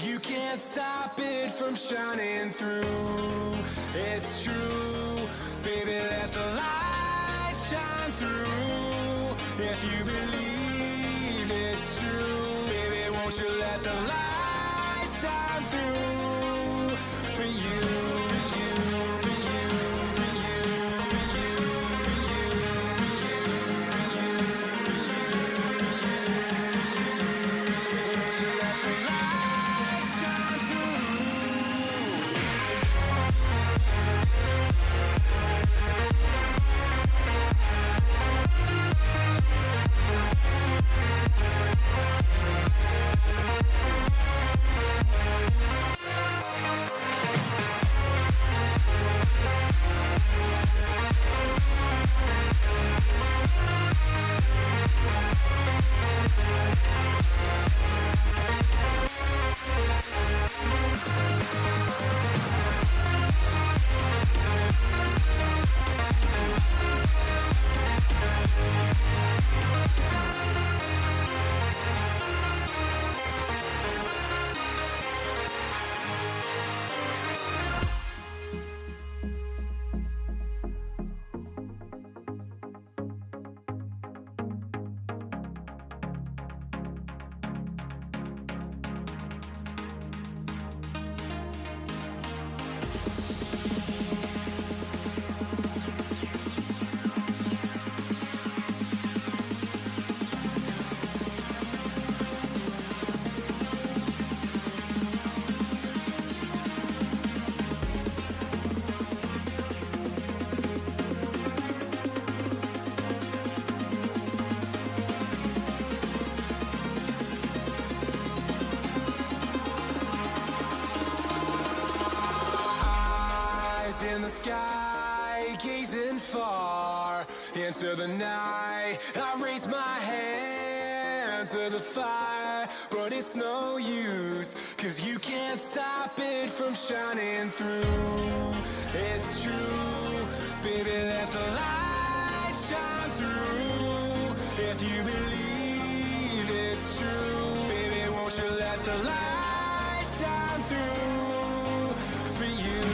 you can't stop it from shining through. It's true, baby, let the light shine through. If you believe it's true, baby, won't you let the light shine through for you, for you, for you, for you, for you, for you, for you, won't you let the light shine through? In the sky, gazing far into the night, I raise my hand to the fire, but it's no use, 'cause you can't stop it from shining through. It's true, baby, let the light shine through. If you believe it's true, baby, won't you let the light shine through for you.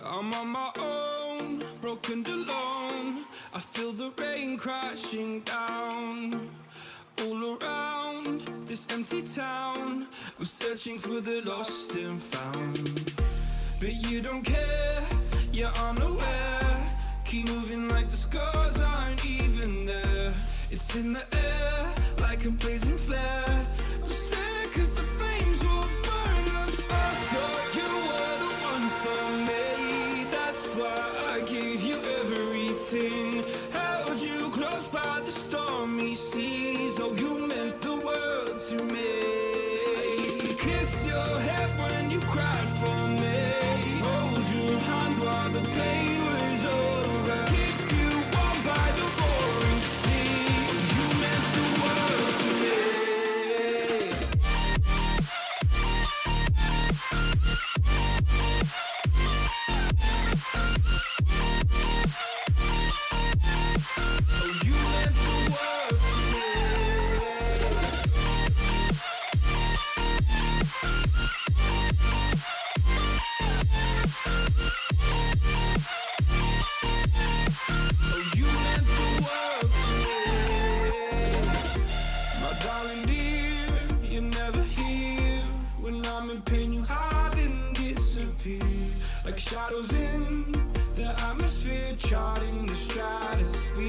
I'm on my own, broken alone. I feel the rain crashing down all around this empty town. I'm searching for the lost and found, but you don't care, you're unaware. Keep moving like the scars aren't even there. It's in the air like a blazing flare. Just stare 'cause the flames will burn us. I thought you were the one for me. That's why I gave you everything. Held you close by the stormy seas. Oh, you meant the world to me. I used to kiss your head when you cried for me. Hold your hand while the pain was over. Keep you warm by the roaring sea. You meant the world to me. charting the stratosphere.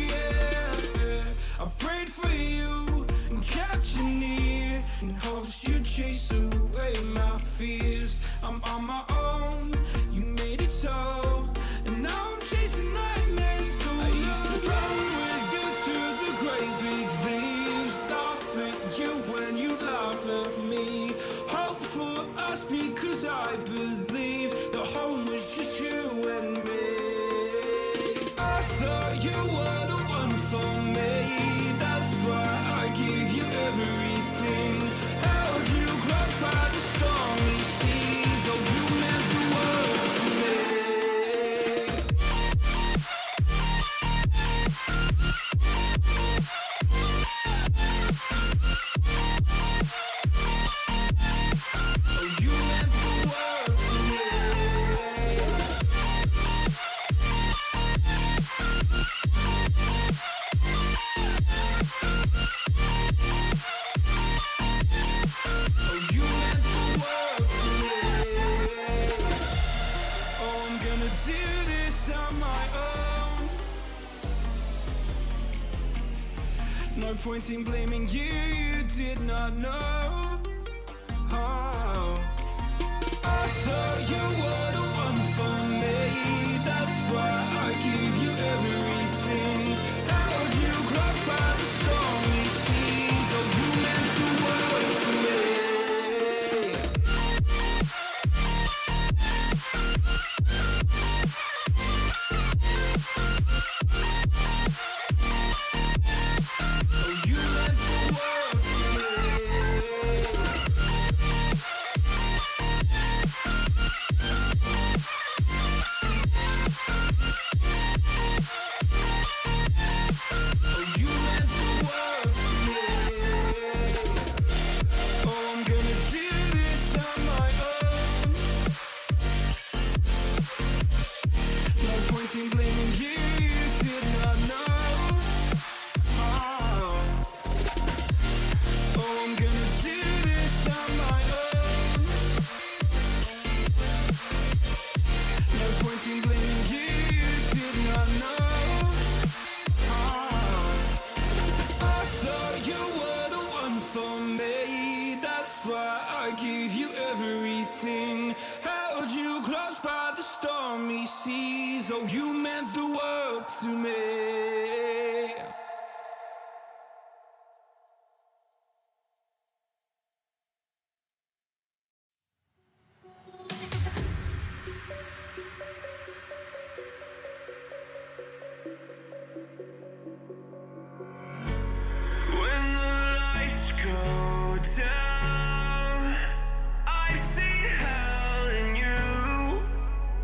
Yeah. I prayed for you and kept you near in hopes you'd chase away my fears. I'm on my own, you made it so, and now I'm chasing nightmares through. I used to run with you through the great big leaves, laugh at you when you laugh at me. Hope for us because I believe the home was just you and me. I thought you were the one for me, that's why I gave you everything. Held you close by the stormy seas, oh you meant the world to me. Oh you meant the world to me. Oh, you meant the world to me. Oh, I'm gonna do this on my own. No point in blaming you, you did not know. Oh, I thought you were the one for me, that's why I gave you everything. Held you close by the stormy seas, oh you meant the world to me. Oh you meant the world to me. Oh you meant the world to me. Oh I'm gonna do this on my own. No point in blaming you, you did not know. Oh, I'm gonna do this on my own. No point in blaming you, you did not know. I thought you were the one for me, that's why I gave you everything. Held you close by the stormy seas, oh you meant the world to me. When the lights go down, I've seen hell in you,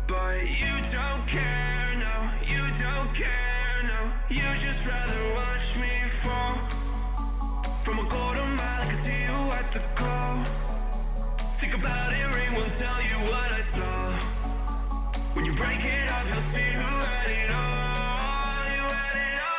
but you don't care, no, you don't care, no. You just rather watch me fall from a quarter mile. I can see you at the call. Think about it, ring won't tell you what I saw. When you break it off, you'll see who had it all. You had it all.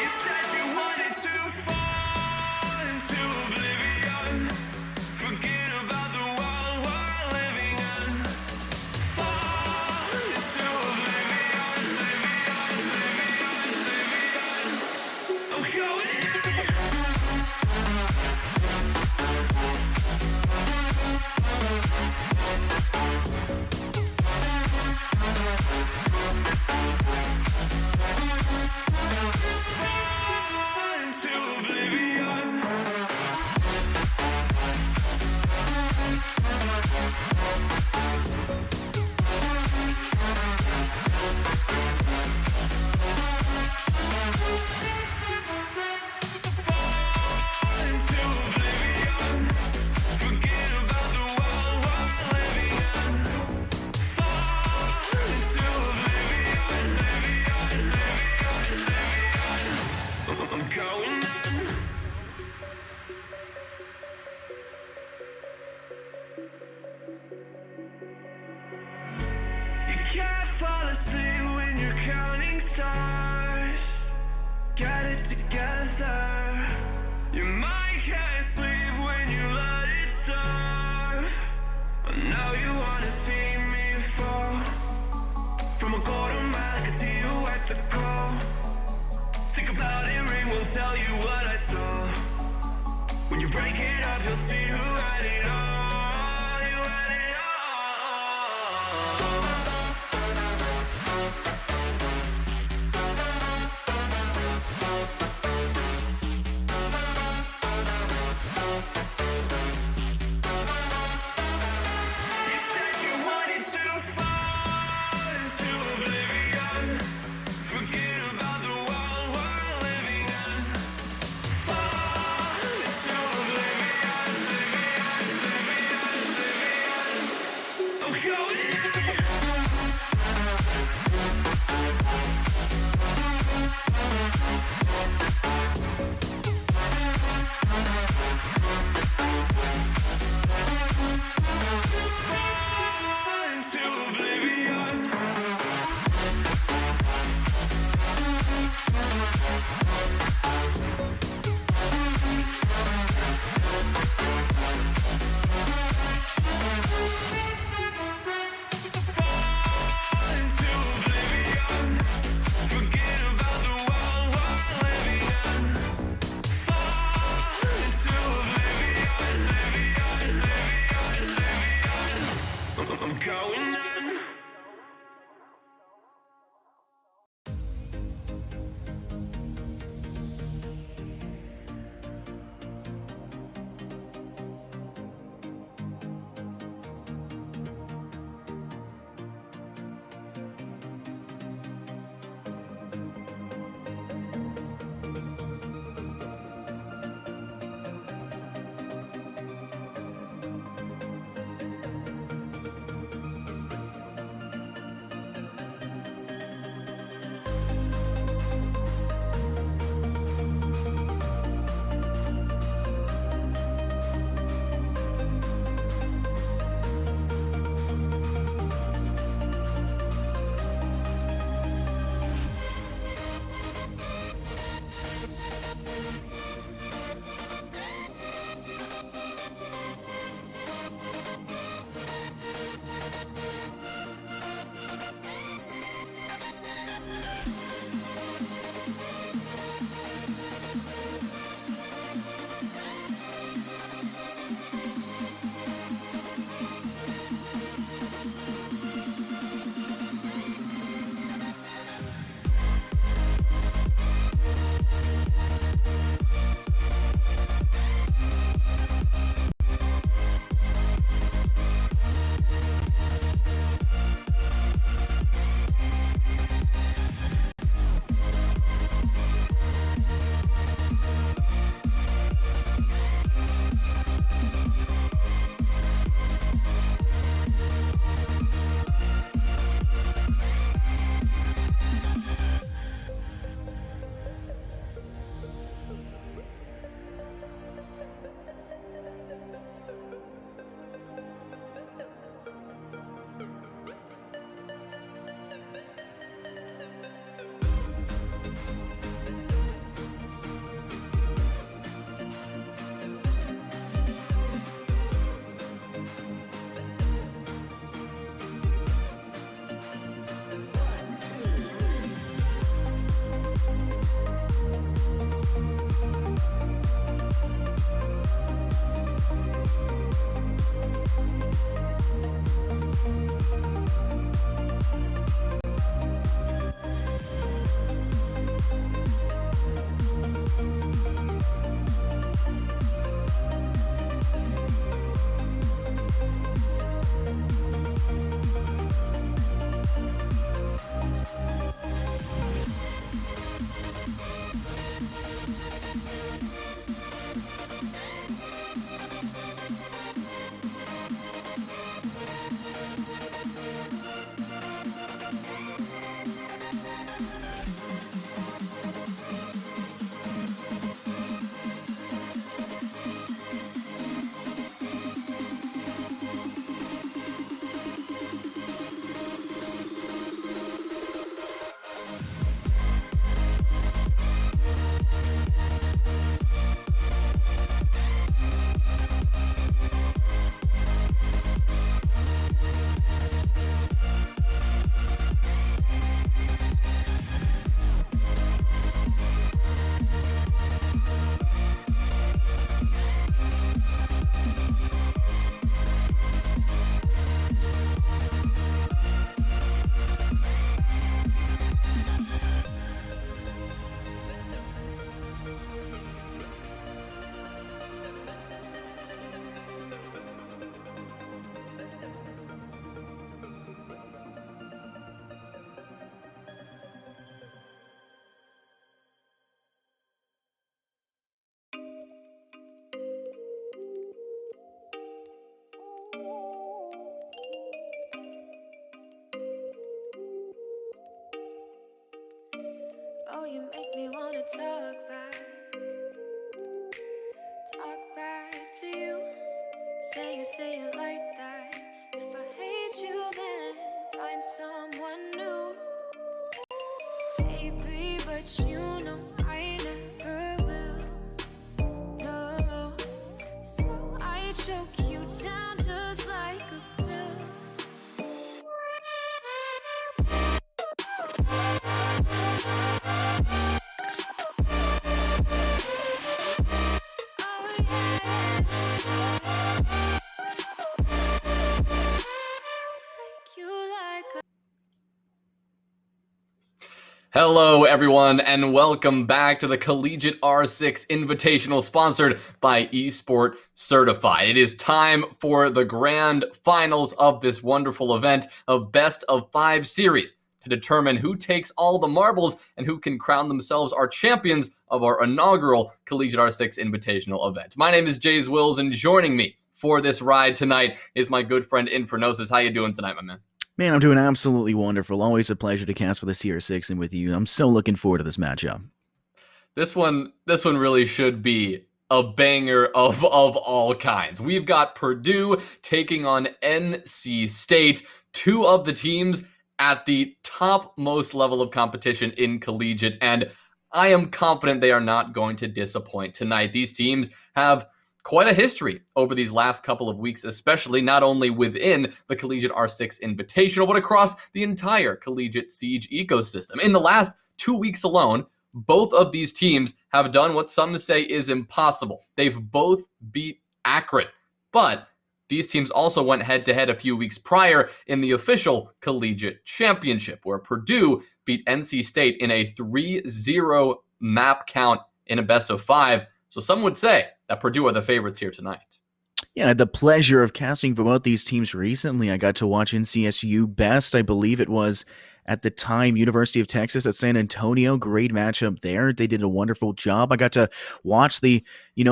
You said you wanted to fall into oblivion, forget about the world we're living in. Fall into oblivion, oblivion. stars, got it together. Your mind can't sleep when you let it serve. Now you wanna see me fall. From a quarter mile, I can see you at the call. Think about it, ring won't tell you what I saw. When you break it up, you'll see who had it all. You had it all. You said you wanted to fall into oblivion. Forget about the world we're living in. Fall into oblivion, oblivion, oblivion. Hello, everyone, and welcome back to the CollegiateR6 Invitational, sponsored by Esport Certified. It is time for the grand finals of this wonderful event of Best of 5 series to determine who takes all the marbles and who can crown themselves our champions of our inaugural CollegiateR6 Invitational event. My name is Jays Wills, and joining me for this ride tonight is my good friend Infernoses. How you doing tonight, my man? Man, I'm doing absolutely wonderful. Always a pleasure to cast for the CR6 and with you. I'm so looking forward to this matchup. This one really should be a banger of all kinds. We've got Purdue taking on NC State, two of the teams at the topmost level of competition in collegiate, and I am confident they are not going to disappoint tonight. These teams have quite a history over these last couple of weeks, especially not only within the CollegiateR6 Invitational, but across the entire Collegiate Siege ecosystem. In the last 2 weeks alone, both of these teams have done what some say is impossible. They've both beat Akron, but these teams also went head-to-head a few weeks prior in the official Collegiate Championship, where Purdue beat NC State in a 3-0 map count in a best-of-5. So some would say that Purdue are the favorites here tonight. Yeah, I had the pleasure of casting for both these teams recently. I got to watch NCSU Best, I believe it was at the time, University of Texas at San Antonio. Great matchup there. They did a wonderful job. I got to watch the,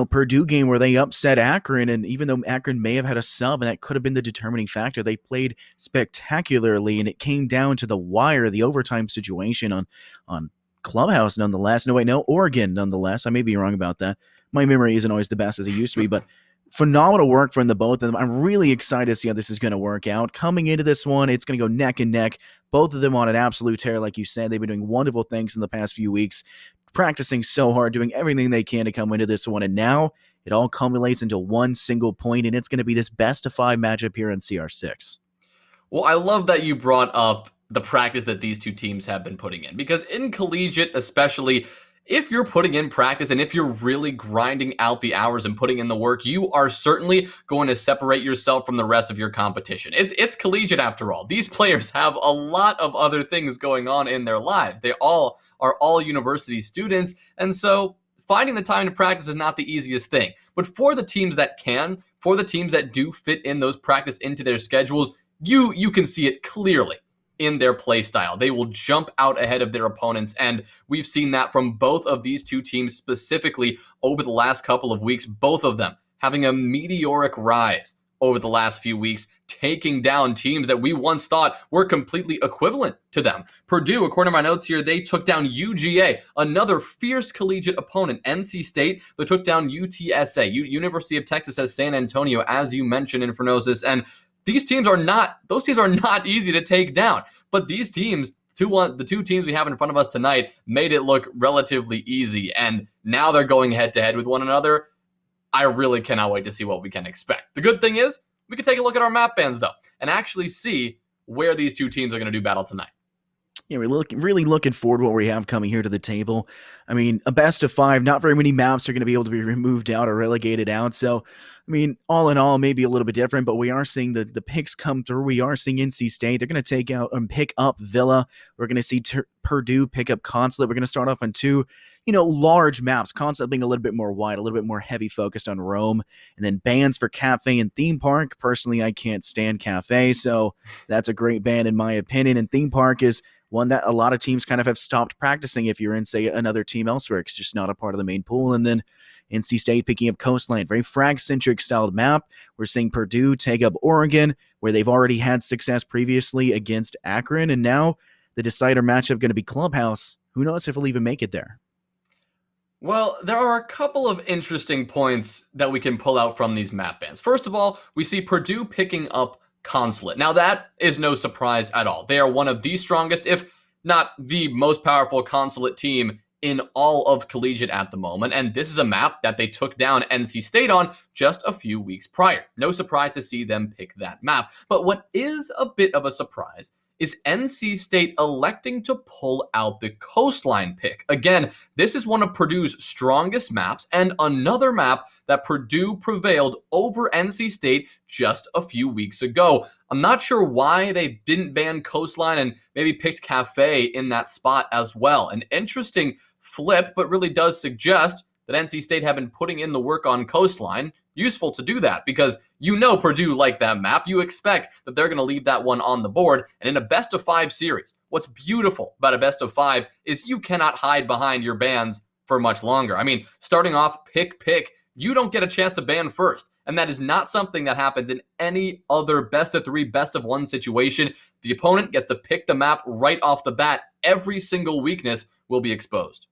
Purdue game where they upset Akron, and even though Akron may have had a sub, and that could have been the determining factor, they played spectacularly, and it came down to the wire, the overtime situation on Clubhouse nonetheless. No, wait, no, Oregon nonetheless. I may be wrong about that. My memory isn't always the best as it used to be, but phenomenal work from the both of them. I'm really excited to see how this is going to work out. Coming into this one, it's going to go neck and neck. Both of them on an absolute tear, like you said. They've been doing wonderful things in the past few weeks, practicing so hard, doing everything they can to come into this one. And now it all culminates into one single point, and it's going to be this best-of-5 matchup here in CR6. Well, I love that you brought up the practice that these two teams have been putting in, because in collegiate especially, if you're putting in practice and if you're really grinding out the hours and putting in the work, you are certainly going to separate yourself from the rest of your competition. It's collegiate after all. These players have a lot of other things going on in their lives. They all are university students, and so finding the time to practice is not the easiest thing. But for the teams that can, for the teams that do fit in those practice into their schedules, you can see it clearly in their play style. They will jump out ahead of their opponents, and we've seen that from both of these two teams specifically over the last couple of weeks, both of them having a meteoric rise over the last few weeks, taking down teams that we once thought were completely equivalent to them. Purdue, according to my notes here, they took down UGA, another fierce collegiate opponent. NC State, they took down UTSA, University of Texas at San Antonio, as you mentioned, Infernosis, and those teams are not easy to take down. But these teams, the two teams we have in front of us tonight, made it look relatively easy. And now they're going head to head with one another. I really cannot wait to see what we can expect. The good thing is, we can take a look at our map bands, though, and actually see where these two teams are going to do battle tonight. Yeah, we're really looking forward to what we have coming here to the table. I mean, a best of 5, not very many maps are going to be able to be removed out or relegated out. So, I mean, all in all, maybe a little bit different, but we are seeing the picks come through. We are seeing NC State. They're going to take out and pick up Villa. We're going to see Purdue pick up Consulate. We're going to start off on two, large maps. Consulate being a little bit more wide, a little bit more heavy focused on Rome. And then bans for Cafe and Theme Park. Personally, I can't stand Cafe, so that's a great ban in my opinion. And Theme Park is one that a lot of teams kind of have stopped practicing if you're in, say, another team elsewhere. It's just not a part of the main pool. And then NC State picking up Coastline, very frag-centric styled map. We're seeing Purdue take up Oregon, where they've already had success previously against Akron. And now the decider matchup going to be Clubhouse. Who knows if we'll even make it there? Well, there are a couple of interesting points that we can pull out from these map bands. First of all, we see Purdue picking up Consulate. Now, that is no surprise at all. They are one of the strongest, if not the most powerful Consulate team in all of collegiate at the moment, and this is a map that they took down NC State on just a few weeks prior. No surprise to see them pick that map. But what is a bit of a surprise is NC State electing to pull out the Coastline pick. Again, this is one of Purdue's strongest maps, and another map that Purdue prevailed over NC State just a few weeks ago. I'm not sure why they didn't ban Coastline and maybe picked Cafe in that spot as well. An interesting flip, but really does suggest that NC State have been putting in the work on Coastline. Useful to do that because you know Purdue like that map. You expect that they're going to leave that one on the board. And in a best of 5 series, what's beautiful about a best of 5 is you cannot hide behind your bans for much longer. I mean, starting off pick, you don't get a chance to ban first. And that is not something that happens in any other best of 3, best of 1 situation. The opponent gets to pick the map right off the bat. Every single weakness will be exposed.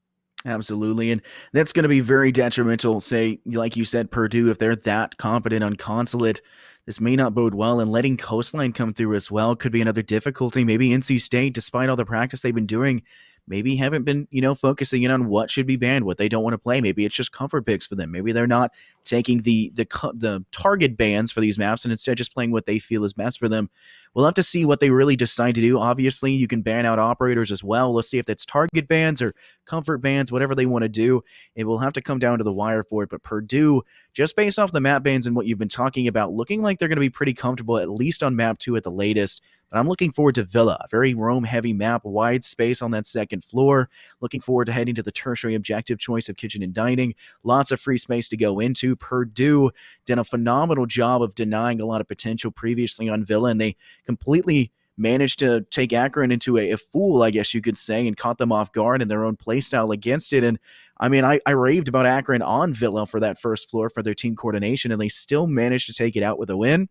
Absolutely. And that's going to be very detrimental, say, like you said, Purdue, if they're that competent on Consulate. This may not bode well, and letting Coastline come through as well could be another difficulty. Maybe NC State, despite all the practice they've been doing, maybe haven't been, focusing in on what should be banned, what they don't want to play. Maybe it's just comfort picks for them. Maybe they're not taking the target bans for these maps and instead just playing what they feel is best for them. We'll have to see what they really decide to do. Obviously, you can ban out operators as well. Let's see if that's target bans or comfort bans, whatever they want to do. It will have to come down to the wire for it. But Purdue, just based off the map bans and what you've been talking about, looking like they're going to be pretty comfortable, at least on map 2 at the latest. But I'm looking forward to Villa, a very roam-heavy map, wide space on that second floor. Looking forward to heading to the tertiary objective choice of kitchen and dining. Lots of free space to go into. Purdue did a phenomenal job of denying a lot of potential previously on Villa, and they completely managed to take Akron into a fool, I guess you could say, and caught them off guard in their own playstyle against it. And I mean, I raved about Akron on Villa for that first floor for their team coordination, and they still managed to take it out with a win.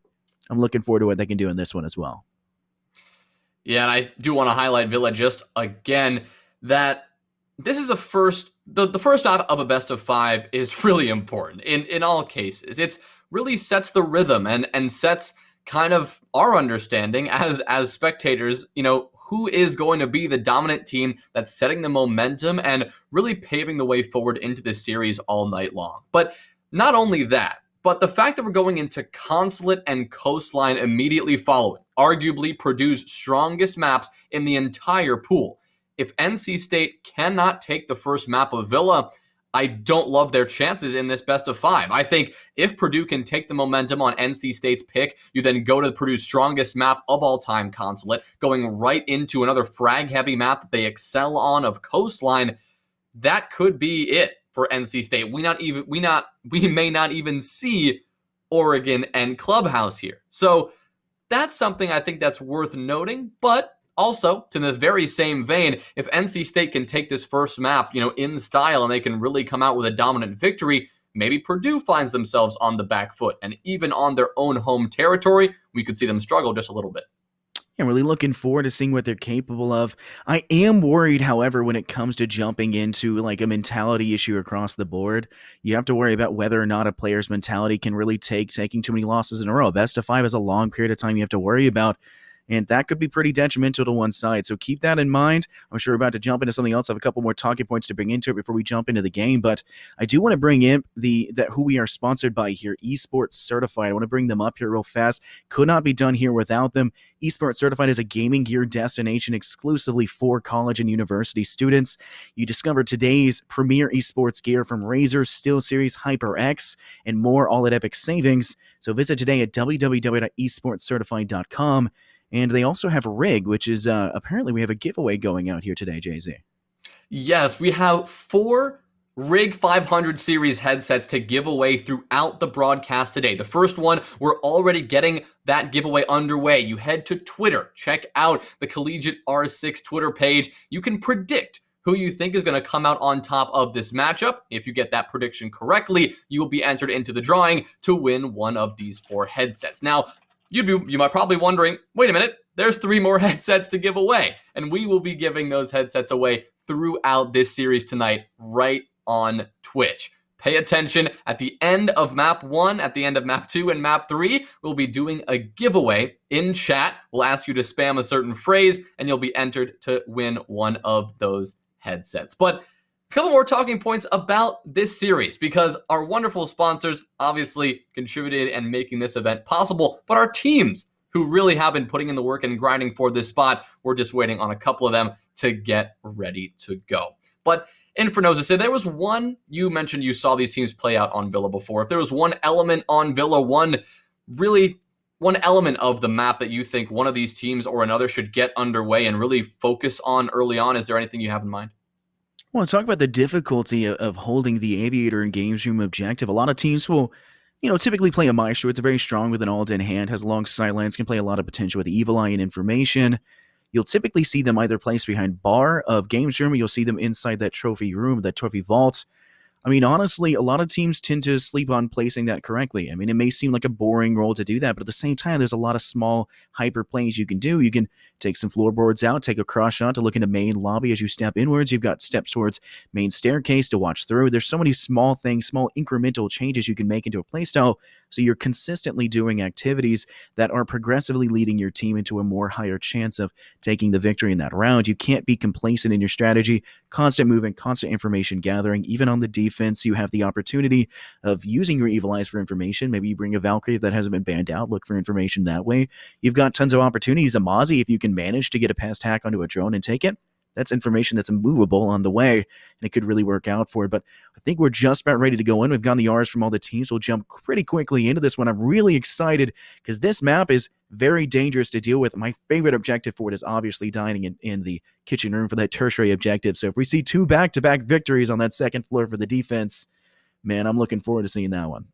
I'm looking forward to what they can do in this one as well. Yeah, and I do want to highlight Villa just again that this is the first map of a best of 5 is really important in all cases. It's really sets the rhythm and sets kind of our understanding as spectators, who is going to be the dominant team that's setting the momentum and really paving the way forward into this series all night long. But not only that, but the fact that we're going into Consulate and Coastline immediately following, arguably Purdue's strongest maps in the entire pool. If NC State cannot take the first map of Villa, I don't love their chances in this best of 5. I think if Purdue can take the momentum on NC State's pick, you then go to Purdue's strongest map of all time, Consulate, going right into another frag-heavy map that they excel on of Coastline. That could be it for NC State. We may not even see Oregon and Clubhouse here. So that's something I think that's worth noting, but also, to the very same vein, if NC State can take this first map, in style, and they can really come out with a dominant victory, maybe Purdue finds themselves on the back foot, and even on their own home territory, we could see them struggle just a little bit. I'm really looking forward to seeing what they're capable of. I am worried, however, when it comes to jumping into like a mentality issue across the board. You have to worry about whether or not a player's mentality can really taking too many losses in a row. Best of 5 is a long period of time you have to worry about, and that could be pretty detrimental to one side. So keep that in mind. I'm sure we're about to jump into something else. I have a couple more talking points to bring into it before we jump into the game. But I do want to bring in who we are sponsored by here, Esport Certified. I want to bring them up here real fast. Could not be done here without them. Esport Certified is a gaming gear destination exclusively for college and university students. You discover today's premier esports gear from Razer, SteelSeries, HyperX, and more, all at epic savings. So visit today at www.esportcertified.com. And they also have Rig, which is apparently we have a giveaway going out here today, JZ. Yes, we have 4 Rig 500 series headsets to give away throughout the broadcast today. The first one, we're already getting that giveaway underway. You head to Twitter, check out the CollegiateR6 Twitter page. You can predict who you think is going to come out on top of this matchup. If you get that prediction correctly, you will be entered into the drawing to win one of these 4 headsets. Now, you might probably wondering, wait a minute, there's 3 more headsets to give away. And we will be giving those headsets away throughout this series tonight, right on Twitch. Pay attention. At the end of map 1, at the end of map 2, and map 3, we'll be doing a giveaway in chat. We'll ask you to spam a certain phrase, and you'll be entered to win one of those headsets. But a couple more talking points about this series, because our wonderful sponsors obviously contributed and making this event possible, but our teams who really have been putting in the work and grinding for this spot, we're just waiting on a couple of them to get ready to go. But Infernosa, say there was one, you mentioned you saw these teams play out on Villa before. If there was one element on Villa, one element of the map that you think one of these teams or another should get underway and really focus on early on, is there anything you have in mind? Well, talk about the difficulty of holding the Aviator and Games Room objective. A lot of teams will, typically play a Maestro. It's a very strong with an Alda in hand, has long sightlines, can play a lot of potential with Evil Eye and Information. You'll typically see them either placed behind bar of Games Room, or you'll see them inside that trophy room, that trophy vault. I mean, honestly, a lot of teams tend to sleep on placing that correctly. I mean, it may seem like a boring role to do that, but at the same time, there's a lot of small hyper plays you can do. You can take some floorboards out, take a cross shot to look into main lobby as you step inwards. You've got steps towards main staircase to watch through. There's so many small things, small incremental changes you can make into a playstyle, so you're consistently doing activities that are progressively leading your team into a more higher chance of taking the victory in that round. You can't be complacent in your strategy. Constant movement, constant information gathering. Even on the defense, you have the opportunity of using your Evil Eyes for information. Maybe you bring a Valkyrie that hasn't been banned out, look for information that way. You've got tons of opportunities. Amazi, if you can manage to get a past hack onto a drone and take it, that's information that's movable on the way, and it could really work out for it. But I think we're just about ready to go in. We've gotten the R's from all the teams. We'll jump pretty quickly into this one. I'm really excited because this map is very dangerous to deal with. My favorite objective for it is obviously dining in the kitchen room for that tertiary objective. So if we see 2 back-to-back victories on that second floor for the defense, man, I'm looking forward to seeing that one.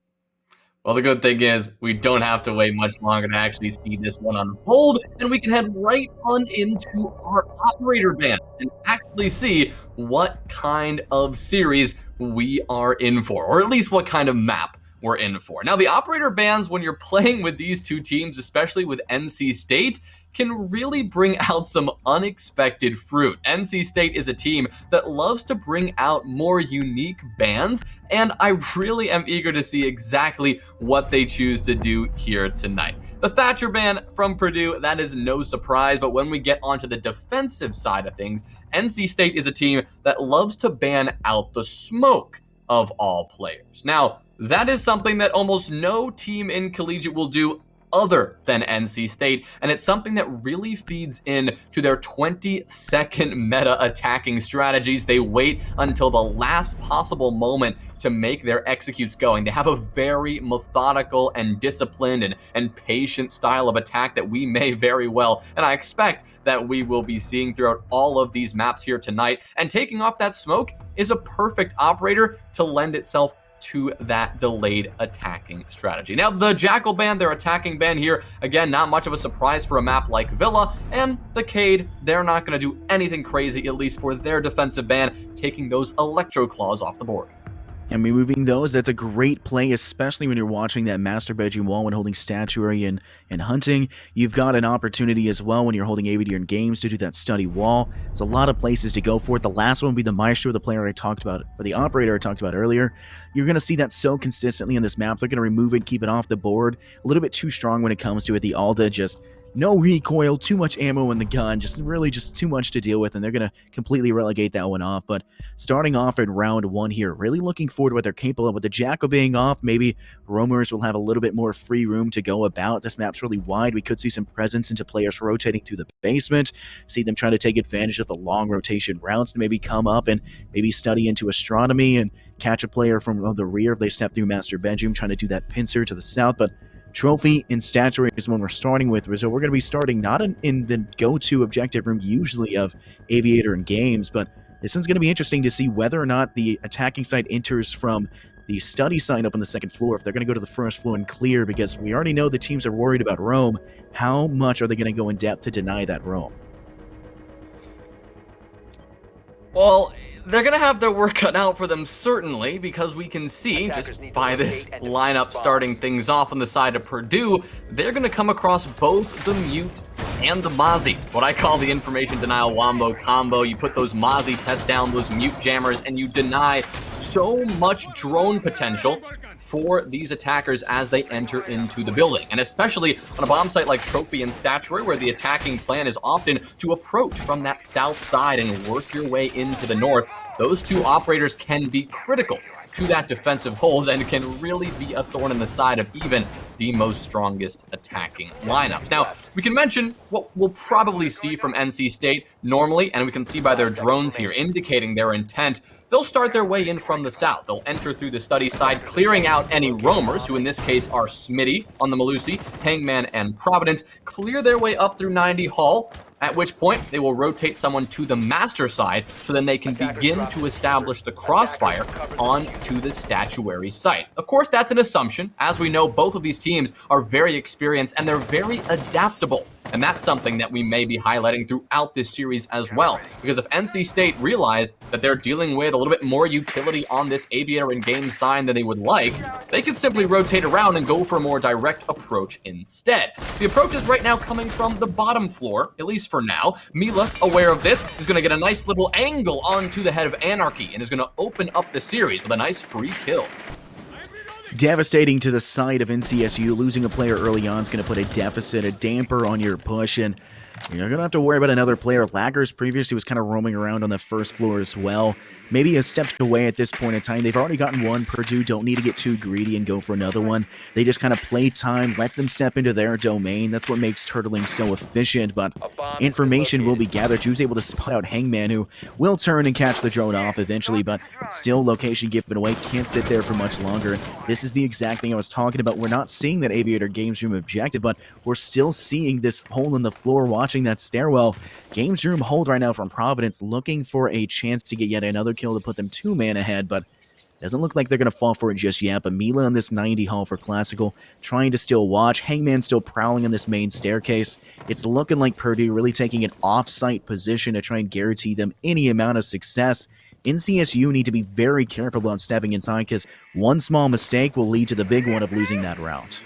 Well, the good thing is we don't have to wait much longer to actually see this one unfold, and we can head right on into our operator band and actually see what kind of series we are in for, or at least what kind of map we're in for. Now, the operator bands, when you're playing with these two teams, especially with NC State, can really bring out some unexpected fruit. NC State is a team that loves to bring out more unique bands, and I really am eager to see exactly what they choose to do here tonight. The Thatcher ban from Purdue, that is no surprise, but when we get onto the defensive side of things, NC State is a team that loves to ban out the smoke of all players. Now, that is something that almost no team in Collegiate will do other than NC State, and it's something that really feeds in to their 20-second meta attacking strategies. They wait until the last possible moment to make their executes going. They have a very methodical and disciplined and patient style of attack that we may very well, and I expect that we will be seeing throughout all of these maps here tonight. And taking off that smoke is a perfect operator to lend itself to that delayed attacking strategy. Now, the Jackal band, their attacking band here, again, not much of a surprise for a map like Villa, and the Cade, they're not going to do anything crazy, at least for their defensive band, taking those Electro Claws off the board. And removing those, that's a great play, especially when you're watching that master bedroom wall when holding statuary and hunting. You've got an opportunity as well when you're holding Aviator and Games to do that study wall. It's a lot of places to go for it. The last one would be the Maestro, the player I talked about, or the operator I talked about earlier. You're going to see that so consistently in this map. They're going to remove it, keep it off the board. A little bit too strong when it comes to it. The Alda, just no recoil, too much ammo in the gun, just too much to deal with, and they're going to completely relegate that one off. But starting off in round 1 here, really looking forward to what they're capable of. With the Jackal being off, maybe roamers will have a little bit more free room to go about. This map's really wide. We could see some presence into players rotating through the basement, see them trying to take advantage of the long rotation routes to maybe come up and maybe study into astronomy and catch a player from the rear if they step through master bedroom, trying to do that pincer to the south. But trophy and statuary is when we're starting with, so we're going to be starting not in the go-to objective room usually of Aviator and Games, but this one's going to be interesting to see whether or not the attacking side enters from the study side up on the second floor, if they're going to go to the first floor and clear, because we already know the teams are worried about roam. How much are they going to go in depth to deny that roam? Well, they're going to have their work cut out for them, certainly, because we can see, just by this lineup starting things off on the side of Purdue, they're going to come across both the Mute and the Mozzie. What I call the information denial wombo combo. You put those Mozzie tests down, those Mute jammers, and you deny so much drone potential for these attackers as they enter into the building. And especially on a bomb site like Trophy and Statuary, where the attacking plan is often to approach from that south side and work your way into the north, those two operators can be critical to that defensive hold and can really be a thorn in the side of even the most strongest attacking lineups. Now, we can mention what we'll probably see from NC State normally, and we can see by their drones here indicating their intent they'll start their way in from the south. They'll enter through the study side, clearing out any roamers, who in this case are Smitty on the Malusi, Hangman, and Providence, clear their way up through 90 Hall, at which point they will rotate someone to the master side so then they can begin to establish the crossfire onto the statuary site. Of course, that's an assumption. As we know, both of these teams are very experienced and they're very adaptable. And that's something that we may be highlighting throughout this series as well. Because if NC State realize that they're dealing with a little bit more utility on this Aviator and game sign than they would like, they can simply rotate around and go for a more direct approach instead. The approach is right now coming from the bottom floor, at least for now. Mila, aware of this, is going to get a nice little angle onto the head of Anarchy and is going to open up the series with a nice free kill. Devastating to the side of NCSU. Losing a player early on is going to put a deficit, a damper on your push, and you're going to have to worry about another player. Laggers previously was kind of roaming around on the first floor as well. Maybe a step away at this point in time. They've already gotten one. Purdue don't need to get too greedy and go for another one. They just kind of play time, let them step into their domain. That's what makes turtling so efficient, but information will be gathered. Drew's able to spot out Hangman, who will turn and catch the drone off eventually, but still location given away. Can't sit there for much longer. This is the exact thing I was talking about. We're not seeing that Aviator Games Room objective, but we're still seeing this hole in the floor, watching that stairwell. Games Room hold right now from Providence, looking for a chance to get yet another kill to put them 2-man ahead, but doesn't look like they're going to fall for it just yet. But Mila on this 90 Hall for Classical, trying to still watch. Hangman still prowling on this main staircase. It's looking like Purdue really taking an off-site position to try and guarantee them any amount of success. NCSU need to be very careful about stepping inside, because one small mistake will lead to the big one of losing that route.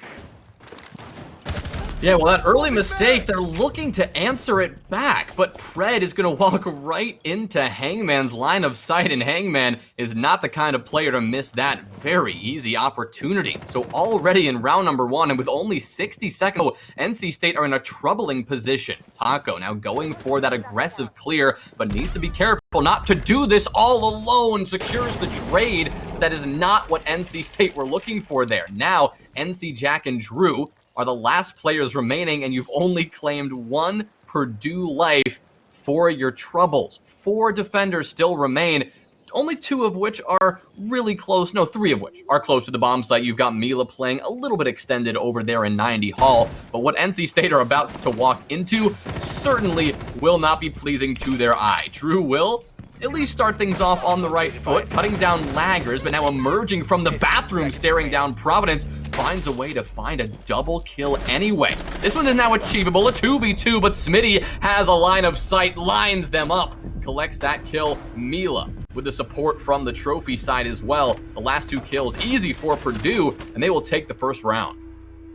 Yeah, well, that early mistake, they're looking to answer it back, but Pred is going to walk right into Hangman's line of sight, and Hangman is not the kind of player to miss that very easy opportunity. So already in round number 1, and with only 60 seconds, NC State are in a troubling position. Taco now going for that aggressive clear, but needs to be careful not to do this all alone. Secures the trade. That is not what NC State were looking for there. Now, NC Jack and Drew are the last players remaining, and you've only claimed 1 Purdue life for your troubles. 4 defenders still remain, only 2 of which are really close. No, 3 of which are close to the bomb site. You've got Mila playing a little bit extended over there in 90 Hall, but what NC State are about to walk into certainly will not be pleasing to their eye. Drew will at least start things off on the right foot, cutting down Laggers, but now emerging from the bathroom, staring down Providence, finds a way to find a double kill anyway. This one is now achievable, a 2v2, but Smitty has a line of sight, lines them up, collects that kill. Mila with the support from the trophy side as well. The last 2 kills, easy for Purdue, and they will take the first round.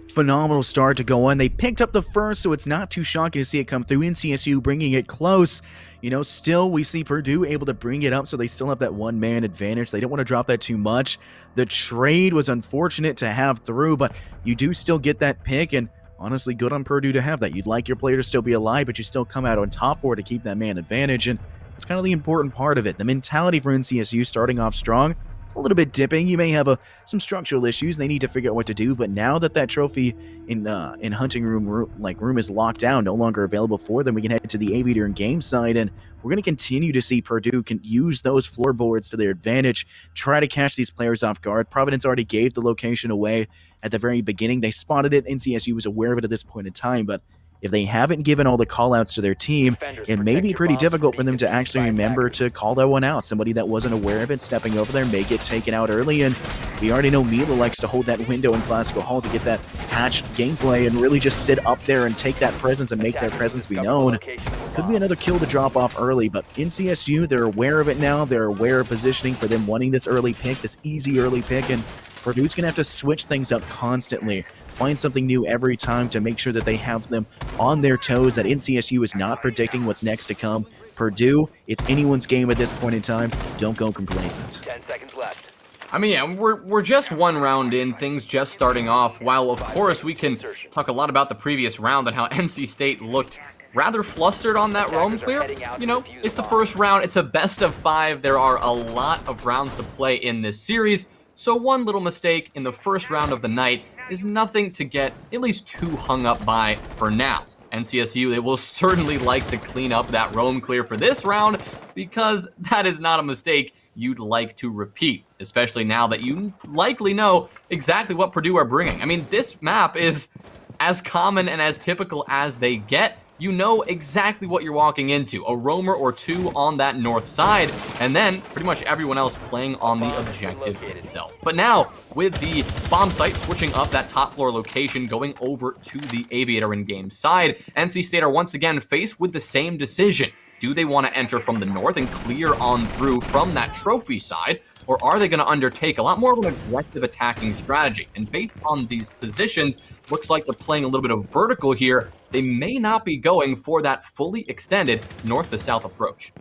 Phenomenal start to go on. They picked up the first, so it's not too shocking to see it come through. NCSU bringing it close. You know, still we see Purdue able to bring it up, so they still have that 1-man advantage. They don't want to drop that too much. The trade was unfortunate to have through, but you do still get that pick, and honestly, good on Purdue to have that. You'd like your player to still be alive, but you still come out on top for it to keep that man advantage, and it's kind of the important part of it. The mentality for NCSU starting off strong, a little bit dipping. You may have some structural issues. They need to figure out what to do. But now that that trophy in hunting room is locked down, no longer available for them, we can head to the Aviator and game side, and we're going to continue to see Purdue can use those floorboards to their advantage, try to catch these players off guard. Providence already gave the location away at the very beginning. They spotted it. NCSU was aware of it at this point in time, but if they haven't given all the call-outs to their team, it may be pretty difficult for them to actually remember to call that one out. Somebody that wasn't aware of it, stepping over there, may get taken out early, and we already know Mila likes to hold that window in Classical Hall to get that hatched gameplay and really just sit up there and take that presence and make their presence be known. Could be another kill to drop off early, but NCSU, they're aware of it now. They're aware of positioning for them wanting this early pick, this easy early pick, and Purdue's going to have to switch things up constantly, find something new every time to make sure that they have them on their toes, that NCSU is not predicting what's next to come. Purdue, it's anyone's game at this point in time. Don't go complacent. 10 seconds left. I mean, yeah, we're just 1 round in, things just starting off. While, of course, we can talk a lot about the previous round and how NC State looked rather flustered on that roam clear. You know, it's the first round. It's a best of 5. There are a lot of rounds to play in this series. So one little mistake in the first round of the night is nothing to get at least too hung up by for now. NCSU, they will certainly like to clean up that roam clear for this round, because that is not a mistake you'd like to repeat, especially now that you likely know exactly what Purdue are bringing. I mean, this map is as common and as typical as they get. You know exactly what you're walking into. A roamer or two on that north side, and then pretty much everyone else playing on the objective itself. But now, with the bomb site switching up that top floor location, going over to the Aviator in-game side, NC State are once again faced with the same decision. Do they want to enter from the north and clear on through from that trophy side, or are they going to undertake a lot more of an aggressive attacking strategy? And based on these positions, looks like they're playing a little bit of vertical here. They may not be going for that fully extended north to south approach.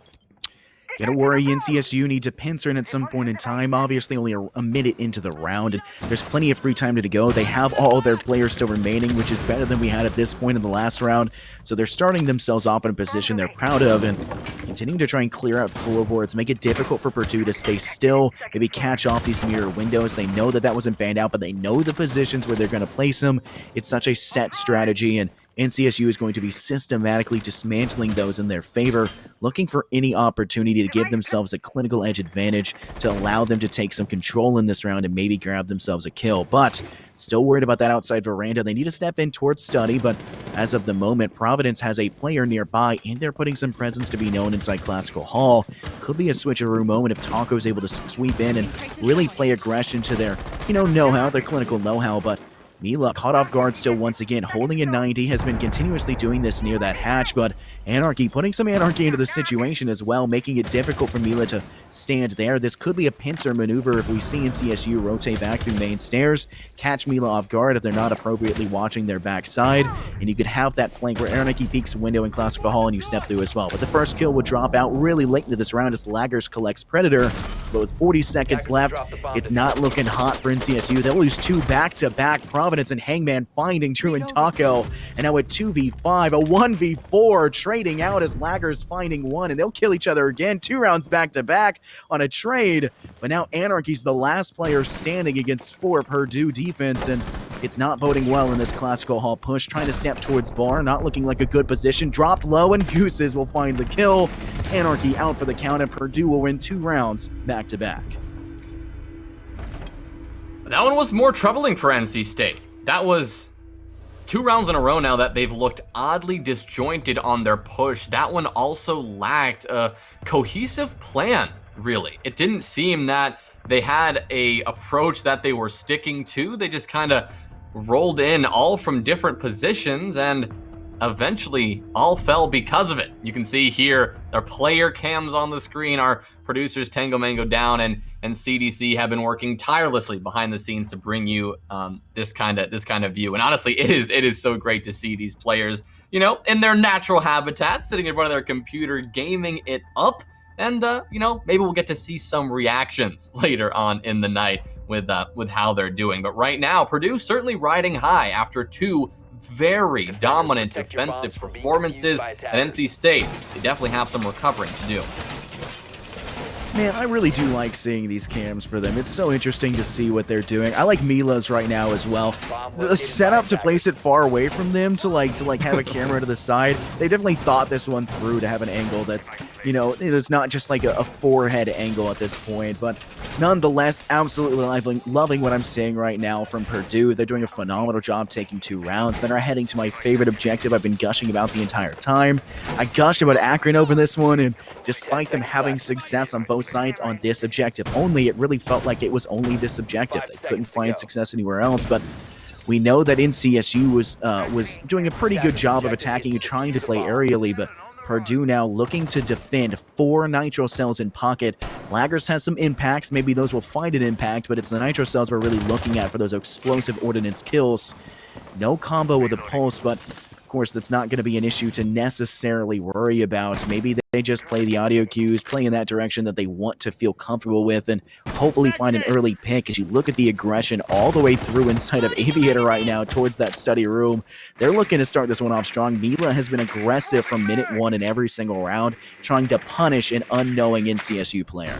Gotta worry, NCSU need to pincer in at some point in time. Obviously, only a minute into the round, and there's plenty of free time to go. They have all their players still remaining, which is better than we had at this point in the last round. So they're starting themselves off in a position they're proud of and continuing to try and clear out floorboards, make it difficult for Purdue to stay still, maybe catch off these mirror windows. They know that wasn't banned out, but they know the positions where they're going to place them. It's such a set strategy, and NCSU is going to be systematically dismantling those in their favor, looking for any opportunity to give themselves a clinical edge advantage to allow them to take some control in this round and maybe grab themselves a kill. But still worried about that outside veranda. They need to step in towards study, but as of the moment, Providence has a player nearby, and they're putting some presence to be known inside Classical Hall. Could be a switcheroo moment if Taco is able to sweep in and really play aggression to their, know-how, their clinical know-how, but Mila caught off guard still once again, holding a 90, has been continuously doing this near that hatch, but Anarchy putting some anarchy into the situation as well, making it difficult for Mila to stand there. This could be a pincer maneuver if we see NCSU rotate back through main stairs, catch Mila off guard if they're not appropriately watching their backside, and you could have that flank where Anarchy peeks a window in Classical Hall and you step through as well. But the first kill would drop out really late into this round as Laggers collects Predator, but with 40 seconds left, it's not looking hot for NCSU. They'll lose two back-to-back. Providence and Hangman finding True and Taco, and now a 2v5, a 1v4, trading out as Laggers finding one, and they'll kill each other again, 2 rounds back-to-back on a trade. But now Anarchy's the last player standing against 4 Purdue defense, and it's not boding well in this Classical Hall push. Trying to step towards Bar, not looking like a good position. Dropped low, and Gooses will find the kill. Anarchy out for the count, and Purdue will win 2 rounds back-to-back. That one was more troubling for NC State. That was 2 rounds in a row now that they've looked oddly disjointed on their push. That one also lacked a cohesive plan, really. It didn't seem that they had a approach that they were sticking to. They just kind of rolled in all from different positions and eventually all fell because of it. You can see here their player cams on the screen. Our producers Tango Mango Down and CDC have been working tirelessly behind the scenes to bring you this kind of view. And honestly, it is so great to see these players, in their natural habitat, sitting in front of their computer, gaming it up. And maybe we'll get to see some reactions later on in the night with how they're doing. But right now, Purdue certainly riding high after 2 very dominant defensive performances at NC State. They definitely have some recovering to do. Man, I really do like seeing these cams for them. It's so interesting to see what they're doing. I like Mila's right now as well. The setup to place it far away from them to have a camera to the side. They definitely thought this one through to have an angle that's, it's not just like a forehead angle at this point, but nonetheless, absolutely loving what I'm seeing right now from Purdue. They're doing a phenomenal job taking 2 rounds. Then are heading to my favorite objective I've been gushing about the entire time. I gushed about Akron over this one, and despite them having success on both sides on this objective only, it really felt like it was only this objective. They couldn't find success anywhere else, but we know that NCSU was doing a pretty good job of attacking and trying to play aerially, but Purdue now looking to defend 4 nitro cells in pocket. Laggers has some impacts. Maybe those will find an impact, but it's the nitro cells we're really looking at for those explosive ordnance kills. No combo with a pulse, but of course that's not going to be an issue to necessarily worry about. Maybe they just play the audio cues, play in that direction that they want to feel comfortable with, and hopefully find an early pick. As you look at the aggression all the way through inside of Aviator right now towards that study room, they're looking to start this one off strong. Mila has been aggressive from minute 1 in every single round, trying to punish an unknowing NCSU player.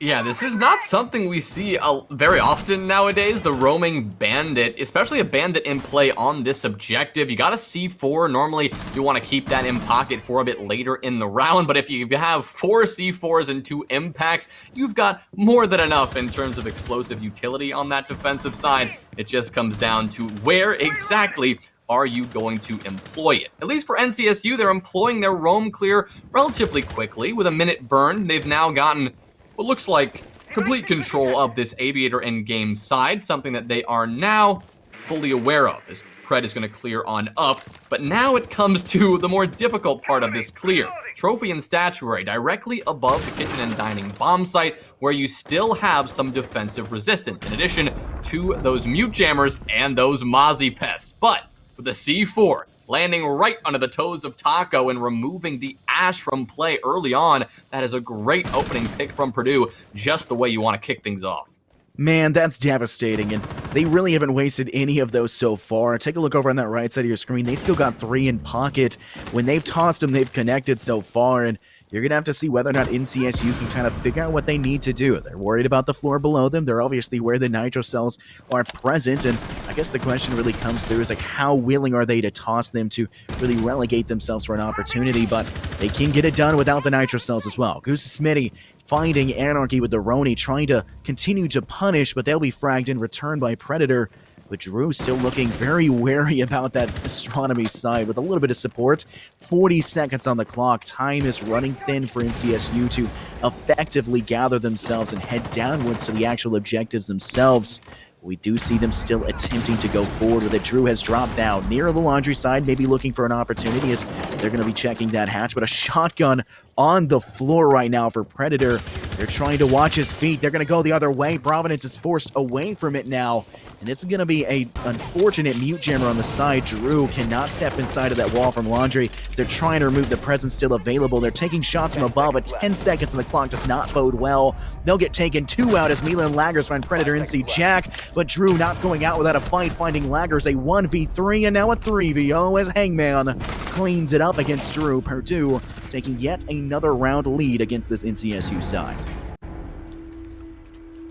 Yeah, this is not something we see very often nowadays, the roaming bandit, especially a bandit in play on this objective. You got a C4, normally you want to keep that in pocket for a bit later in the round, but if you have 4 C4s and 2 impacts, you've got more than enough in terms of explosive utility on that defensive side. It just comes down to where exactly are you going to employ it? At least for NCSU, they're employing their roam clear relatively quickly. With a minute burn, they've now gotten what looks like complete control of this Aviator in-game side, something that they are now fully aware of, as Pred is going to clear on up. But now it comes to the more difficult part of this clear. Trophy and Statuary, directly above the kitchen and dining bomb site, where you still have some defensive resistance, in addition to those mute jammers and those Mozzie pests. But with the C4 landing right under the toes of Taco and removing the Ash from play early on, that is a great opening pick from Purdue, just the way you want to kick things off. Man, that's devastating, and they really haven't wasted any of those so far. Take a look over on that right side of your screen. They still got 3 in pocket. When they've tossed them, they've connected so far, and you're going to have to see whether or not NCSU can kind of figure out what they need to do. They're worried about the floor below them. They're obviously where the nitro cells are present, and I guess the question really comes through is, like, how willing are they to toss them to really relegate themselves for an opportunity? But they can get it done without the nitro cells as well. Goose Smitty finding Anarchy with the Roni, trying to continue to punish, but they'll be fragged in return by Predator. But Drew still looking very wary about that astronomy side with a little bit of support. 40 seconds on the clock. Time is running thin for NCSU to effectively gather themselves and head downwards to the actual objectives themselves. We do see them still attempting to go forward with it. Drew has dropped down near the laundry side, maybe looking for an opportunity as they're going to be checking that hatch. But a shotgun on the floor right now for Predator. They're trying to watch his feet. They're going to go the other way. Providence is forced away from it now. And it's going to be a unfortunate mute jammer on the side. Drew cannot step inside of that wall from Laundry. They're trying to remove the presence still available. They're taking shots from above, but 10 seconds on the clock does not bode well. They'll get taken 2 out as Mila and Laggers find Predator and see Jack, but Drew not going out without a fight, finding Laggers a 1v3 and now a 3v0 as Hangman cleans it up against Drew. Purdue taking yet another round lead against this NCSU side.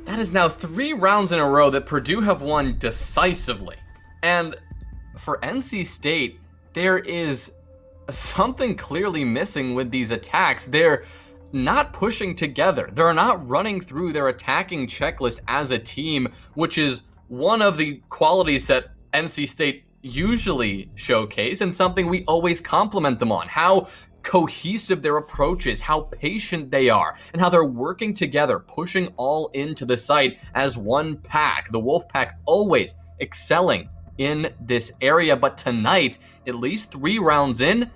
That is now 3 rounds in a row that Purdue have won decisively. And for NC State, there is something clearly missing with these attacks. They're not pushing together. They're not running through their attacking checklist as a team, which is one of the qualities that NC State usually showcase and something we always compliment them on. How cohesive their approach is, how patient they are, and how they're working together, pushing all into the site as one pack. The Wolfpack always excelling in this area, but tonight, at least 3 rounds in,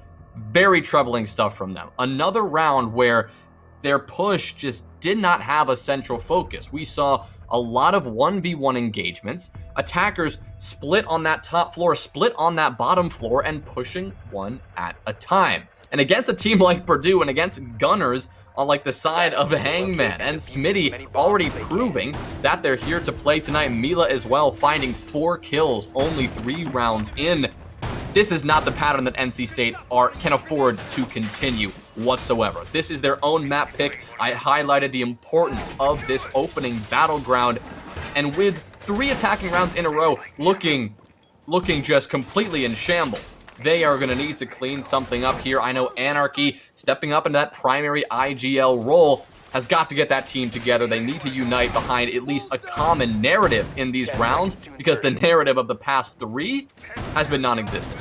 very troubling stuff from them. Another round where their push just did not have a central focus. We saw a lot of 1v1 engagements, attackers split on that top floor, split on that bottom floor, and pushing one at a time. And against a team like Purdue and against Gunners on like the side of Hangman and Smitty already proving that they're here to play tonight. Mila as well finding 4 kills, only 3 rounds in. This is not the pattern that NC State can afford to continue whatsoever. This is their own map pick. I highlighted the importance of this opening battleground. And with 3 attacking rounds in a row looking just completely in shambles, they are going to need to clean something up here. I know Anarchy stepping up into that primary IGL role has got to get that team together. They need to unite behind at least a common narrative in these rounds, because the narrative of the past 3 has been non-existent.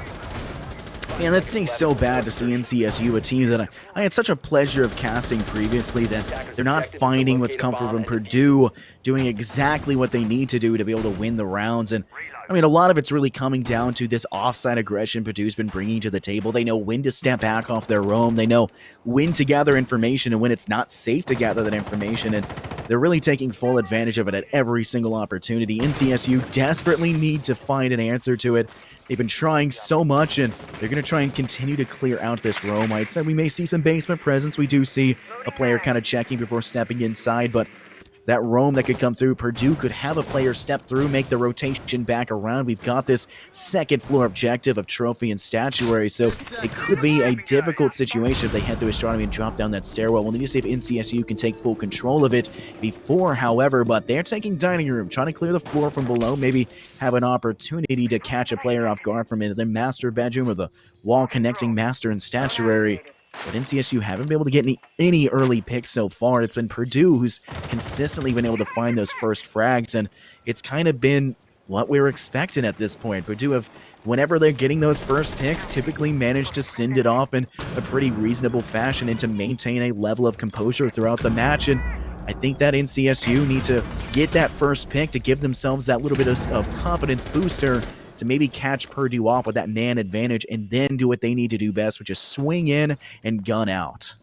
Man, that stinks so bad to see NCSU, a team that I had such a pleasure of casting previously, that they're not finding what's comfortable from Purdue, doing exactly what they need to do to be able to win the rounds. And I mean, a lot of it's really coming down to this offside aggression Purdue's been bringing to the table. They know when to step back off their roam. They know when to gather information and when it's not safe to gather that information. And they're really taking full advantage of it at every single opportunity. NCSU desperately need to find an answer to it. They've been trying so much, and they're going to try and continue to clear out this roam. I'd say we may see some basement presence. We do see a player kind of checking before stepping inside, but that roam that could come through. Purdue could have a player step through, make the rotation back around. We've got this second floor objective of trophy and statuary, so it could be a difficult situation if they head through astronomy and drop down that stairwell. We'll need to see if NCSU can take full control of it before, however, but they're taking dining room, trying to clear the floor from below, maybe have an opportunity to catch a player off guard from the master bedroom or the wall connecting master and statuary. But NCSU haven't been able to get any early picks so far. It's been Purdue who's consistently been able to find those first frags, and it's kind of been what we were expecting at this point. Purdue have, whenever they're getting those first picks, typically managed to send it off in a pretty reasonable fashion and to maintain a level of composure throughout the match. And I think that NCSU need to get that first pick to give themselves that little bit of confidence booster to maybe catch Purdue off with that man advantage and then do what they need to do best, which is swing in and gun out.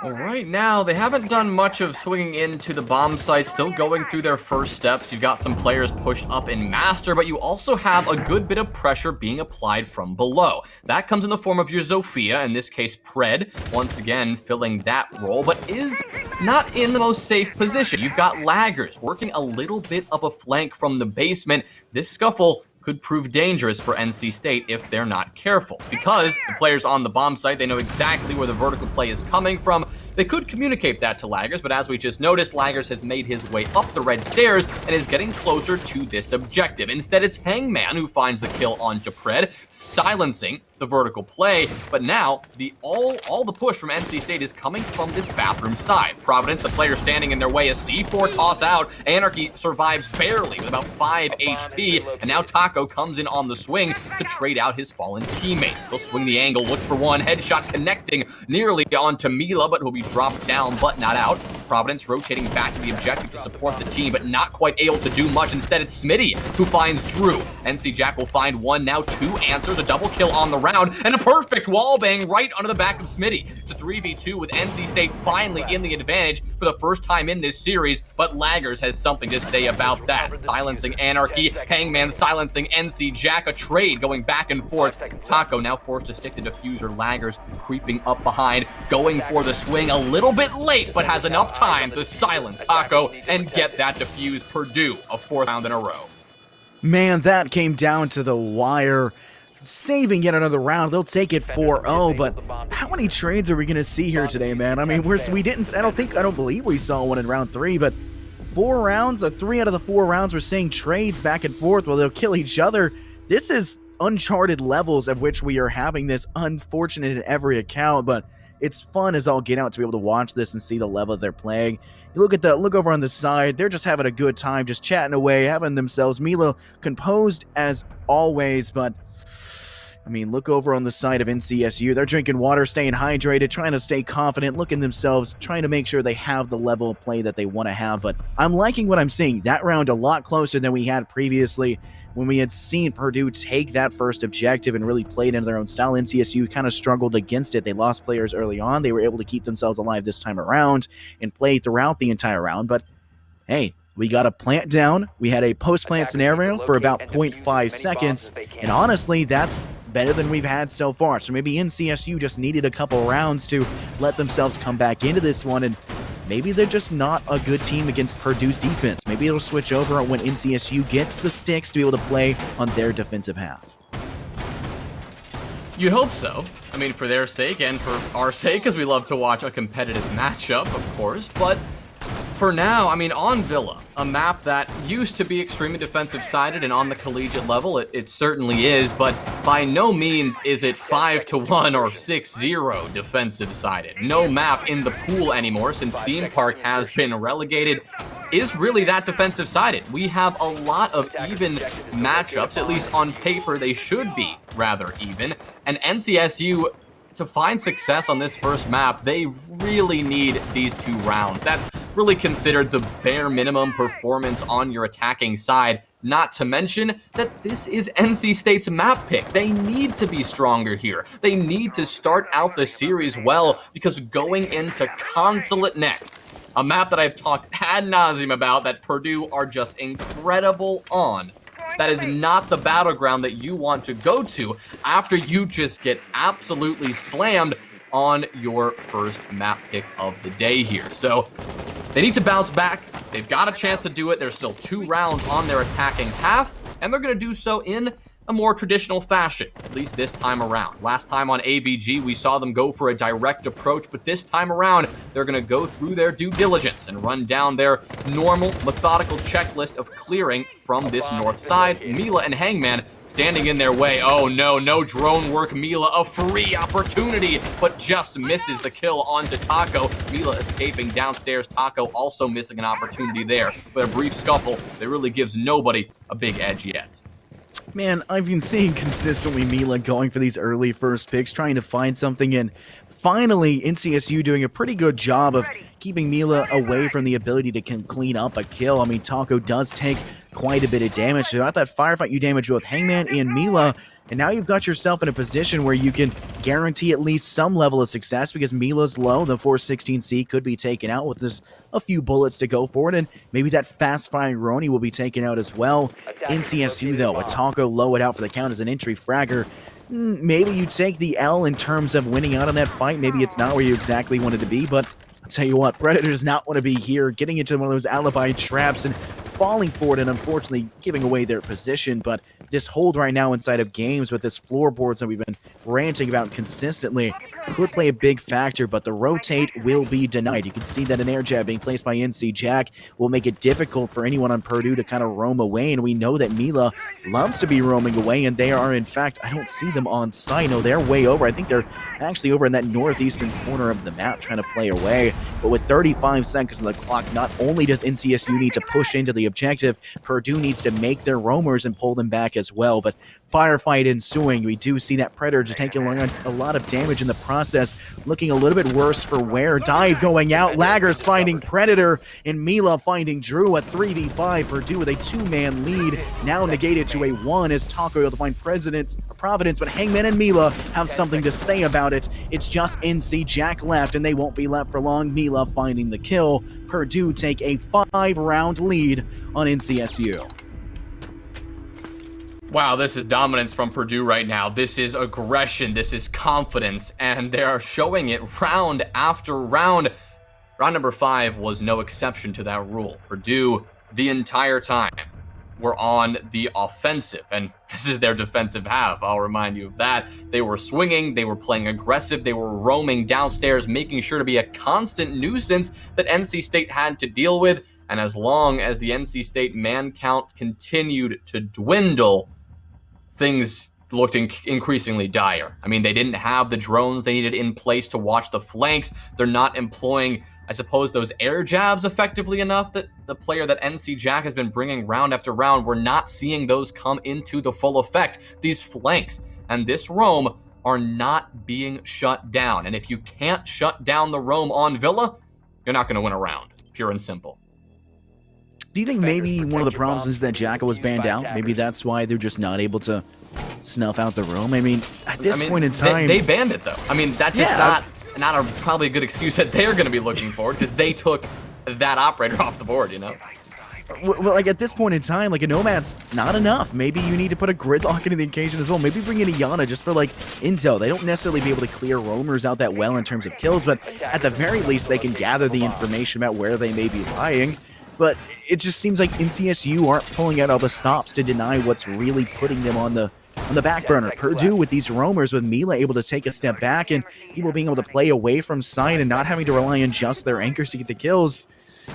Well, right now, they haven't done much of swinging into the bomb site, still going through their first steps. You've got some players pushed up in Master, but you also have a good bit of pressure being applied from below. That comes in the form of your Zofia, in this case Pred, once again filling that role, but is not in the most safe position. You've got Laggers working a little bit of a flank from the basement. This scuffle could prove dangerous for NC State if they're not careful, because the players on the bomb site, they know exactly where the vertical play is coming from. They could communicate that to Laggers, but as we just noticed, Laggers has made his way up the red stairs and is getting closer to this objective. Instead, it's Hangman who finds the kill onto Pred, silencing the vertical play, but now all the push from NC State is coming from this bathroom side. Providence, the player standing in their way, a C4 toss out. Anarchy survives barely with about 5 HP, and now Taco comes in on the swing to trade out his fallen teammate. He'll swing the angle, looks for one, headshot connecting nearly onto Mila, but he'll be dropped down but not out. Providence rotating back to the objective to support the team, but not quite able to do much. Instead, it's Smitty who finds Drew. NC Jack will find one, now 2 answers, a double kill on the round, and a perfect wall bang right under the back of Smitty. It's a 3v2 with NC State finally in the advantage for the first time in this series, but Laggers has something to say about that. Silencing Anarchy, Hangman silencing NC Jack, a trade going back and forth. Taco now forced to stick the diffuser. Laggers creeping up behind, going for the swing a little bit late, but has enough time to silence Taco and get that defuse. Purdue, a 4th round in a row. Man, that came down to the wire. Saving yet another round. They'll take it 4-0, but how many trades are we going to see here today, man? I mean, I don't believe we saw one in round 3, but 4 rounds, 3 out of the 4 rounds we're seeing trades back and forth while they'll kill each other. This is uncharted levels at which we are having this, unfortunate in every account, but it's fun as all get out to be able to watch this and see the level they're playing. You look over on the side, they're just having a good time, just chatting away, having themselves. Milo composed as always, but I mean, look over on the side of NCSU. They're drinking water, staying hydrated, trying to stay confident, looking themselves, trying to make sure they have the level of play that they want to have. But I'm liking what I'm seeing. That round a lot closer than we had previously when we had seen Purdue take that first objective and really played into their own style. NCSU kind of struggled against it. They lost players early on. They were able to keep themselves alive this time around and play throughout the entire round. But hey, we got a plant down. We had a post-plant scenario for about 0.5 seconds. And honestly, that's better than we've had so far. So maybe NCSU just needed a couple rounds to let themselves come back into this one, and maybe they're just not a good team against Purdue's defense. Maybe it'll switch over when NCSU gets the sticks to be able to play on their defensive half. You'd hope so. I mean, for their sake and for our sake, because we love to watch a competitive matchup, of course, but for now, I mean, on Villa, a map that used to be extremely defensive-sided, and on the collegiate level, it certainly is, but by no means is it 5-1 or 6-0 defensive-sided. No map in the pool anymore, since Theme Park has been relegated, is really that defensive-sided. We have a lot of even matchups, at least on paper they should be rather even, and NCSU, to find success on this first map, they really need these 2 rounds. That's really considered the bare minimum performance on your attacking side, not to mention that this is NC State's map pick. They need to be stronger here. They need to start out the series well, because going into Consulate next, a map that I've talked ad nauseum about that Purdue are just incredible on, that is not the battleground that you want to go to after you just get absolutely slammed on your first map pick of the day here. So They need to bounce back. They've got a chance to do it. There's still 2 rounds on their attacking half, and they're going to do so in a more traditional fashion, at least this time around. Last time on AVG, we saw them go for a direct approach, but this time around, they're going to go through their due diligence and run down their normal, methodical checklist of clearing from this north side. Mila and Hangman standing in their way. Oh no, no drone work. Mila, a free opportunity, but just misses the kill onto Taco. Mila escaping downstairs. Taco also missing an opportunity there. But a brief scuffle that really gives nobody a big edge yet. Man, I've been seeing consistently Mila going for these early first picks, trying to find something, and finally NCSU doing a pretty good job of keeping Mila away from the ability to clean up a kill. I mean, Taco does take quite a bit of damage. So at that firefight, you damage both Hangman and Mila, and now you've got yourself in a position where you can guarantee at least some level of success because Mila's low. The 416C could be taken out with just a few bullets to go for it, and maybe that fast-firing Roni will be taken out as well. NCSU, though, with Taco low it out for the count as an entry fragger. Maybe you take the L in terms of winning out on that fight. Maybe it's not where you exactly wanted to be, but I'll tell you what, Predator does not want to be here, getting into one of those alibi traps and falling for it and unfortunately giving away their position. But this hold right now inside of games with this floorboards that we've been ranting about consistently could play a big factor, but the rotate will be denied. You can see that an air jab being placed by NC Jack will make it difficult for anyone on Purdue to kind of roam away, and we know that Mila loves to be roaming away, and they are, in fact, I don't see them on site. No, they're way over. I think they're actually over in that northeastern corner of the map trying to play away, but with 35 seconds on the clock, not only does NCSU need to push into the objective, Purdue needs to make their roamers and pull them back as well. But firefight ensuing, we do see that Predator just taking a lot of damage in the process, looking a little bit worse for wear. Dive going out, Laggers finding Predator, and Mila finding Drew. A 3v5, Purdue with a 2-man lead, now negated to a 1 as Taco able to find Providence, but Hangman and Mila have something to say about it. It's just NC Jack left, and they won't be left for long. Mila finding the kill. Purdue take a 5-round lead on NCSU. Wow, this is dominance from Purdue right now. This is aggression. This is confidence. And they are showing it round after round. Round number 5 was no exception to that rule. Purdue, the entire time, were on the offensive. And this is their defensive half. I'll remind you of that. They were swinging. They were playing aggressive. They were roaming downstairs, making sure to be a constant nuisance that NC State had to deal with. And as long as the NC State man count continued to dwindle, things looked increasingly dire. I mean, they didn't have the drones they needed in place to watch the flanks. They're not employing, I suppose, those air jabs effectively enough that the player that NC Jack has been bringing round after round, we're not seeing those come into the full effect. These flanks and this roam are not being shut down. And if you can't shut down the roam on Villa, you're not going to win a round, pure and simple. Do you think maybe one of the problems is that Jacka was banned out? Maybe that's why they're just not able to snuff out the room? I mean, at this point in time... They banned it, though. I mean, that's just not a probably a good excuse that they're going to be looking for, because they took that operator off the board, you know? Well, like, at this point in time, like, a Nomad's not enough. Maybe you need to put a gridlock into the occasion as well. Maybe bring in a Yana just for, like, intel. They don't necessarily be able to clear roamers out that well in terms of kills, but at the very least, they can gather the information about where they may be lying. But it just seems like NCSU aren't pulling out all the stops to deny what's really putting them on the back burner. Purdue with these roamers, with Mila able to take a step back and people being able to play away from sight and not having to rely on just their anchors to get the kills.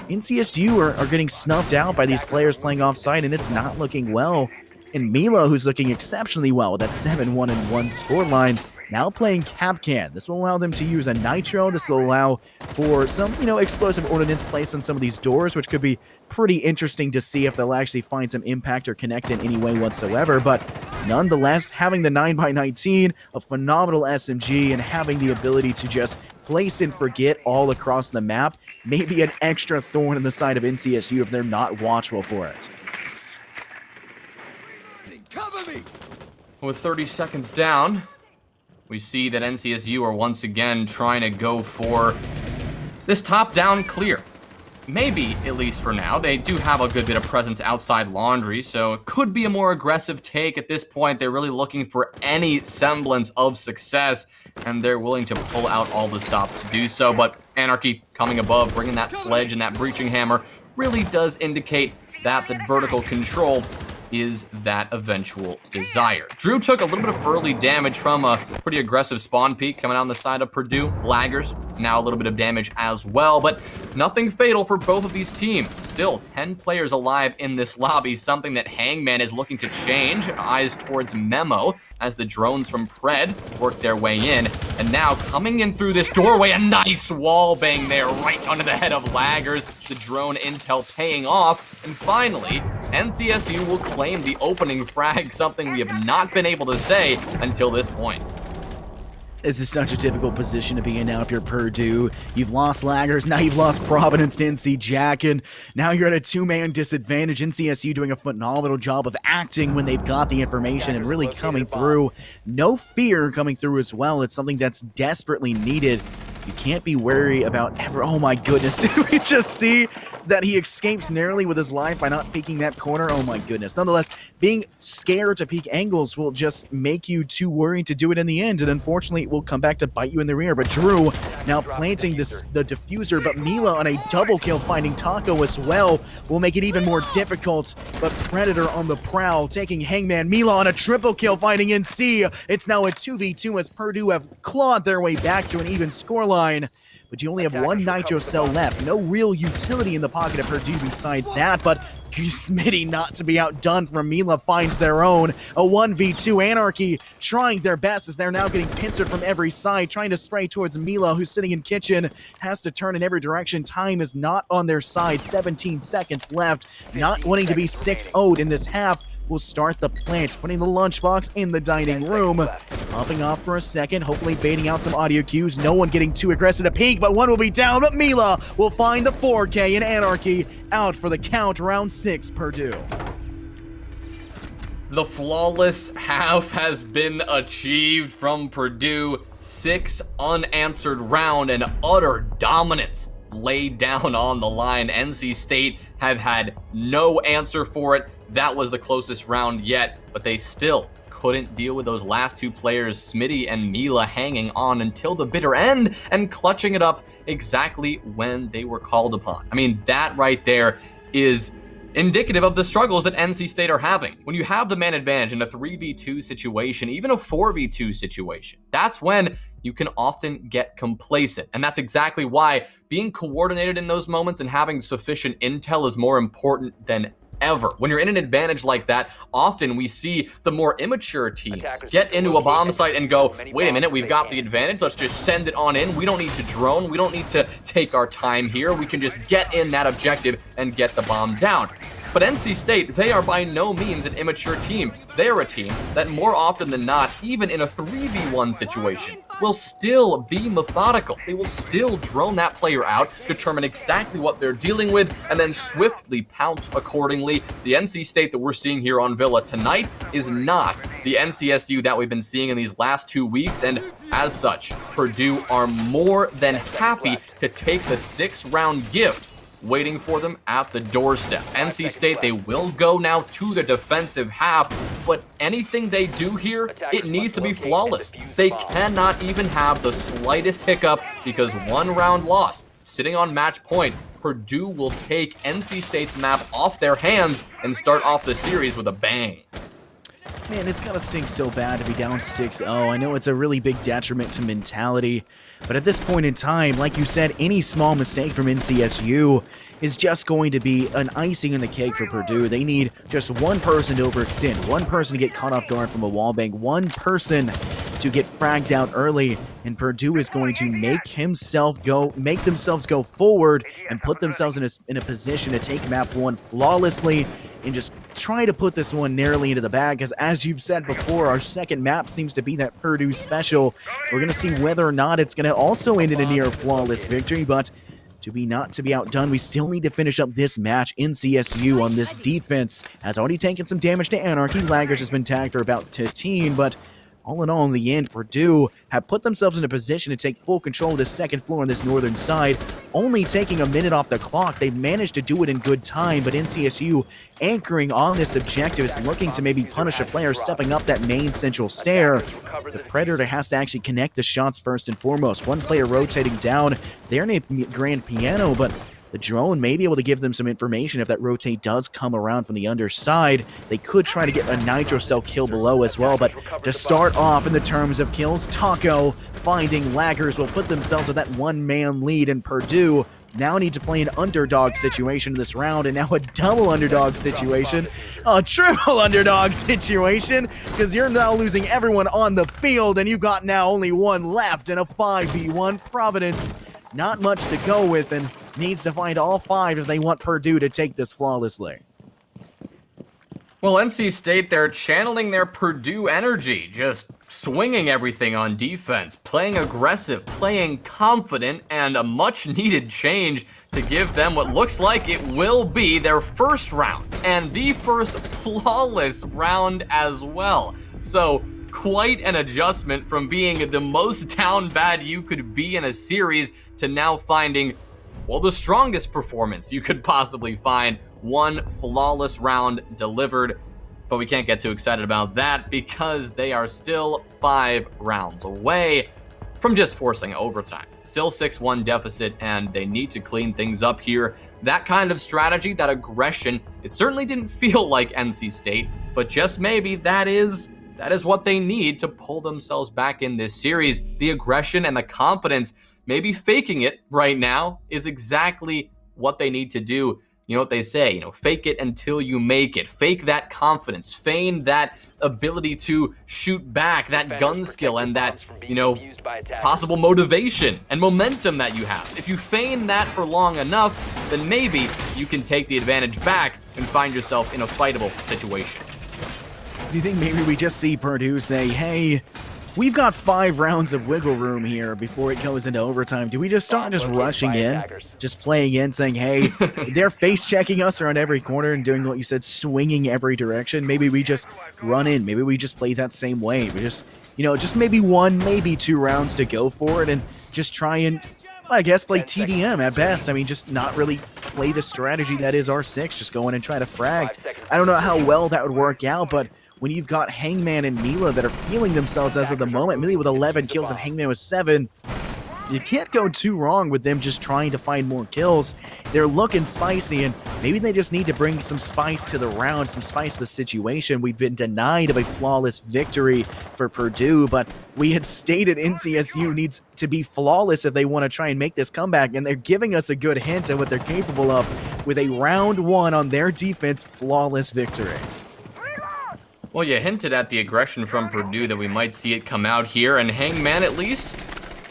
NCSU are getting snuffed out by these players playing off site, and it's not looking well. And Mila, who's looking exceptionally well with that 7-1-1 scoreline, now playing Capcan. This will allow them to use a Nitro. This will allow for some, explosive ordnance placed on some of these doors, which could be pretty interesting to see if they'll actually find some impact or connect in any way whatsoever. But nonetheless, having the 9x19, a phenomenal SMG, and having the ability to just place and forget all across the map may be an extra thorn in the side of NCSU if they're not watchful for it. Cover me! With 30 seconds down, we see that NCSU are once again trying to go for this top-down clear. maybe, at least for now. They do have a good bit of presence outside Laundry, so it could be a more aggressive take. At this point, they're really looking for any semblance of success, and they're willing to pull out all the stops to do so. But Anarchy coming above, bringing that sledge and that breaching hammer, really does indicate that the vertical control is that eventual desire. Drew took a little bit of early damage from a pretty aggressive spawn peek coming out on the side of Purdue. Laggers, now a little bit of damage as well, but nothing fatal for both of these teams. Still 10 players alive in this lobby, something that Hangman is looking to change. Eyes towards Memo as the drones from Pred work their way in. And now coming in through this doorway, a nice wall bang there right under the head of Laggers. The drone intel paying off. And finally, NCSU will claim the opening frag, something we have not been able to say until this point. This is such a difficult position to be in now if you're Purdue. You've lost Laggers, now you've lost Providence to NC Jack, and now you're at a two-man disadvantage. NCSU doing a phenomenal job of acting when they've got the information and really coming through. No fear coming through as well. It's something that's desperately needed. You can't be wary about ever. Oh my goodness, did we just see that he escapes narrowly with his life by not peeking that corner? Oh my goodness. Nonetheless, being scared to peek angles will just make you too worried to do it in the end, and unfortunately it will come back to bite you in the rear. But Drew now planting the diffuser, but Mila on a double kill finding Taco as well will make it even more difficult. But Predator on the prowl taking Hangman. Mila on a triple kill finding NC. It's now a 2v2 as Purdue have clawed their way back to an even scoreline. But you only have one Nitro Cell left. No real utility in the pocket of Purdue besides that, but Smitty not to be outdone from Mila finds their own. A 1v2 Anarchy trying their best as they're now getting pincered from every side, trying to spray towards Mila, who's sitting in kitchen, has to turn in every direction. Time is not on their side. 17 seconds left. Not wanting to be 6-0'd in this half. Will start the plant, putting the lunchbox in the dining room. Popping off for a second, hopefully baiting out some audio cues. No one getting too aggressive to peek, but one will be down. But Mila will find the 4K in Anarchy. Out for the count, round 6, Purdue. The flawless half has been achieved from Purdue. 6 unanswered round and utter dominance laid down on the line. NC State have had no answer for it. That was the closest round yet, but they still couldn't deal with those last two players, Smitty and Mila, hanging on until the bitter end and clutching it up exactly when they were called upon. I mean, that right there is indicative of the struggles that NC State are having. When you have the man advantage in a 3v2 situation, even a 4v2 situation, that's when you can often get complacent. And that's exactly why being coordinated in those moments and having sufficient intel is more important than ever. When you're in an advantage like that, often we see the more immature teams get into a bomb site and go, wait a minute, we've got the advantage, let's just send it on in. We don't need to drone, we don't need to take our time here. We can just get in that objective and get the bomb down. But NC State, they are by no means an immature team. They are a team that more often than not, even in a 3v1 situation, will still be methodical. They will still drone that player out, determine exactly what they're dealing with, and then swiftly pounce accordingly. The NC State that we're seeing here on Villa tonight is not the NCSU that we've been seeing in these last 2 weeks, and as such, Purdue are more than happy to take the 6-round gift waiting for them at the doorstep. NC State, they will go now to the defensive half, but anything they do here, it needs to be flawless. They cannot even have the slightest hiccup because 1 round loss, sitting on match point, Purdue will take NC State's map off their hands and start off the series with a bang. Man, it's gotta stink so bad to be down 6-0. I know it's a really big detriment to mentality, but at this point in time, like you said, any small mistake from NCSU is just going to be an icing on the cake for Purdue. They need just one person to overextend, one person to get caught off guard from a wallbang, one person to get fragged out early, and Purdue is going to make themselves go forward and put themselves in a position to take map 1 flawlessly and just try to put this one narrowly into the bag, because as you've said before, our second map seems to be that Purdue special. We're going to see whether or not it's going to also end in a near flawless victory, but not to be outdone, we still need to finish up this match. NCSU on this defense has already taken some damage to Anarchy. Laggers has been tagged for about 15, but all in all, in the end, Purdue have put themselves in a position to take full control of this second floor on this northern side. only taking a minute off the clock. They managed to do it in good time, but NCSU anchoring on this objective is looking to maybe punish a player stepping up that main central stair. The Predator has to actually connect the shots first and foremost. One player rotating down there near Grand Piano, but the drone may be able to give them some information if that rotate does come around from the underside. They could try to get a nitro cell kill below as well, but to start off in the terms of kills, Taco finding laggers will put themselves with that one-man lead, and Purdue now need to play an underdog situation in this round, and now a double underdog situation, a triple underdog situation, because you're now losing everyone on the field, and you've got now only one left in a 5v1. Providence, not much to go with, and needs to find all 5 if they want Purdue to take this flawlessly. Well, NC State, they're channeling their Purdue energy, just swinging everything on defense, playing aggressive, playing confident, and a much-needed change to give them what looks like it will be their first round, and the first flawless round as well. So, quite an adjustment from being the most down bad you could be in a series to now finding, well, the strongest performance you could possibly find. One flawless round delivered, but we can't get too excited about that because they are still 5 rounds away from just forcing overtime. Still 6-1 deficit, and they need to clean things up here. That kind of strategy, that aggression, it certainly didn't feel like NC State, but just maybe that is what they need to pull themselves back in this series. The aggression and the confidence, maybe faking it right now, is exactly what they need to do. You know what they say, fake it until you make it. Fake that confidence, feign that ability to shoot back, that gun skill, and that, possible motivation and momentum that you have. If you feign that for long enough, then maybe you can take the advantage back and find yourself in a fightable situation. Do you think maybe we just see Purdue say, hey, we've got 5 rounds of wiggle room here before it goes into overtime? Do we just start just rushing in, just playing in, saying, hey, they're face-checking us around every corner and doing what you said, swinging every direction? Maybe we just run in. Maybe we just play that same way. We just, just maybe 1, maybe 2 rounds to go for it and just try and, I guess, play TDM at best. I mean, just not really play the strategy that is R6, just go in and try to frag. I don't know how well that would work out, but when you've got Hangman and Mila that are feeling themselves as of the moment, Mila with 11 kills and Hangman with 7, you can't go too wrong with them just trying to find more kills. They're looking spicy, and maybe they just need to bring some spice to the round, some spice to the situation. We've been denied of a flawless victory for Purdue, but we had stated NCSU needs to be flawless if they want to try and make this comeback, and they're giving us a good hint at what they're capable of with a round 1 on their defense flawless victory. Well, you hinted at the aggression from Purdue that we might see it come out here, and Hangman at least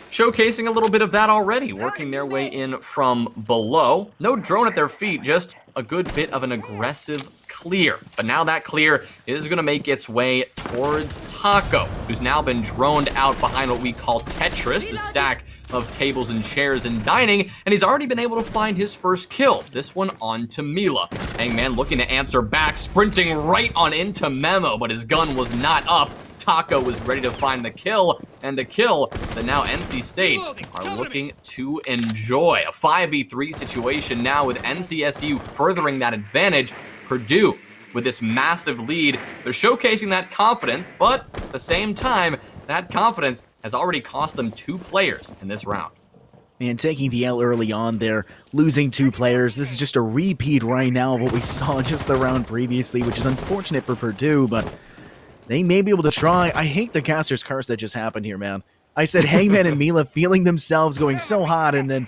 showcasing a little bit of that already, working their way in from below. No drone at their feet, just a good bit of an aggressive clear. But now that clear is going to make its way towards Taco, who's now been droned out behind what we call Tetris, the stack of tables and chairs and dining, and he's already been able to find his first kill, this one onto Mila. Hangman looking to answer back, sprinting right on into Memo, but his gun was not up. Taco was ready to find the kill, and the kill that now NC State are looking to enjoy. A 5v3 situation now with NCSU furthering that advantage. Purdue with this massive lead, they're showcasing that confidence, but at the same time, that confidence has already cost them 2 players in this round. And taking the L early on there, losing 2 players. This is just a repeat right now of what we saw just the round previously, which is unfortunate for Purdue, but they may be able to try. I hate the caster's curse that just happened here, man. I said Hangman and Mila feeling themselves going so hot, and then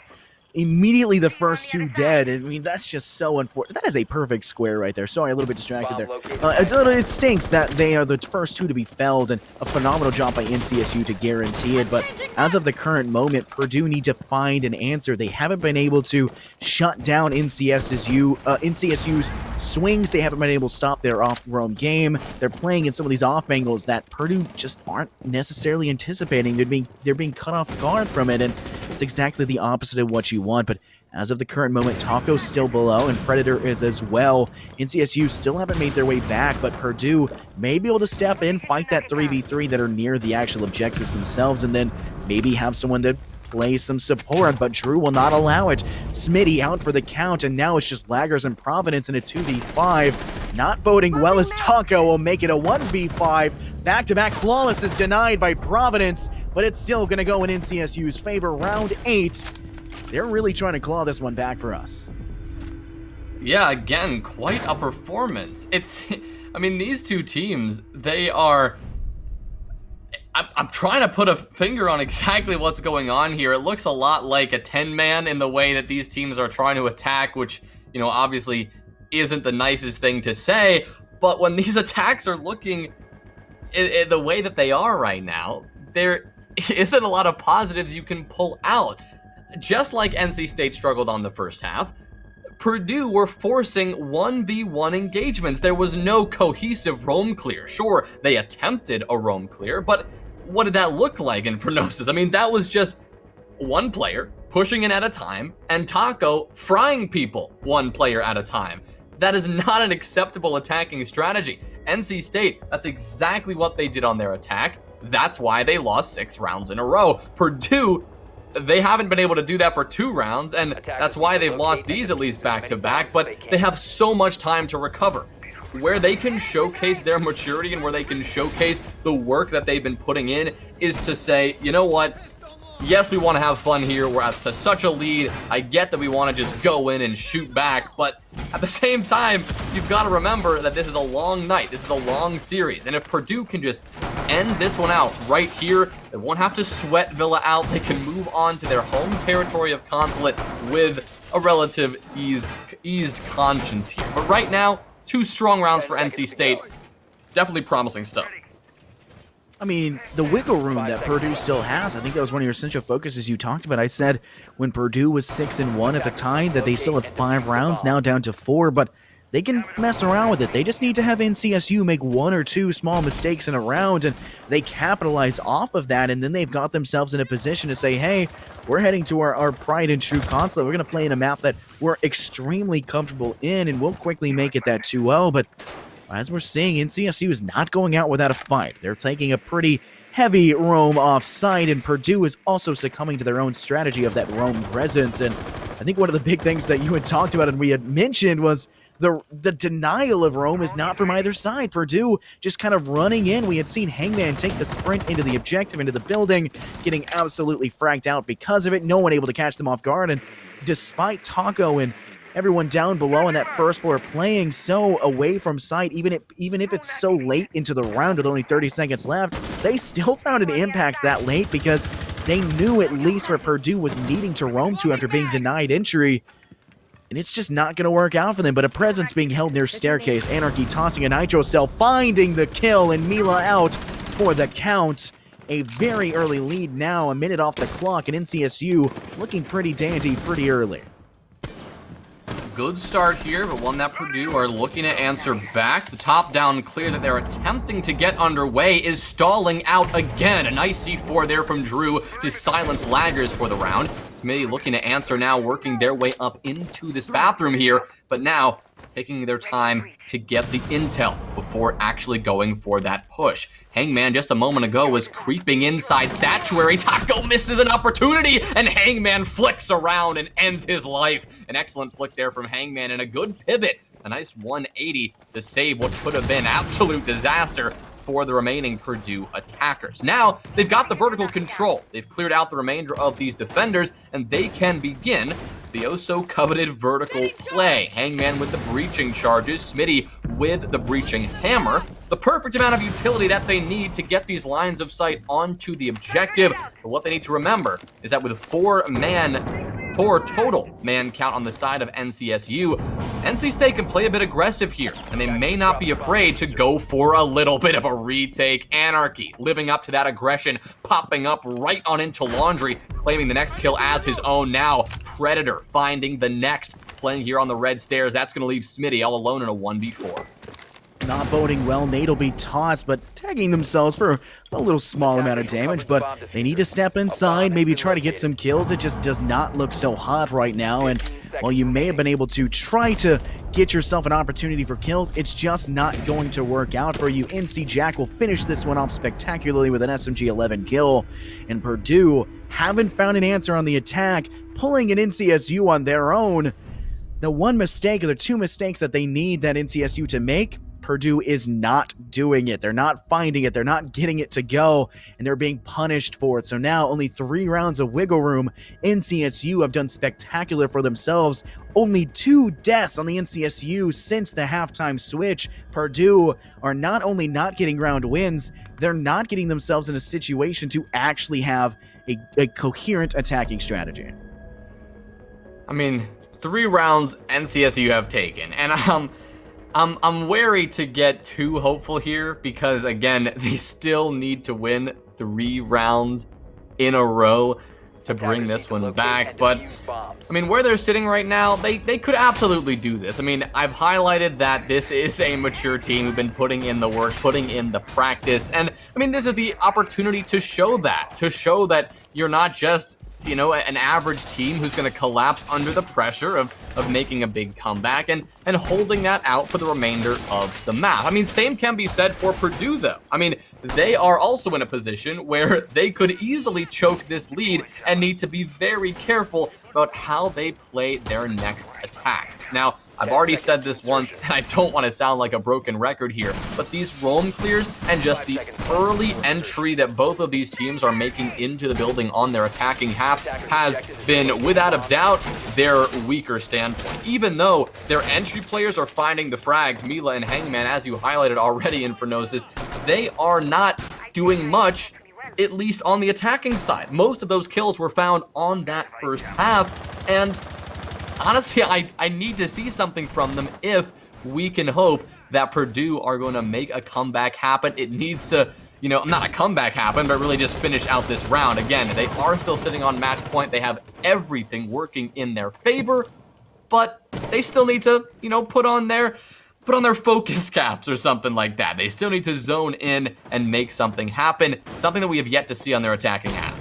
immediately the first 2 dead. I mean, that's just so unfortunate. That is a perfect square right there. Sorry, a little bit distracted there. It stinks that they are the first 2 to be felled, and a phenomenal job by NCSU to guarantee it. But as of the current moment, Purdue need to find an answer. They haven't been able to shut down NCSU's swings. They haven't been able to stop their off-roam game. They're playing in some of these off angles that Purdue just aren't necessarily anticipating. They're being cut off guard from it, and it's exactly the opposite of what you want. But as of the current moment, Taco's still below, and Predator is as well. NCSU still haven't made their way back, but Purdue may be able to step in, fight that 3v3 that are near the actual objectives themselves, and then maybe have someone to play some support, but Drew will not allow it. Smitty out for the count, and now it's just Laggers and Providence in a 2v5. Not boding well as Taco will make it a 1v5. Back-to-back flawless is denied by Providence, but it's still going to go in NCSU's favor. Round 8. They're really trying to claw this one back for us. Yeah, again, quite a performance. I mean, these two teams, they are... I'm trying to put a finger on exactly what's going on here. It looks a lot like a 10-man in the way that these teams are trying to attack, which, you know, obviously isn't the nicest thing to say. But when these attacks are looking in the way that they are right now, there isn't a lot of positives you can pull out. Just like NC State struggled on the first half, Purdue were forcing 1v1 engagements. There was no cohesive roam clear. Sure, they attempted a roam clear, but what did that look like in Phronosis? I mean, that was just one player pushing in at a time and Taco frying people one player at a time. That is not an acceptable attacking strategy. NC State, that's exactly what they did on their attack. That's why they lost 6 rounds in a row. Purdue, they haven't been able to do that for 2 rounds, and that's why they've lost these at least back-to-back, but they have so much time to recover. Where they can showcase their maturity and where they can showcase the work that they've been putting in is to say, you know what, yes, we want to have fun here, we're at such a lead, I get that we want to just go in and shoot back, but at the same time, you've got to remember that this is a long night, this is a long series, and if Purdue can just end this one out right here, they won't have to sweat Villa out, they can move on to their home territory of Consulate with a relative eased conscience here. But right now, 2 strong rounds for NC State, definitely promising stuff. I mean, the wiggle room that Purdue still has, I think that was one of your essential focuses you talked about. I said when Purdue was 6-1 at the time that they still had 5 rounds, now down to 4, but they can mess around with it. They just need to have NCSU make 1 or 2 small mistakes in a round, and they capitalize off of that, and then they've got themselves in a position to say, hey, we're heading to our pride and true consulate. We're going to play in a map that we're extremely comfortable in, and we'll quickly make it that 2-0, but as we're seeing, NCSU is not going out without a fight. They're taking a pretty heavy roam off-site, and Purdue is also succumbing to their own strategy of that roam presence, and I think one of the big things that you had talked about and we had mentioned was the denial of roam is not from either side. Purdue just kind of running in. We had seen Hangman take the sprint into the objective, into the building, getting absolutely fragged out because of it. No one able to catch them off guard, and despite Taco and everyone down below in that first floor playing so away from sight, even if it's so late into the round with only 30 seconds left, they still found an impact that late because they knew at least where Purdue was needing to roam to after being denied entry. And it's just not going to work out for them, but a presence being held near staircase. Anarchy tossing a nitro cell, finding the kill, and Mila out for the count. A very early lead now, a minute off the clock, and NCSU looking pretty dandy pretty early. Good start here, but one that Purdue are looking to answer back. The top-down clear that they're attempting to get underway is stalling out again. A nice C4 there from Drew to silence Laggers for the round. Smitty looking to answer now, working their way up into this bathroom here, but now taking their time to get the intel before actually going for that push. Hangman just a moment ago was creeping inside Statuary. Taco misses an opportunity, and Hangman flicks around and ends his life. An excellent flick there from Hangman and a good pivot. A nice 180 to save what could have been absolute disaster for the remaining Purdue attackers. Now, they've got the vertical control. They've cleared out the remainder of these defenders, and they can begin the oh-so-coveted vertical play. Hangman with the breaching charges, Smitty with the breaching hammer. The perfect amount of utility that they need to get these lines of sight onto the objective. But what they need to remember is that with 4 total man count on the side of NCSU, NC State can play a bit aggressive here, and they may not be afraid to go for a little bit of a retake. Anarchy living up to that aggression, popping up right on into Laundry, claiming the next kill as his own now. Predator finding the next, playing here on the red stairs. That's going to leave Smitty all alone in a 1v4. Not boding well. Nate will be tossed, but tagging themselves for a little small amount of damage, but they need to step inside, maybe try to get some kills. It just does not look so hot right now, and while you may have been able to try to get yourself an opportunity for kills, it's just not going to work out for you. NC Jack will finish this one off spectacularly with an SMG-11 kill, and Purdue haven't found an answer on the attack, pulling an NCSU on their own. The one mistake, or the two mistakes that they need that NCSU to make, Purdue is not doing it. They're not finding it. They're not getting it to go, and they're being punished for it. So now only 3 rounds of wiggle room. NCSU have done spectacular for themselves. Only 2 deaths on the NCSU since the halftime switch. Purdue are not only not getting round wins, they're not getting themselves in a situation to actually have a coherent attacking strategy. I mean, 3 rounds NCSU have taken, and I'm wary to get too hopeful here because, again, they still need to win 3 rounds in a row to bring this one back. But, I mean, where they're sitting right now, they could absolutely do this. I mean, I've highlighted that this is a mature team who've been putting in the work, putting in the practice. And, I mean, this is the opportunity to show that you're not just, you know, an average team who's going to collapse under the pressure of making a big comeback and holding that out for the remainder of the map. I mean, same can be said for Purdue, though. I mean, they are also in a position where they could easily choke this lead and need to be very careful about how they play their next attacks. Now, I've already said this once, and I don't want to sound like a broken record here, but these roam clears and just the early entry that both of these teams are making into the building on their attacking half has been, without a doubt, their weaker standpoint. Even though their entry players are finding the frags, Mila and Hangman, as you highlighted already in Phronosis, they are not doing much, at least on the attacking side. Most of those kills were found on that first half, and honestly, I need to see something from them if we can hope that Purdue are going to make a comeback happen. It needs to, you know, not a comeback happen, but really just finish out this round. Again, they are still sitting on match point. They have everything working in their favor, but they still need to, you know, put on their focus caps or something like that. They still need to zone in and make something happen, something that we have yet to see on their attacking half.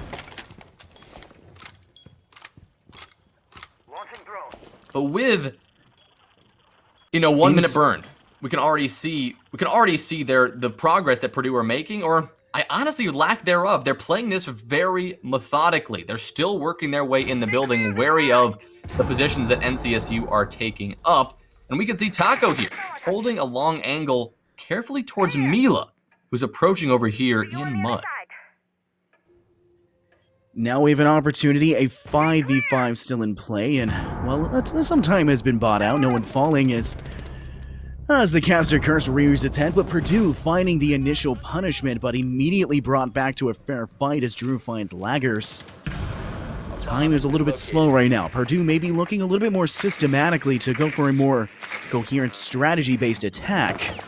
But with, you know, 1 minute burned, we can already see the progress that Purdue are making, or I honestly lack thereof. They're playing this very methodically. They're still working their way in the building, wary of the positions that NCSU are taking up. And we can see Taco here, holding a long angle carefully towards Mila, who's approaching over here in mud. Now we have an opportunity, a 5v5 still in play, and, well, some time has been bought out, no one falling as the caster curse rears its head, but Purdue finding the initial punishment, but immediately brought back to a fair fight as Drew finds laggers. Time is a little bit slow right now. Purdue may be looking a little bit more systematically to go for a more coherent strategy-based attack,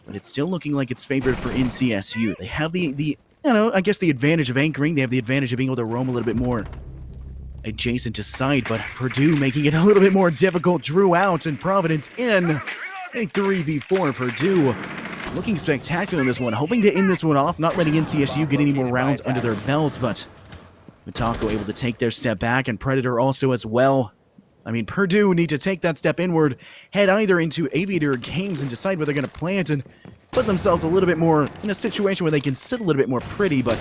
but it's still looking like it's favored for NCSU. They have the you know, I guess the advantage of anchoring. They have the advantage of being able to roam a little bit more adjacent to site, but Purdue making it a little bit more difficult. Drew out and Providence in. A 3v4. Purdue looking spectacular in this one, hoping to end this one off, not letting NCSU get any more rounds under their belt, but Mitako able to take their step back, and Predator also as well. I mean, Purdue need to take that step inward, head either into Aviator Games and decide where they're going to plant and put themselves a little bit more in a situation where they can sit a little bit more pretty, but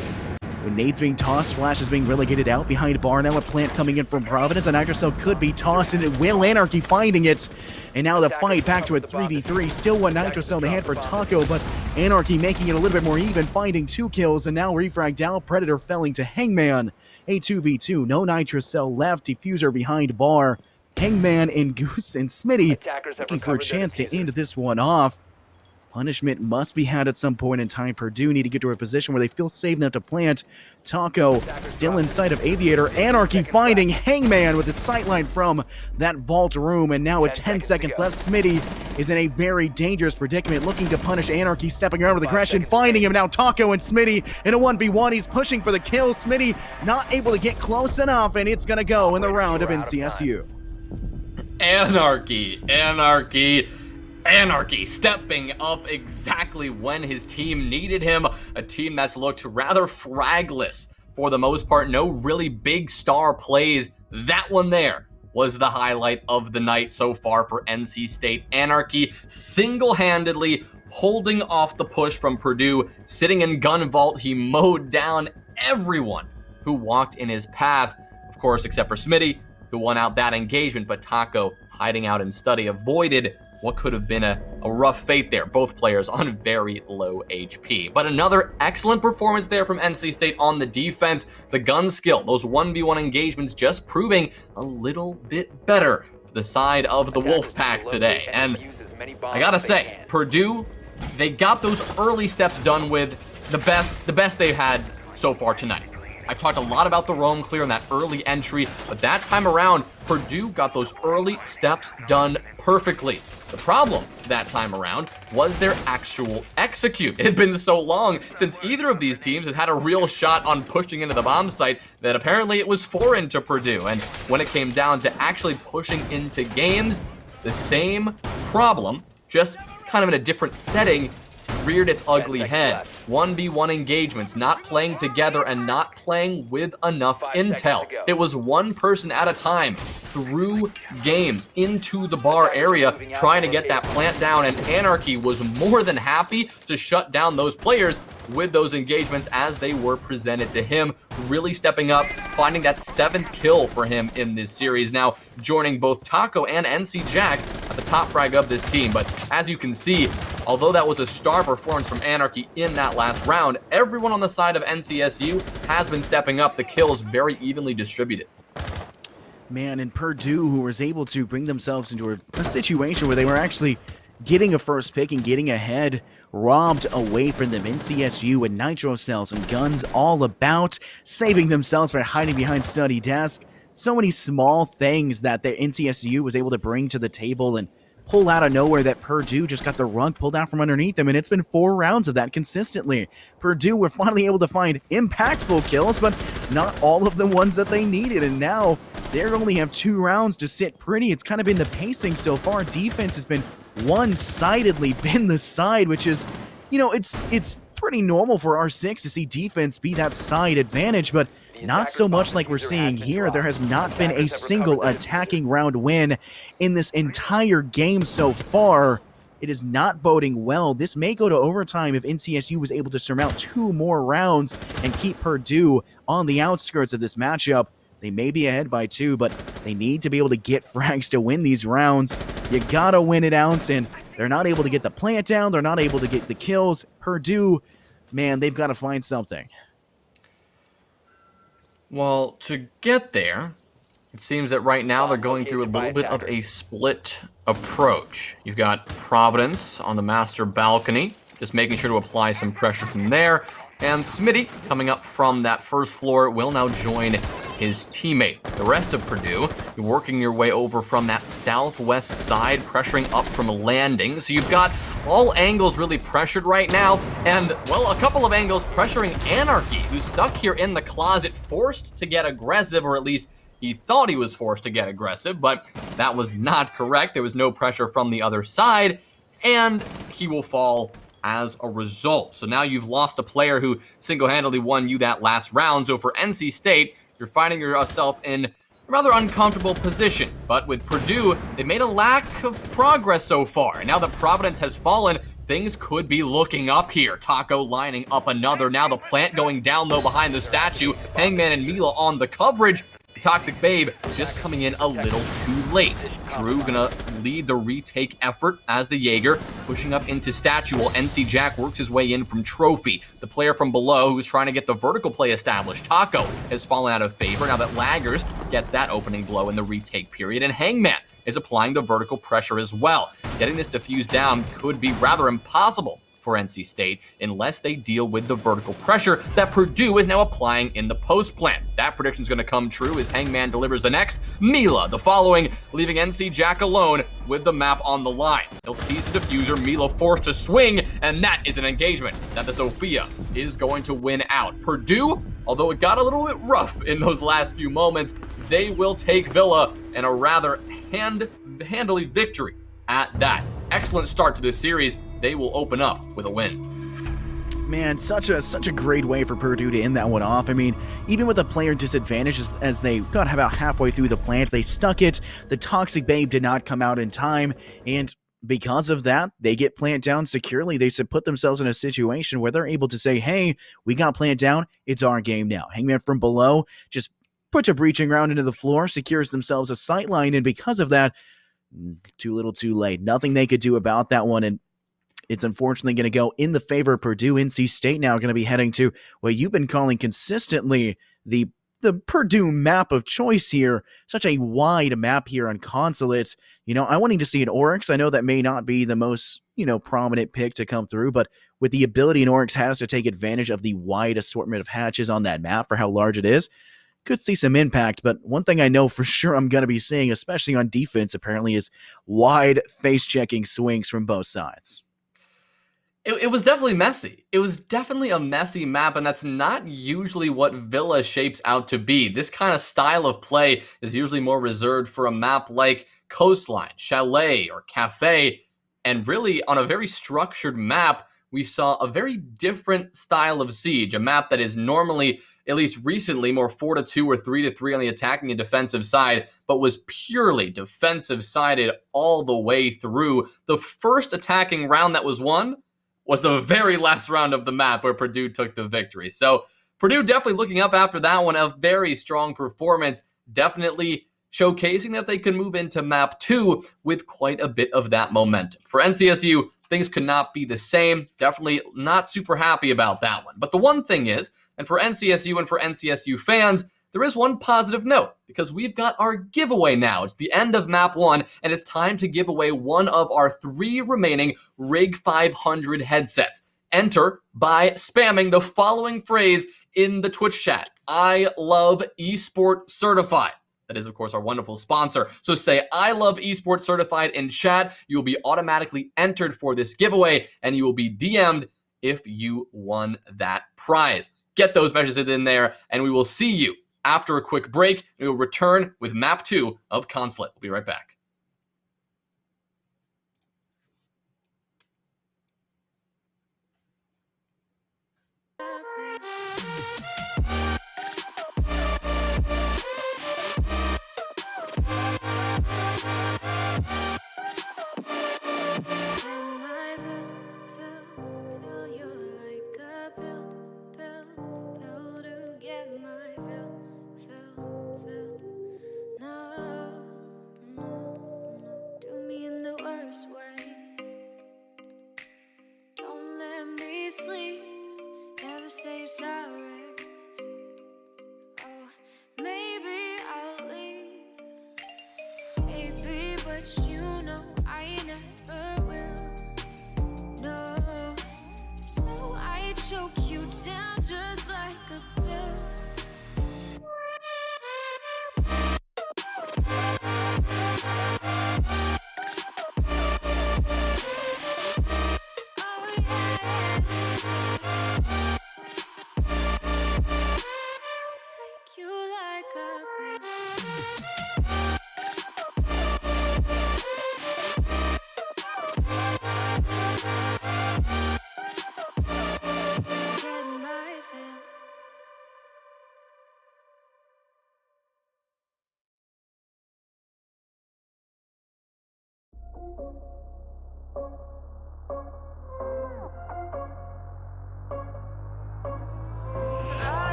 when nades being tossed, Flash is being relegated out behind bar. Now a plant coming in from Providence, and Nitrocell could be tossed, and it will. Anarchy finding it, and now the fight back to a 3v3. Still one Nitrocell in the hand for Taco, but Anarchy making it a little bit more even, finding 2 kills, and now refragged out. Predator felling to Hangman. A 2v2, no Nitrocell left. Diffuser behind bar. Hangman and Goose and Smitty looking for a chance to end this one off. Punishment must be had at some point in time. Purdue need to get to a position where they feel safe enough to plant. Taco still inside of Aviator. Anarchy finding Hangman with the sightline from that vault room, and now with 10 seconds left, Smitty is in a very dangerous predicament, looking to punish Anarchy, stepping around with aggression, finding him now. Taco and Smitty in a 1v1. He's pushing for the kill. Smitty not able to get close enough, and it's going to go in the round of NCSU. Anarchy stepping up exactly when his team needed him. A team that's looked rather fragless for the most part. No really big star plays. That one there was the highlight of the night so far for NC State. Anarchy single-handedly holding off the push from Purdue. Sitting in gun vault, he mowed down everyone who walked in his path, of course, except for Smitty, who won out that engagement, but Taco, hiding out in study, avoided what could have been a rough fate there. Both players on very low HP. But another excellent performance there from NC State on the defense. The gun skill, those 1v1 engagements just proving a little bit better for the side of the Wolfpack today. And I gotta say, Purdue, they got those early steps done with the best they've had so far tonight. I've talked a lot about the roam clear and that early entry, but that time around, Purdue got those early steps done perfectly. The problem that time around was their actual execute. It had been so long since either of these teams has had a real shot on pushing into the bomb site that apparently it was foreign to Purdue. And when it came down to actually pushing into games, the same problem, just kind of in a different setting, reared its ugly head. 1v1 engagements, not playing together and not playing with enough intel. It was one person at a time through games into the bar area trying to get that plant down, and Anarchy was more than happy to shut down those players with those engagements as they were presented to him, really stepping up, finding that 7th kill for him in this series, now joining both Taco and NC Jack at the top frag of this team. But as you can see, although that was a star performance from Anarchy in that last round, everyone on the side of NCSU has been stepping up, the kills very evenly distributed. Man, and Purdue, who was able to bring themselves into a situation where they were actually getting a first pick and getting ahead, robbed away from them. NCSU and nitro cells and guns all about, saving themselves by hiding behind study desk. So many small things that the NCSU was able to bring to the table and pull out of nowhere that Purdue just got the rug pulled out from underneath them, and it's been 4 rounds of that consistently. Purdue were finally able to find impactful kills, but not all of the ones that they needed, and now they only have 2 rounds to sit pretty. It's kind of been the pacing so far. Defense has been one-sidedly been the side, which is, you know, it's pretty normal for R6 to see defense be that side advantage, but not so much like we're seeing here. There has not been a single attacking round win in this entire game so far. It is not boding well. This may go to overtime if NCSU was able to surmount 2 more rounds and keep Purdue on the outskirts of this matchup. They may be ahead by 2, but they need to be able to get frags to win these rounds. You gotta win it out, and they're not able to get the plant down. They're not able to get the kills. Purdue, man, they've got to find something. Well, to get there, it seems that right now they're going through a little bit of a split approach. You've got Providence on the master balcony, just making sure to apply some pressure from there. And Smitty, coming up from that first floor, will now join his teammate. The rest of Purdue, you're working your way over from that southwest side, pressuring up from landing. So you've got all angles really pressured right now, and, well, a couple of angles pressuring Anarchy, who's stuck here in the closet, forced to get aggressive, or at least he thought he was forced to get aggressive, but that was not correct. There was no pressure from the other side, and he will fall as a result. So now you've lost a player who single-handedly won you that last round. So for NC State, you're finding yourself in a rather uncomfortable position. But with Purdue, they made a lack of progress so far. And now that Providence has fallen, things could be looking up here. Taco lining up another. Now the plant going down low behind the statue. Hangman and Mila on the coverage. Toxic Babe just coming in a little too late. Drew gonna lead the retake effort as the Jaeger pushing up into statue while NC Jack works his way in from trophy. The player from below who's trying to get the vertical play established, Taco, has fallen out of favor now that Laggers gets that opening blow in the retake period, and Hangman is applying the vertical pressure as well. Getting this defuse down could be rather impossible for NC State unless they deal with the vertical pressure that Purdue is now applying in the post plant. That prediction is going to come true as Hangman delivers the next, Mila the following, leaving NC Jack alone with the map on the line. He'll tease the diffuser, Mila forced to swing, and that is an engagement that the Sophia is going to win out. Purdue, although it got a little bit rough in those last few moments, they will take Villa in a rather handily victory at that. Excellent start to this series. They will open up with a win. Man, such a great way for Purdue to end that one off. I mean, even with a player disadvantage as they got about halfway through the plant, they stuck it. The Toxic Babe did not come out in time, and because of that, they get plant down securely. They put themselves in a situation where they're able to say, hey, we got plant down. It's our game now. Hangman from below just puts a breaching round into the floor, secures themselves a sightline, and because of that, too little too late. Nothing they could do about that one, and it's unfortunately going to go in the favor of Purdue. NC State now going to be heading to what you've been calling consistently the Purdue map of choice here. Such a wide map here on Consulate. I'm wanting to see an Oryx. I know that may not be the most, prominent pick to come through, but with the ability an Oryx has to take advantage of the wide assortment of hatches on that map for how large it is, could see some impact. But one thing I know for sure I'm going to be seeing, especially on defense apparently, is wide face-checking swings from both sides. It was definitely messy. It was definitely a messy map, and that's not usually what Villa shapes out to be. This kind of style of play is usually more reserved for a map like Coastline, Chalet, or Cafe, and really on a very structured map, we saw a very different style of Siege, a map that is normally, at least recently, more 4-2 or 3-3 on the attacking and defensive side, but was purely defensive-sided all the way through. The first attacking round that was won was the very last round of the map where Purdue took the victory. So Purdue definitely looking up after that one, a very strong performance, definitely showcasing that they could move into map 2 with quite a bit of that momentum. For NCSU, things could not be the same. Definitely not super happy about that one. But the one thing is, and for NCSU and for NCSU fans, there is one positive note, because we've got our giveaway now. It's the end of map 1, and it's time to give away one of our 3 remaining Rig 500 headsets. Enter by spamming the following phrase in the Twitch chat: I love Esport Certified. That is, of course, our wonderful sponsor. So say, I love Esport Certified in chat. You will be automatically entered for this giveaway, and you will be DM'd if you won that prize. Get those messages in there, and we will see you after a quick break. We will return with map 2 of Consulate. We'll be right back.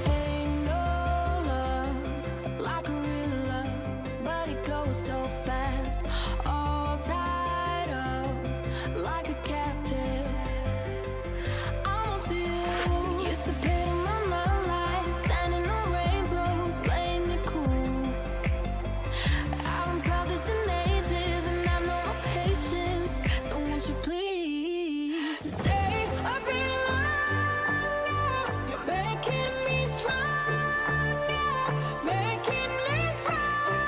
Ain't no love like real love, but it goes so fast. All tied up like a captive. I want you. Used to pay my life, standing on rainbows, playing it cool. I haven't felt this in ages, and I know my patience. So won't you please stay a bit longer? You're making me stronger, making me stronger.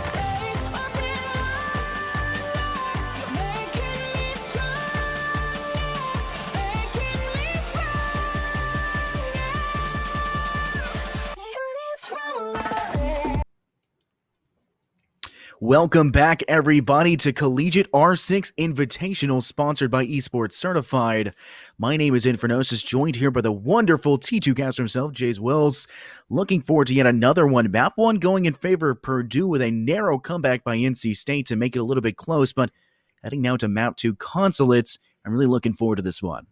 Stay a bit longer. You're making me stronger, making me stronger. Welcome back, everybody, to CollegiateR6 Invitational, sponsored by Esport Certified. My name is Invitational, joined here by the wonderful T2 caster himself, Jays Wills. Looking forward to yet another one. Map 1 going in favor of Purdue with a narrow comeback by NC State to make it a little bit close, but heading now to Map 2 Consulates. I'm really looking forward to this one.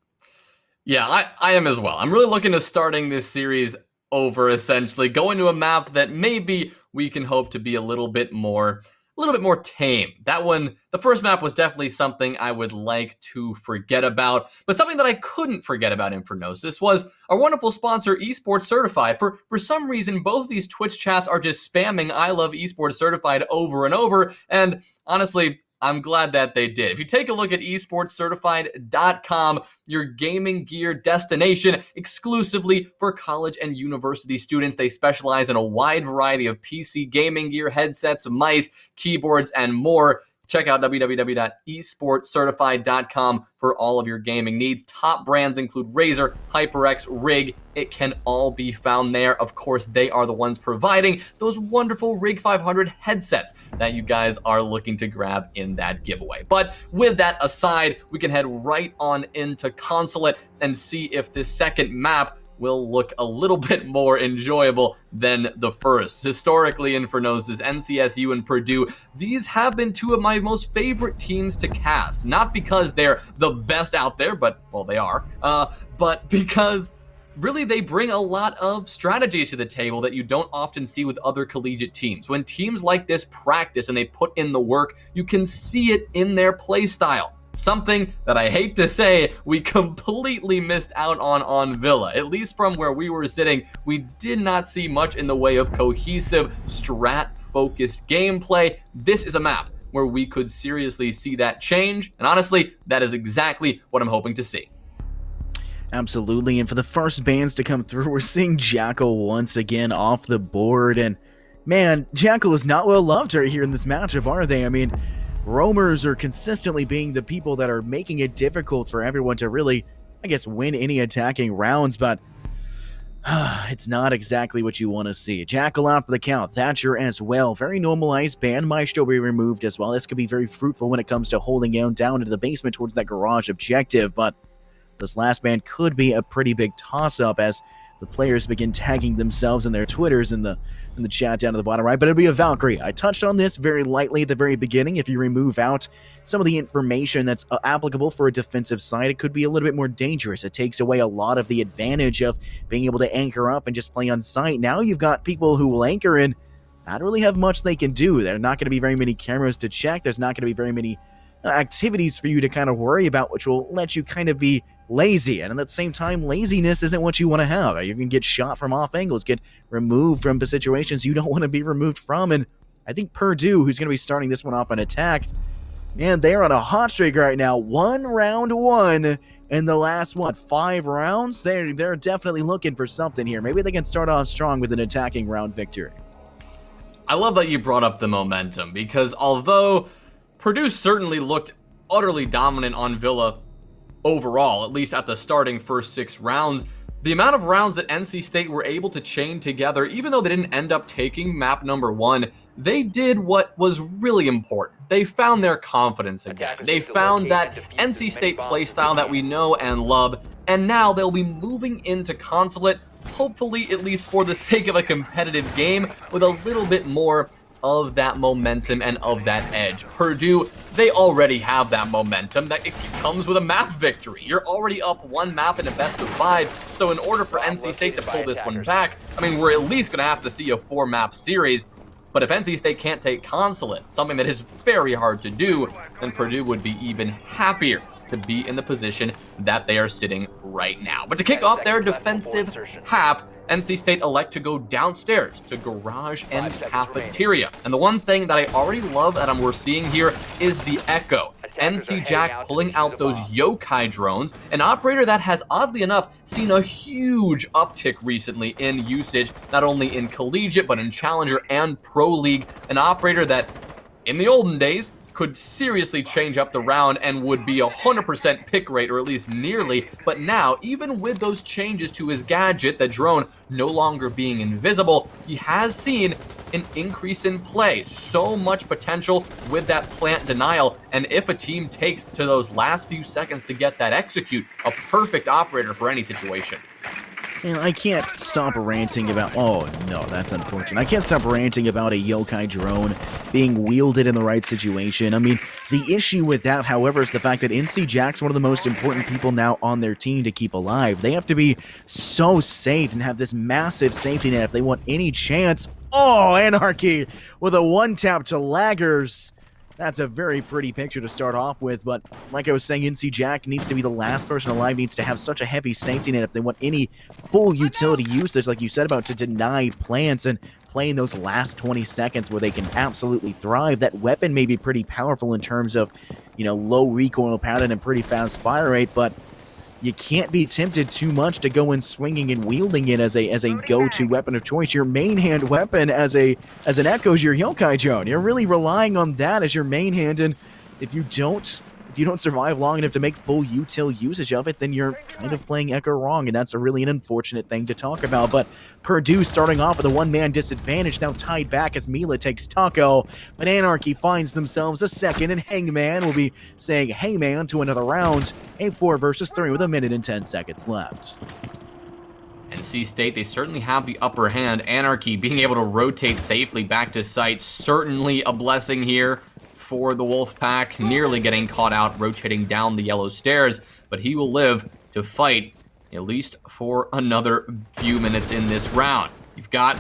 Yeah, I am as well. I'm really looking to starting this series over, essentially, going to a map that maybe we can hope to be a little bit more tame. That one, the first map was definitely something I would like to forget about, but something that I couldn't forget about Infernosis was our wonderful sponsor, Esport Certified. For some reason, both of these Twitch chats are just spamming I love Esport Certified over and over, and honestly, I'm glad that they did. If you take a look at esportcertified.com, your gaming gear destination exclusively for college and university students. They specialize in a wide variety of PC gaming gear, headsets, mice, keyboards, and more. Check out www.esportcertified.com for all of your gaming needs. Top brands include Razer, HyperX, Rig. It can all be found there. Of course, they are the ones providing those wonderful Rig 500 headsets that you guys are looking to grab in that giveaway. But with that aside, we can head right on into Consulate and see if this second map will look a little bit more enjoyable than the first. Historically, Infernosis, NCSU, and Purdue, these have been two of my most favorite teams to cast. Not because they're the best out there, but, well, they are, but because really they bring a lot of strategy to the table that you don't often see with other collegiate teams. When teams like this practice and they put in the work, you can see it in their play style. Something that I hate to say we completely missed out on Villa. At least from where we were sitting, we did not see much in the way of cohesive, strat-focused gameplay. This is a map where we could seriously see that change, and honestly, that is exactly what I'm hoping to see. Absolutely, and for the first bans to come through, we're seeing Jackal once again off the board, and man, Jackal is not well loved right here in this matchup, are they? I mean, roamers are consistently being the people that are making it difficult for everyone to really, I guess, win any attacking rounds, but it's not exactly what you want to see. Jackal out for the count, Thatcher as well. Very normalized ban, Maestro will be removed as well. This could be very fruitful when it comes to holding down into the basement towards that garage objective, but this last ban could be a pretty big toss-up as the players begin tagging themselves in their Twitters in the chat down at the bottom right, but it'll be a Valkyrie. I touched on this very lightly at the very beginning. If you remove out some of the information that's applicable for a defensive side, it could be a little bit more dangerous. It takes away a lot of the advantage of being able to anchor up and just play on site. Now you've got people who will anchor in, not really have much they can do. There are not going to be very many cameras to check. There's not going to be very many activities for you to kind of worry about, which will let you kind of be lazy. And at the same time, laziness isn't what you want to have. You can get shot from off angles, get removed from situations you don't want to be removed from. And I think Purdue, who's going to be starting this one off on attack, man, they're on a hot streak right now. Round one in the last, 5 rounds? They're definitely looking for something here. Maybe they can start off strong with an attacking round victory. I love that you brought up the momentum, because although Purdue certainly looked utterly dominant on Villa overall, at least at the starting first 6 rounds, the amount of rounds that NC State were able to chain together, even though they didn't end up taking map number 1, they did what was really important. They found their confidence again. They found that NC State playstyle that we know and love, and now they'll be moving into Consulate, hopefully at least for the sake of a competitive game, with a little bit more of that momentum and of that edge. Purdue, they already have that momentum. That it comes with a map victory. You're already up 1 map in a best of 5, so in order for NC State to pull this one back, I mean, we're at least going to have to see a 4-map series. But if NC State can't take Consulate, something that is very hard to do, then Purdue would be even happier to be in the position that they are sitting right now. But to kick off their defensive half, NC State elect to go downstairs to Garage and Cafeteria. And the one thing that I already love that we're seeing here is the Echo. NC Jack pulling out those yokai drones, an operator that has oddly enough seen a huge uptick recently in usage, not only in Collegiate, but in Challenger and Pro League. An operator that in the olden days could seriously change up the round and would be 100% pick rate, or at least nearly. But now, even with those changes to his gadget, the drone no longer being invisible, he has seen an increase in play. So much potential with that plant denial. And if a team takes to those last few seconds to get that execute, a perfect operator for any situation. And I can't stop ranting about, oh no, that's unfortunate. I can't stop ranting about a yokai drone being wielded in the right situation. I mean, the issue with that, however, is the fact that NC Jack's one of the most important people now on their team to keep alive. They have to be so safe and have this massive safety net if they want any chance. Oh, Anarchy with a 1-tap to Laggers. That's a very pretty picture to start off with, but like I was saying, NC Jack needs to be the last person alive, needs to have such a heavy safety net if they want any full utility usage, like you said, about to deny plants and play in those last 20 seconds where they can absolutely thrive. That weapon may be pretty powerful in terms of, low recoil pattern and pretty fast fire rate, but you can't be tempted too much to go in swinging and wielding it as a go-to weapon of choice. Your main hand weapon as an Echo is your yokai drone. You're really relying on that as your main hand, and if you don't survive long enough to make full util usage of it, then you're kind of playing Echo wrong, and that's a really an unfortunate thing to talk about. But Purdue starting off with a 1-man disadvantage, now tied back as Mila takes Taco, but Anarchy finds themselves a second, and Hangman will be saying hey man to another round, a 4 versus 3 with 1 minute and 10 seconds left. NC State, they certainly have the upper hand. Anarchy being able to rotate safely back to site, certainly a blessing here for the Wolfpack, nearly getting caught out rotating down the yellow stairs, but he will live to fight at least for another few minutes in this round. You've got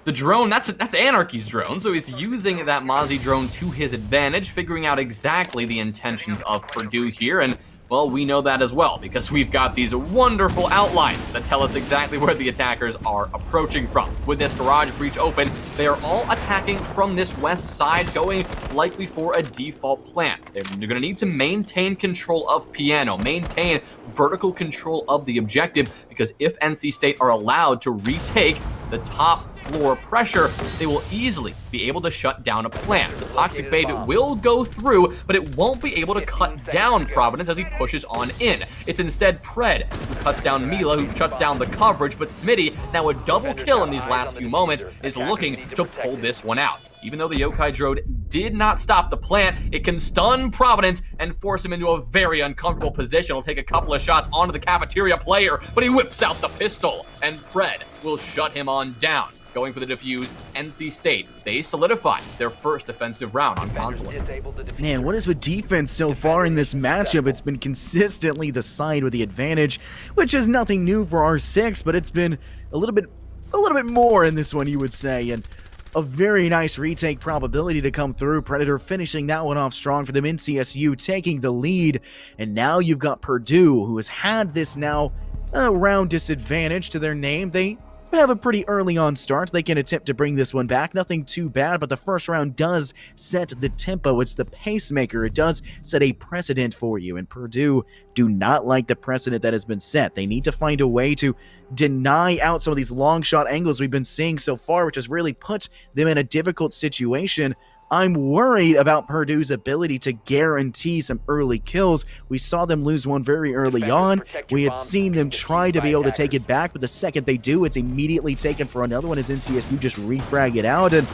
the drone, that's Anarchy's drone, so he's using that Mozzie drone to his advantage, figuring out exactly the intentions of Purdue here, and well, we know that as well, because we've got these wonderful outlines that tell us exactly where the attackers are approaching from. With this garage breach open, they are all attacking from this west side, going likely for a default plant. They're going to need to maintain control of Piano, maintain vertical control of the objective, because if NC State are allowed to retake the top floor pressure, they will easily be able to shut down a plant. The Toxic Babe will go through, but it won't be able to cut down Providence as he pushes on in. It's instead Pred who cuts down Mila, who shuts down the coverage, but Smitty, now a double kill in these last few moments, is looking to pull this one out. Even though the yokai drone did not stop the plant, it can stun Providence and force him into a very uncomfortable position. He'll take a couple of shots onto the cafeteria player, but he whips out the pistol, and Pred will shut him on down. Going for the defuse, NC State, they solidify their first defensive round on Consulate. Man, what is with defense so far in this matchup? It's been consistently the side with the advantage, which is nothing new for R6, but it's been a little bit more in this one, you would say. And a very nice retake probability to come through. Predator finishing that one off strong for them. NCSU taking the lead. And now you've got Purdue, who has had this now round disadvantage to their name. They have a pretty early on start. They can attempt to bring this one back. Nothing too bad, but the first round does set the tempo. It's the pacemaker. It does set a precedent for you, and Purdue do not like the precedent that has been set. They need to find a way to deny out some of these long shot angles we've been seeing so far, which has really put them in a difficult situation. I'm worried about Purdue's ability to guarantee some early kills. We saw them lose one very early on. We had seen them try to be able to take it back, but the second they do, it's immediately taken for another one as NCSU just refrag it out, and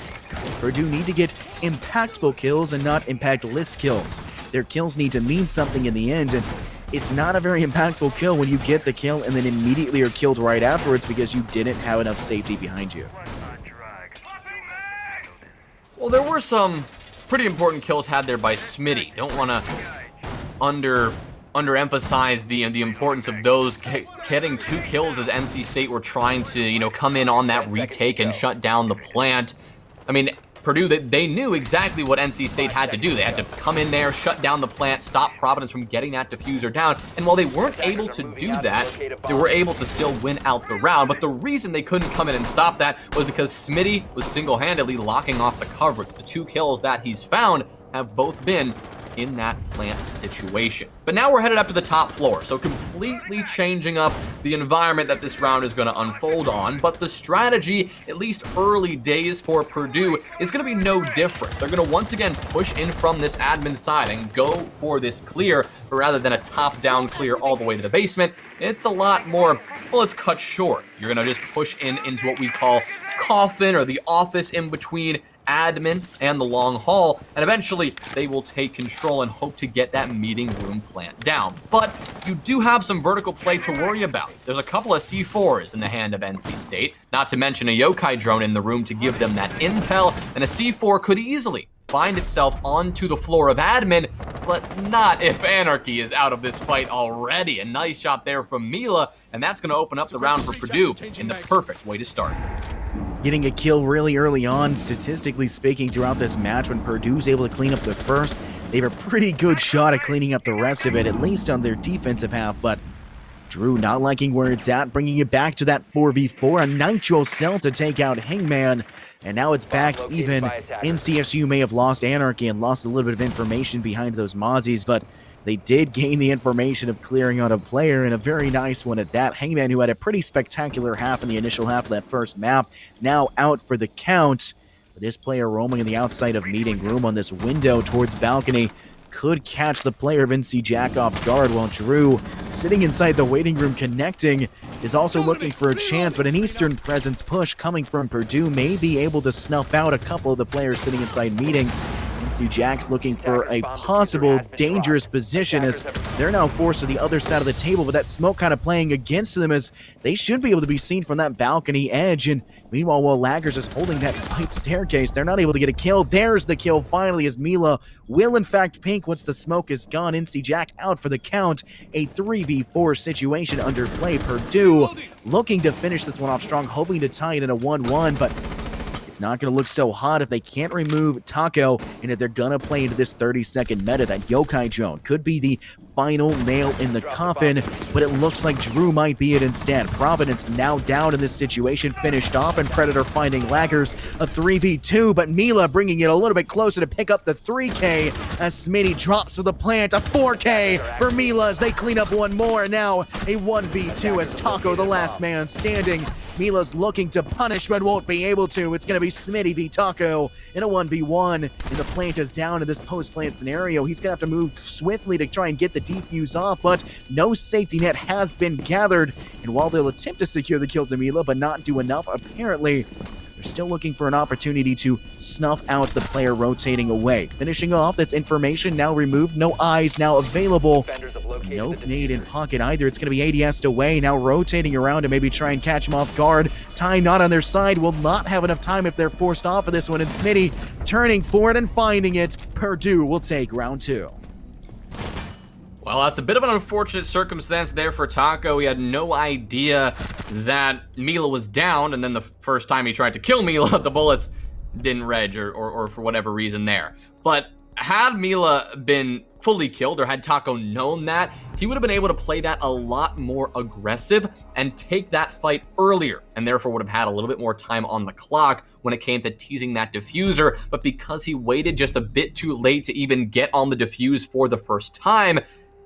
Purdue need to get impactful kills and not impactless kills. Their kills need to mean something in the end, and it's not a very impactful kill when you get the kill and then immediately are killed right afterwards because you didn't have enough safety behind you. Well, there were some pretty important kills had there by Smitty. Don't want to underemphasize the importance of those. Getting 2 kills as NC State were trying to, come in on that retake and shut down the plant. I mean, Purdue, they knew exactly what NC State had to do. They had to come in there, shut down the plant, stop Providence from getting that diffuser down. And while they weren't able to do that, they were able to still win out the round. But the reason they couldn't come in and stop that was because Smitty was single-handedly locking off the coverage. The 2 kills that he's found have both been in that plant situation. But now we're headed up to the top floor, so completely changing up the environment that this round is going to unfold on. But the strategy, at least early days for Purdue, is going to be no different. They're going to once again push in from this admin side and go for this clear, but rather than a top-down clear all the way to the basement, it's a lot more, well, it's cut short. You're going to just push into what we call coffin, or the office in between admin and the long hall, and eventually they will take control and hope to get that meeting room plant down. But you do have some vertical play to worry about. There's a couple of C4s in the hand of NC State, not to mention a yokai drone in the room to give them that intel, and a C4 could easily find itself onto the floor of admin, but not if Anarchy is out of this fight already. A nice shot there from Mila, and that's going to open up the round for Purdue in the perfect way to start. Getting a kill really early on, statistically speaking, throughout this match, when Purdue's able to clean up the first, they have a pretty good shot at cleaning up the rest of it, at least on their defensive half, but Drew not liking where it's at, bringing it back to that 4v4, a nitro cell to take out Hangman, and now it's back even. NCSU may have lost Anarchy and lost a little bit of information behind those Mozzies, but they did gain the information of clearing out a player, and a very nice one at that. Hangman, who had a pretty spectacular half in the initial half of that first map, now out for the count. This player roaming in the outside of meeting room on this window towards balcony could catch the player of NC Jack off guard, while Drew, sitting inside the waiting room connecting, is also looking for a chance, but an Eastern Presence push coming from Purdue may be able to snuff out a couple of the players sitting inside meeting. NC Jack's looking for a possible dangerous position as they're now forced to the other side of the table, but that smoke kind of playing against them as they should be able to be seen from that balcony edge. And meanwhile, while Laggers is holding that white staircase, they're not able to get a kill. There's the kill finally, as Mila will in fact pink once the smoke is gone. NC Jack out for the count. A 3v4 situation under play. Purdue looking to finish this one off strong, hoping to tie it in a 1-1, but not going to look so hot if they can't remove Taco, and if they're going to play into this 30-second meta. That yokai drone could be the final nail in the coffin, but it looks like Drew might be it instead. Providence now down in this situation, finished off, and Predator finding Laggers, a 3v2, but Mila bringing it a little bit closer to pick up the 3K as Smitty drops to the plant. A 4K for Mila as they clean up one more, and now a 1v2 as Taco, the last man standing. Mila's looking to punish, but won't be able to. It's going to be Smitty v Taco in a 1v1, and the plant is down in this post-plant scenario. He's going to have to move swiftly to try and get the defuse off, but no safety net has been gathered, and while they'll attempt to secure the kill to Mila, but not do enough, apparently they're still looking for an opportunity to snuff out the player rotating away. Finishing off, that's information now removed, no eyes now available. No nade in pocket either. It's going to be ADS away, now rotating around to maybe try and catch him off guard. Time not on their side, will not have enough time if they're forced off of this one, and Smitty turning for it and finding it. Purdue will take round 2. Well, that's a bit of an unfortunate circumstance there for Taco. He had no idea that Mila was down, and then the first time he tried to kill Mila, the bullets didn't reg or for whatever reason there. But had Mila been fully killed, or had Taco known that, he would have been able to play that a lot more aggressive and take that fight earlier, and therefore would have had a little bit more time on the clock when it came to teasing that diffuser. But because he waited just a bit too late to even get on the defuse for the first time,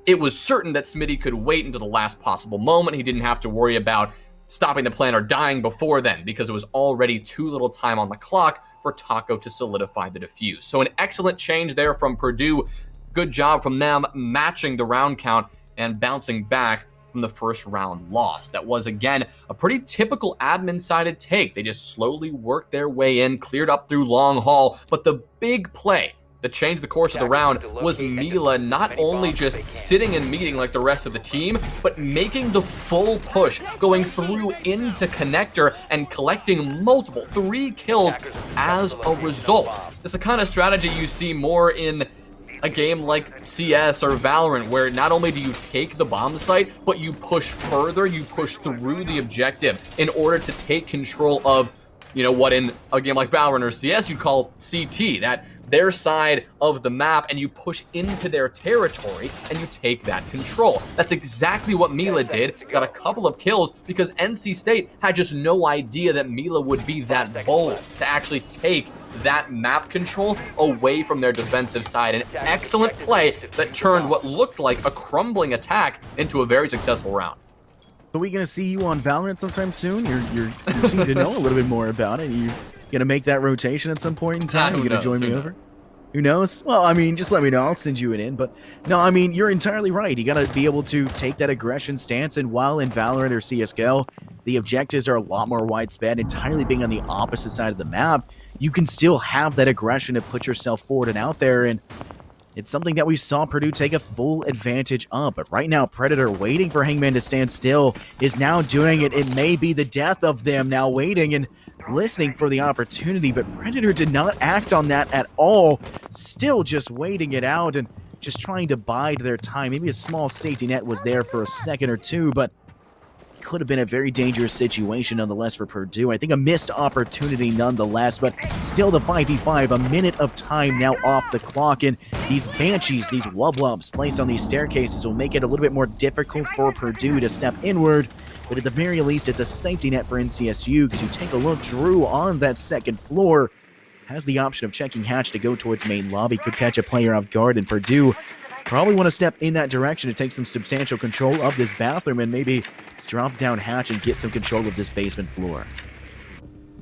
it was certain that Smitty could wait until the last possible moment. He didn't have to worry about stopping the plan or dying before then, because it was already too little time on the clock for Taco to solidify the defuse. So an excellent change there from Purdue. Good job from them matching the round count and bouncing back from the first round loss. That was, again, a pretty typical admin-sided take. They just slowly worked their way in, cleared up through long haul, but the big play that changed the course of the round was Mila not only just sitting and meeting like the rest of the team, but making the full push, going through into connector and collecting multiple 3 kills as a result. It's the kind of strategy you see more in a game like CS or Valorant, where not only do you take the bomb site, but you push further, you push through the objective in order to take control of, what in a game like Valorant or CS you'd call CT, that their side of the map, and you push into their territory and you take that control. That's exactly what Mila did. Got a couple of kills because NC State had just no idea that Mila would be that bold to actually take that map control away from their defensive side. An excellent play that turned what looked like a crumbling attack into a very successful round. Are we going to see you on Valorant sometime soon? You seem to know a little bit more about it. You going to make that rotation at some point in time? You going to join me over? Who knows? Well, I mean, just let me know. I'll send you it in. But no, I mean, you're entirely right. You got to be able to take that aggression stance. And while in Valorant or CSGO, the objectives are a lot more widespread, entirely being on the opposite side of the map, you can still have that aggression to put yourself forward and out there. And it's something that we saw Purdue take a full advantage of. But right now, Predator, waiting for Hangman to stand still, is now doing it. It may be the death of them, now waiting and listening for the opportunity. But Predator did not act on that at all. Still just waiting it out and just trying to bide their time. Maybe a small safety net was there for a second or two, but could have been a very dangerous situation nonetheless for Purdue. I think a missed opportunity nonetheless, but still the 5v5, a minute of time now off the clock, and these Banshees, these Wub-Wubs placed on these staircases will make it a little bit more difficult for Purdue to step inward, but at the very least it's a safety net for NCSU, because you take a look, Drew on that second floor has the option of checking hatch to go towards main lobby, could catch a player off guard, and Purdue probably want to step in that direction to take some substantial control of this bathroom and maybe drop down hatch and get some control of this basement floor.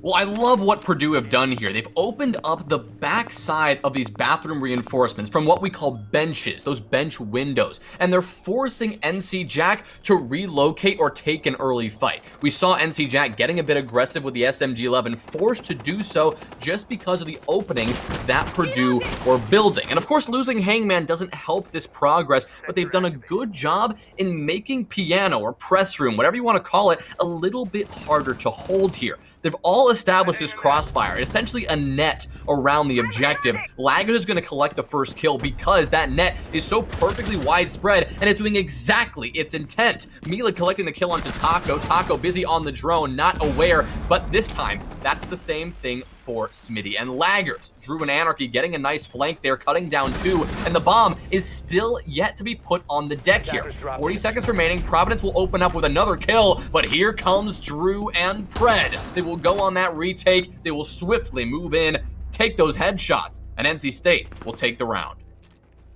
Well, I love what Purdue have done here. They've opened up the backside of these bathroom reinforcements from what we call benches, those bench windows, and they're forcing NC Jack to relocate or take an early fight. We saw NC Jack getting a bit aggressive with the SMG-11, forced to do so just because of the opening that Purdue were building. And of course, losing Hangman doesn't help this progress, but they've done a good job in making piano or press room, whatever you want to call it, a little bit harder to hold here. They've all established this crossfire, essentially a net around the objective. Laggers is going to collect the first kill because that net is so perfectly widespread and it's doing exactly its intent. Mila collecting the kill onto Taco. Taco busy on the drone, not aware, but this time, that's the same thing for Smitty and Laggers. Drew and Anarchy getting a nice flank there, cutting down 2, and the bomb is still yet to be put on the deck here. 40 seconds remaining, Providence will open up with another kill, but here comes Drew and Pred. They will go on that retake, they will swiftly move in, take those headshots, and NC State will take the round.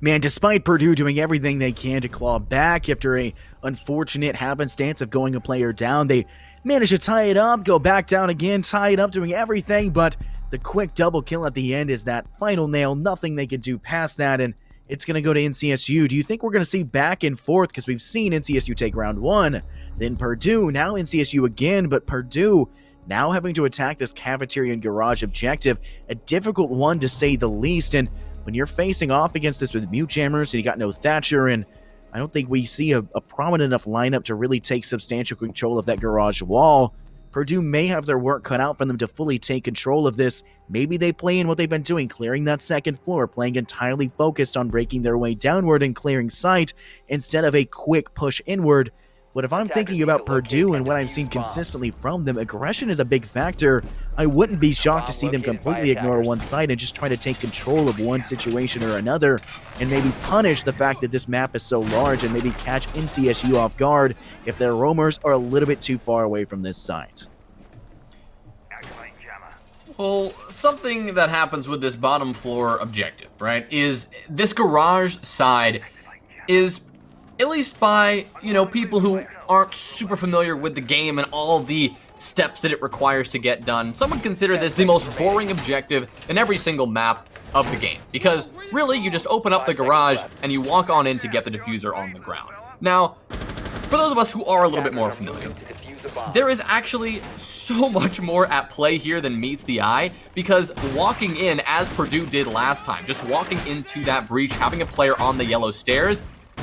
Man, despite Purdue doing everything they can to claw back after a unfortunate happenstance of going a player down, they managed to tie it up, go back down again, tie it up, doing everything, but the quick double kill at the end is that final nail. Nothing they could do past that, and it's going to go to NCSU. Do you think we're going to see back and forth? Because we've seen NCSU take round 1, then Purdue, now NCSU again, but Purdue now having to attack this cafeteria and garage objective, a difficult one to say the least, and when you're facing off against this with mute jammers, and you got no Thatcher, and I don't think we see a prominent enough lineup to really take substantial control of that garage wall. Purdue may have their work cut out for them to fully take control of this. Maybe they play in what they've been doing, clearing that second floor, playing entirely focused on breaking their way downward and clearing sight instead of a quick push inward. But if I'm thinking about Purdue and what I've seen consistently from them, aggression is a big factor. I wouldn't be shocked to see them completely ignore one side and just try to take control of one situation or another, and maybe punish the fact that this map is so large and maybe catch NCSU off guard if their roamers are a little bit too far away from this site. Well, something that happens with this bottom floor objective, right, is this garage side is, at least by, people who aren't super familiar with the game and all the steps that it requires to get done, some would consider this the most boring objective in every single map of the game. Because, really, you just open up the garage and you walk on in to get the diffuser on the ground. Now, for those of us who are a little bit more familiar, there is actually so much more at play here than meets the eye, because walking in, as Purdue did last time, just walking into that breach, having a player on the yellow stairs,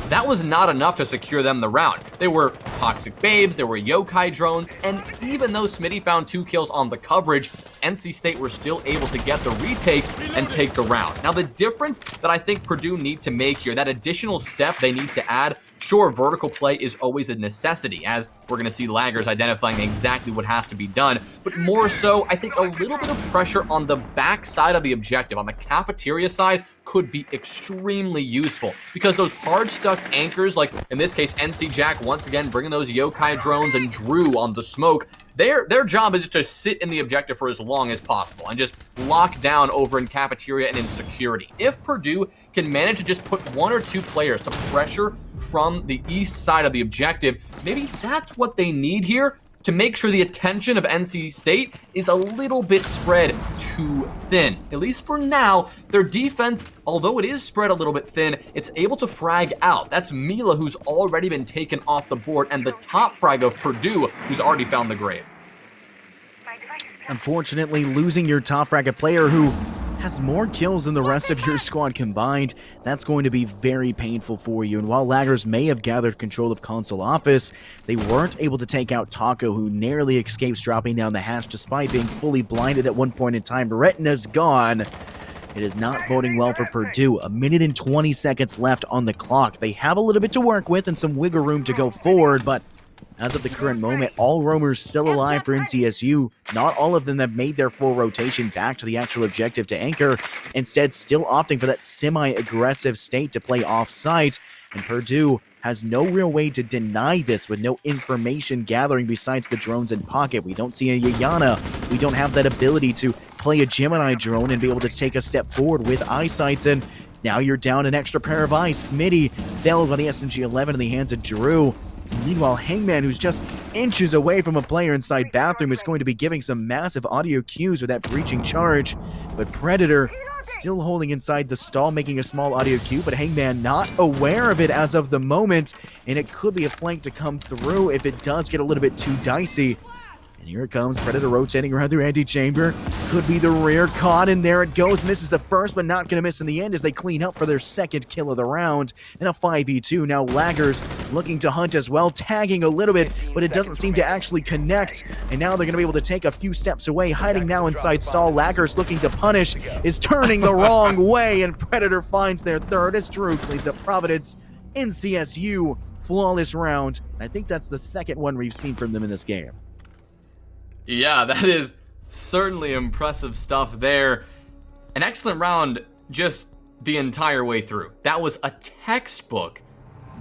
that was not enough to secure them the round. There were toxic babes, there were yokai drones, and even though Smitty found 2 kills on the coverage, NC State were still able to get the retake and take the round. Now, the difference that I think Purdue need to make here, that additional step they need to add, sure, vertical play is always a necessity, as we're going to see laggers identifying exactly what has to be done, but more so, I think a little bit of pressure on the back side of the objective, on the cafeteria side, could be extremely useful, because those hard stuck anchors, like in this case NC Jack once again bringing those yokai drones and Drew on the smoke, their job is to sit in the objective for as long as possible and just lock down over in cafeteria and in security. If Purdue can manage to just put 1 or 2 players to pressure from the east side of the objective, maybe that's what they need here to make sure the attention of NC State is a little bit spread too thin. At least for now, their defense, although it is spread a little bit thin, it's able to frag out. That's Mila, who's already been taken off the board, and the top frag of Purdue, who's already found the grave. Unfortunately, losing your top frag player who has more kills than the rest of your squad combined, that's going to be very painful for you. And while laggers may have gathered control of console office, they weren't able to take out Taco, who narrowly escapes dropping down the hatch despite being fully blinded at one point in time. Retina's gone. It is not boding well for Purdue. 1 minute and 20 seconds left on the clock. They have a little bit to work with and some wiggle room to go forward, but as of the current moment, all roamers still alive for NCSU. Not all of them have made their full rotation back to the actual objective to anchor, instead still opting for that semi-aggressive state to play off-site, and Purdue has no real way to deny this with no information gathering besides the drones in pocket. We don't see a Yayana. We don't have that ability to play a Gemini drone and be able to take a step forward with eyesights, and now you're down an extra pair of eyes. Smitty fell by the SMG-11 in the hands of Drew. Meanwhile, Hangman, who's just inches away from a player inside bathroom, is going to be giving some massive audio cues with that breaching charge. But Predator still holding inside the stall, making a small audio cue, but Hangman not aware of it as of the moment, and it could be a flank to come through if it does get a little bit too dicey. And here it comes, Predator rotating around through antechamber. Could be the rear caught, and there it goes. Misses the first, but not going to miss in the end as they clean up for their second kill of the round. And a 5v2. Now laggers looking to hunt as well, tagging a little bit, but it doesn't seem to actually connect. And now they're going to be able to take a few steps away, hiding now inside stall. Laggers looking to punish is turning the wrong way, and Predator finds their third as Drew cleans up Providence. NCSU, flawless round. I think that's the second one we've seen from them in this game. Yeah, that is certainly impressive stuff there. An excellent round just the entire way through. That was a textbook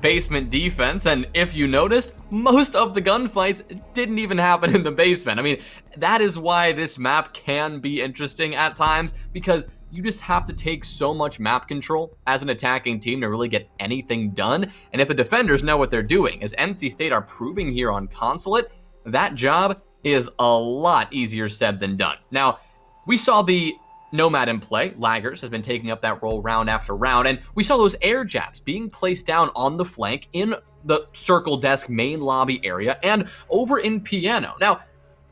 basement defense, and if you noticed, most of the gunfights didn't even happen in the basement. I mean, that is why this map can be interesting at times, because you just have to take so much map control as an attacking team to really get anything done. And if the defenders know what they're doing, as NC State are proving here on Consulate, that job is a lot easier said than done. Now, we saw the Nomad in play. Laggers has been taking up that role round after round, and we saw those air jabs being placed down on the flank in the circle desk main lobby area and over in piano. Now,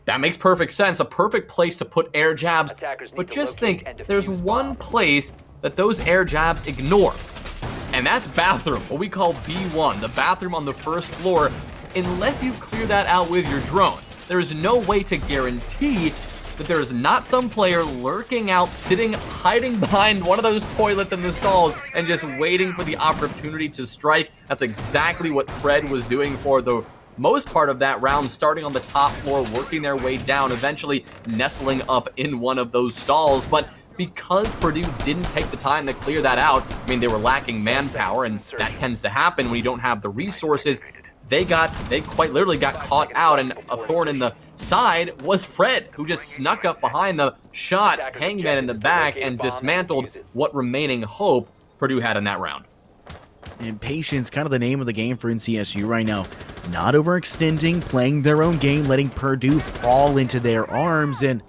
that makes perfect sense, a perfect place to put air jabs, but just think, there's one place that those air jabs ignore, and that's bathroom, what we call B1, the bathroom on the first floor. Unless you clear that out with your drone, there is no way to guarantee that there is not some player lurking out, sitting, hiding behind one of those toilets in the stalls and just waiting for the opportunity to strike. That's exactly what Fred was doing for the most part of that round starting on the top floor, working their way down, eventually nestling up in one of those stalls. But because Purdue didn't take the time to clear that out, I mean, they were lacking manpower, and that tends to happen when you don't have the resources. They quite literally got caught out, and a thorn in the side was Fred, who just snuck up behind the shot, Hangman in the back, and dismantled what remaining hope Purdue had in that round. And patience, kind of the name of the game for NCSU right now. Not overextending, playing their own game, letting Purdue fall into their arms, and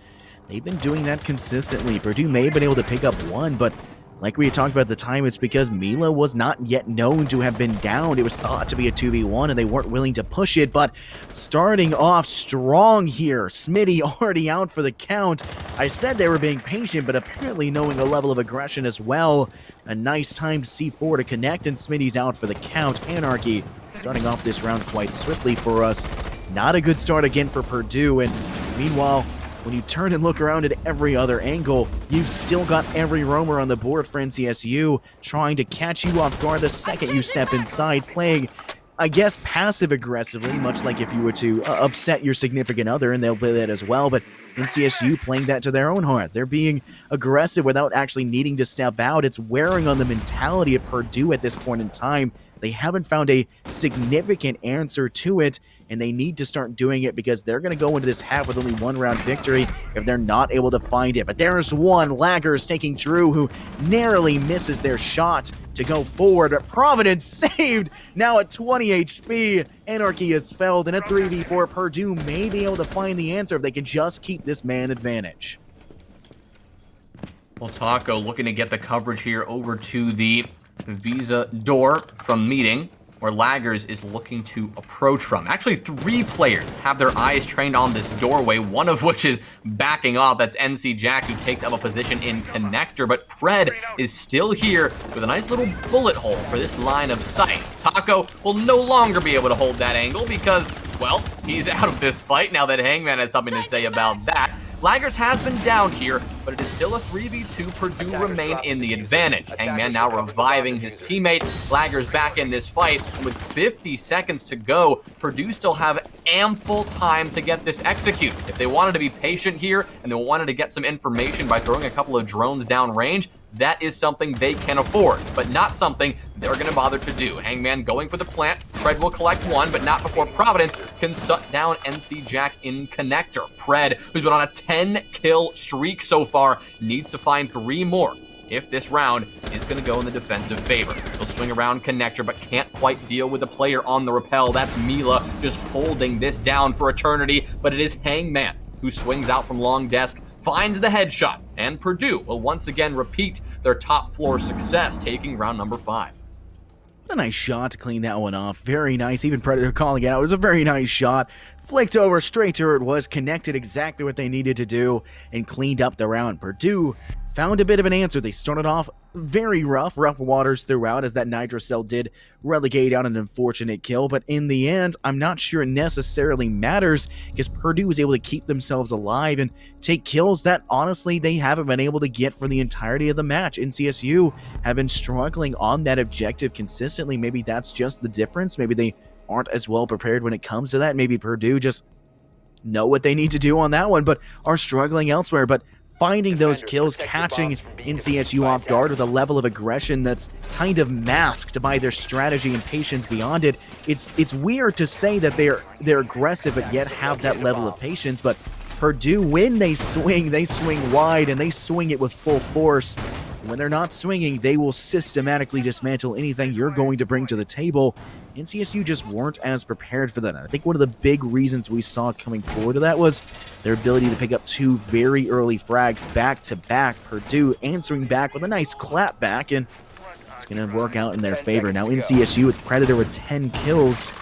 they've been doing that consistently. Purdue may have been able to pick up one, but like we had talked about at the time, it's because Mila was not yet known to have been downed. It was thought to be a 2v1, and they weren't willing to push it, but starting off strong here. Smitty already out for the count. I said they were being patient, but apparently knowing a level of aggression as well. A nice timed C4 to connect, and Smitty's out for the count. Anarchy starting off this round quite swiftly for us. Not a good start again for Purdue, and meanwhile, when you turn and look around at every other angle, you've still got every roamer on the board for NCSU trying to catch you off guard the second you step inside, playing, I guess, passive-aggressively, much like if you were to upset your significant other, and they'll play that as well, but NCSU playing that to their own heart. They're being aggressive without actually needing to step out. It's wearing on the mentality of Purdue at this point in time. They haven't found a significant answer to it, and they need to start doing it because they're going to go into this half with only one round victory if they're not able to find it. But there's one. Laggers taking Drew, who narrowly misses their shot to go forward. But Providence saved, now at 20 HP. Anarchy is felled, and a 3v4. Purdue may be able to find the answer if they can just keep this man advantage. Well, Taco looking to get the coverage here over to the Visa door from meeting, where Laggers is looking to approach from. Actually, 3 players have their eyes trained on this doorway, one of which is backing off. That's NC Jack, who takes up a position in connector, but Pred is still here with a nice little bullet hole for this line of sight. Taco will no longer be able to hold that angle because, well, he's out of this fight now that Hangman has something to say about that. Laggers has been down here, but it is still a 3v2. Purdue remain in the advantage. Hangman now reviving his teammate. Laggers back in this fight, and with 50 seconds to go, Purdue still have ample time to get this executed. If they wanted to be patient here, and they wanted to get some information by throwing a couple of drones down range, that is something they can afford, but not something they're going to bother to do. Hangman going for the plant. Pred will collect one, but not before Providence can shut down NC Jack in connector. Pred, who's been on a 10-kill streak so far, needs to find 3 more if this round is going to go in the defensive favor. He'll swing around connector, but can't quite deal with the player on the rappel. That's Mila just holding this down for eternity, but it is Hangman who swings out from long desk, finds the headshot, and Purdue will once again repeat their top floor success, taking round number 5. What a nice shot to clean that one off. Very nice. Even Predator calling it out. It was a very nice shot. Flicked over straight to where it was, connected exactly what they needed to do, and cleaned up the round. Purdue found a bit of an answer. They started off very rough waters throughout, as that Nitro Cell did relegate out an unfortunate kill, but in the end, I'm not sure it necessarily matters, because Purdue was able to keep themselves alive and take kills that honestly they haven't been able to get for the entirety of the match. NCSU have been struggling on that objective consistently. Maybe that's just the difference. Maybe they aren't as well prepared when it comes to that. Maybe Purdue just know what they need to do on that one, but are struggling elsewhere. But finding those kills, catching NCSU off guard with a level of aggression that's kind of masked by their strategy and patience beyond it. It's weird to say that they're aggressive but yet have that level of patience, but Purdue, when they swing wide and they swing it with full force. When they're not swinging, they will systematically dismantle anything you're going to bring to the table. NCSU just weren't as prepared for that. I think one of the big reasons we saw coming forward to that was their ability to pick up 2 very early frags back-to-back. Purdue answering back with a nice clap back, and it's going to work out in their favor. Now NCSU with Predator with 10 kills.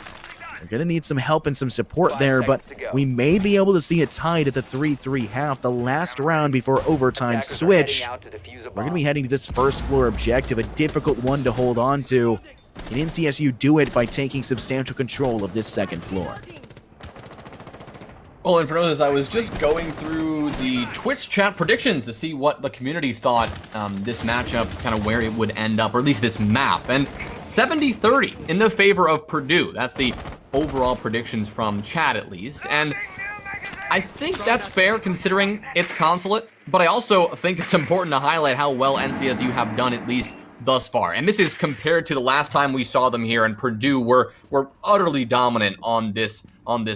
They're going to need some help and some support there, but we may be able to see it tied at the 3-3 half, the last round before overtime switch. We're going to be heading to this first floor objective, a difficult one to hold on to. Can NCSU do it by taking substantial control of this second floor? Well, and for those, I was just going through the Twitch chat predictions to see what the community thought this matchup, kind of where it would end up, or at least this map. And 70-30 in the favor of Purdue. That's the overall predictions from chat at least, and I think that's fair considering it's Consulate, but I also think it's important to highlight how well NCSU have done at least thus far. And this is compared to the last time we saw them here, and Purdue were utterly dominant on this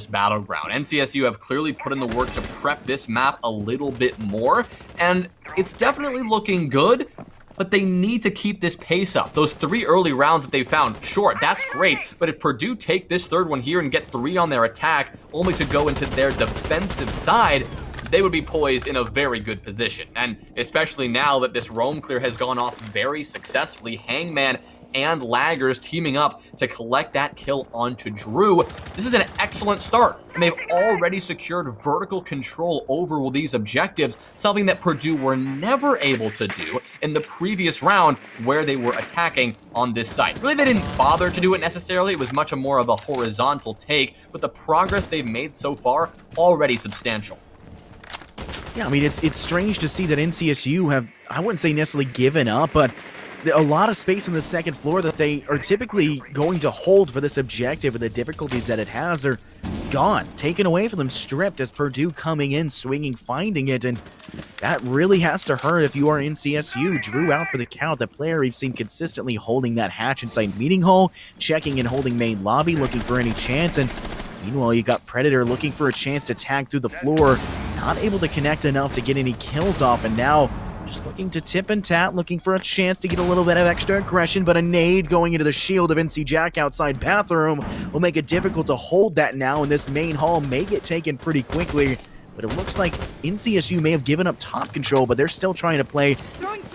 battleground. NCSU have clearly put in the work to prep this map a little bit more, and it's definitely looking good, but they need to keep this pace up. Those 3 early rounds that they found, sure, that's great, but if Purdue take this 3rd one here and get 3 on their attack, only to go into their defensive side, they would be poised in a very good position. And especially now that this roam clear has gone off very successfully, Hangman and Laggers teaming up to collect that kill onto Drew. This is an excellent start, and they've already secured vertical control over these objectives, something that Purdue were never able to do in the previous round where they were attacking on this site. Really, they didn't bother to do it necessarily. It was much more of a horizontal take, but the progress they've made so far, already substantial. Yeah, I mean, it's strange to see that NCSU have, I wouldn't say necessarily given up, but a lot of space on the second floor that they are typically going to hold for this objective, and the difficulties that it has are gone, taken away from them, stripped as Purdue coming in, swinging, finding it, and that really has to hurt if you are NCSU. Drew out for the count, the player we've seen consistently holding that hatch inside meeting hall, checking and holding main lobby, looking for any chance, and meanwhile you got Predator looking for a chance to tag through the floor, not able to connect enough to get any kills off, and now just looking to tip and tat, looking for a chance to get a little bit of extra aggression, but a nade going into the shield of NC Jack outside bathroom will make it difficult to hold that now, and this main hall may get taken pretty quickly. But it looks like NCSU may have given up top control, but they're still trying to play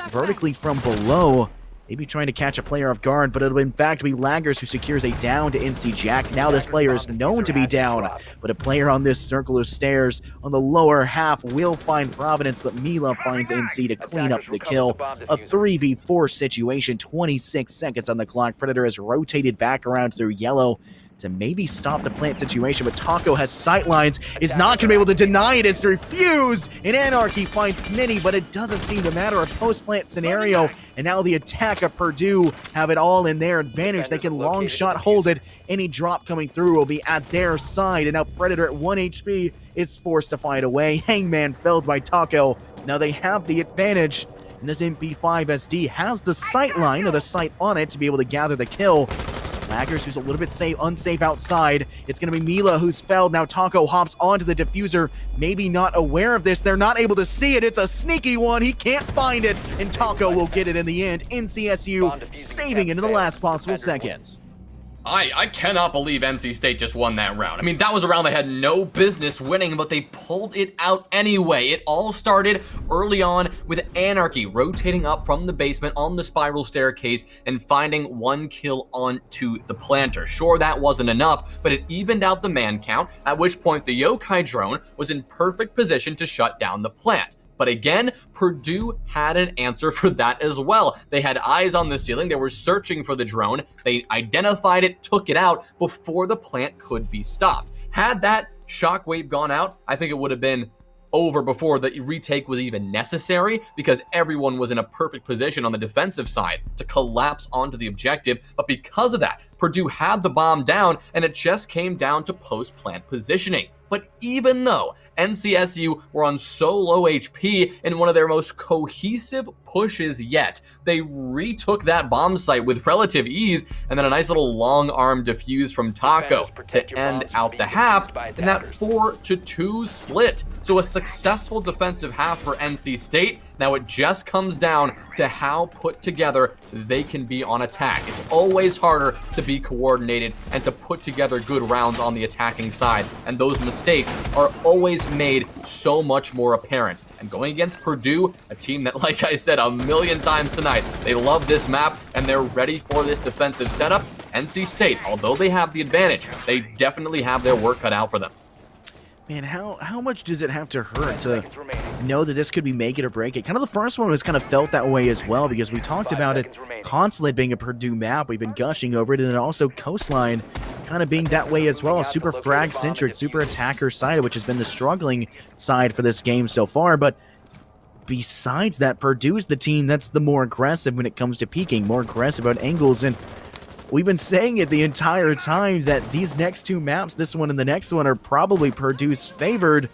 vertically from below. Maybe trying to catch a player off guard, but it'll in fact be Laggers who secures a down to NC Jack. Now this player is known to be down, but a player on this circle of stairs on the lower half will find Providence, but Mila finds NC to clean up the kill. A 3v4 situation, 26 seconds on the clock. Predator has rotated back around through yellow to maybe stop the plant situation, but Taco has sightlines, is not going to be able to deny it, is refused, and Anarchy finds Smitty, but it doesn't seem to matter, a post-plant scenario, and now the attack of Purdue have it all in their advantage. They can long shot hold it, any drop coming through will be at their side, and now Predator at 1 HP is forced to fight away. Hangman felled by Taco. Now they have the advantage, and this MP5 SD has the sight line, or the sight on it, to be able to gather the kill. Laggers, who's a little bit unsafe outside. It's going to be Mila who's felled. Now Taco hops onto the diffuser, maybe not aware of this. They're not able to see it. It's a sneaky one. He can't find it, and Taco will get it in the end. NCSU saving it in the last possible seconds. I cannot believe NC State just won that round. I mean, that was a round they had no business winning, but they pulled it out anyway. It all started early on with Anarchy rotating up from the basement on the spiral staircase and finding 1 kill onto the planter. Sure, that wasn't enough, but it evened out the man count, at which point the Yokai drone was in perfect position to shut down the plant. But again, Purdue had an answer for that as well. They had eyes on the ceiling. They were searching for the drone. They identified it, took it out before the plant could be stopped. Had that shockwave gone out, I think it would have been over before the retake was even necessary, because everyone was in a perfect position on the defensive side to collapse onto the objective. But because of that, Purdue had the bomb down, and it just came down to post-plant positioning. But even though NCSU were on so low HP in one of their most cohesive pushes yet, they retook that bomb site with relative ease, and then a nice little long arm defuse from Taco to end out the half in that 4-2 split. So a successful defensive half for NC State. Now it just comes down to how put together they can be on attack. It's always harder to be coordinated and to put together good rounds on the attacking side, and those mistakes are always made so much more apparent. And going against Purdue, a team that, like I said a million times tonight, they love this map and they're ready for this defensive setup, NC State, although they have the advantage, they definitely have their work cut out for them. Man, how much does it have to hurt to know that this could be make it or break it? Kind of the first one was kind of felt that way as well, because we talked about it, Consulate being a Purdue map, we've been gushing over it, and then also Coastline kind of being that way as well, super frag-centric, super attacker-sided, which has been the struggling side for this game so far. But besides that, Purdue's the team that's the more aggressive when it comes to peeking, more aggressive on angles, and we've been saying it the entire time that these next two maps, this one and the next one, are probably Purdue's favored.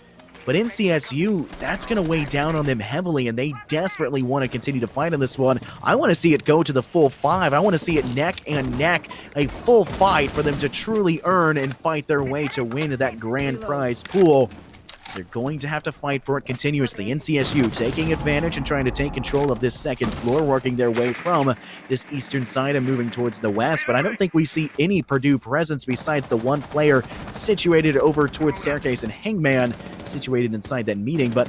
But NCSU, that's going to weigh down on them heavily, and they desperately want to continue to fight on this one. I want to see it go to the full 5. I want to see it neck and neck, a full fight for them to truly earn and fight their way to win that grand prize pool. They're going to have to fight for it continuously. NCSU taking advantage and trying to take control of this second floor, working their way from this eastern side and moving towards the west. But I don't think we see any Purdue presence besides the one player situated over towards Staircase and Hangman situated inside that meeting. But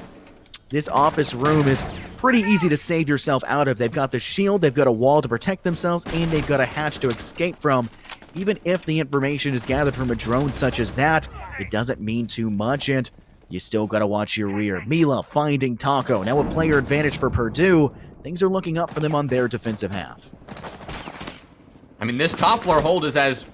this office room is pretty easy to save yourself out of. They've got the shield, they've got a wall to protect themselves, and they've got a hatch to escape from. Even if the information is gathered from a drone such as that, it doesn't mean too much, and you still gotta watch your rear. Mila finding Taco. Now a player advantage for Purdue. Things are looking up for them on their defensive half. I mean, this top floor hold is as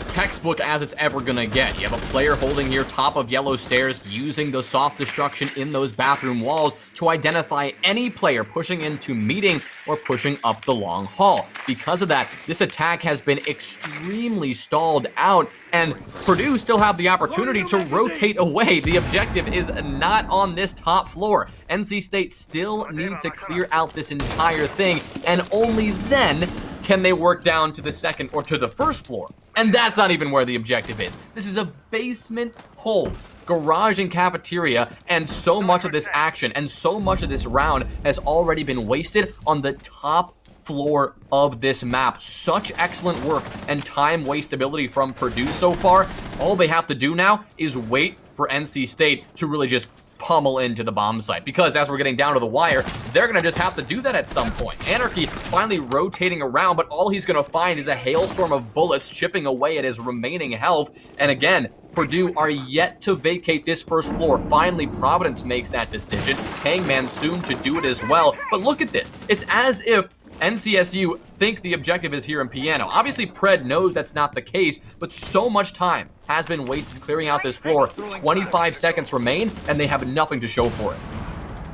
textbook as it's ever gonna get. You have a player holding near top of yellow stairs, using the soft destruction in those bathroom walls to identify any player pushing into meeting or pushing up the long hall. Because of that, this attack has been extremely stalled out, and Purdue still have the opportunity to rotate away. The objective is not on this top floor. NC State still need to clear out this entire thing, and only then can they work down to the second or to the first floor. And that's not even where the objective is. This is a basement hold, garage and cafeteria, and so much of this action and so much of this round has already been wasted on the top floor of this map. Such excellent work and time wasteability from Purdue so far. All they have to do now is wait for NC State to really just pummel into the bomb site, because as we're getting down to the wire, they're gonna just have to do that at some point. Anarchy finally rotating around, but all he's gonna find is a hailstorm of bullets chipping away at his remaining health. And again, Purdue are yet to vacate this first floor. Finally, Providence makes that decision. Hangman soon to do it as well. But look at this. It's as if NCSU think the objective is here in Piano. Obviously, Pred knows that's not the case, but so much time has been wasted clearing out this floor. 25 seconds remain, and they have nothing to show for it.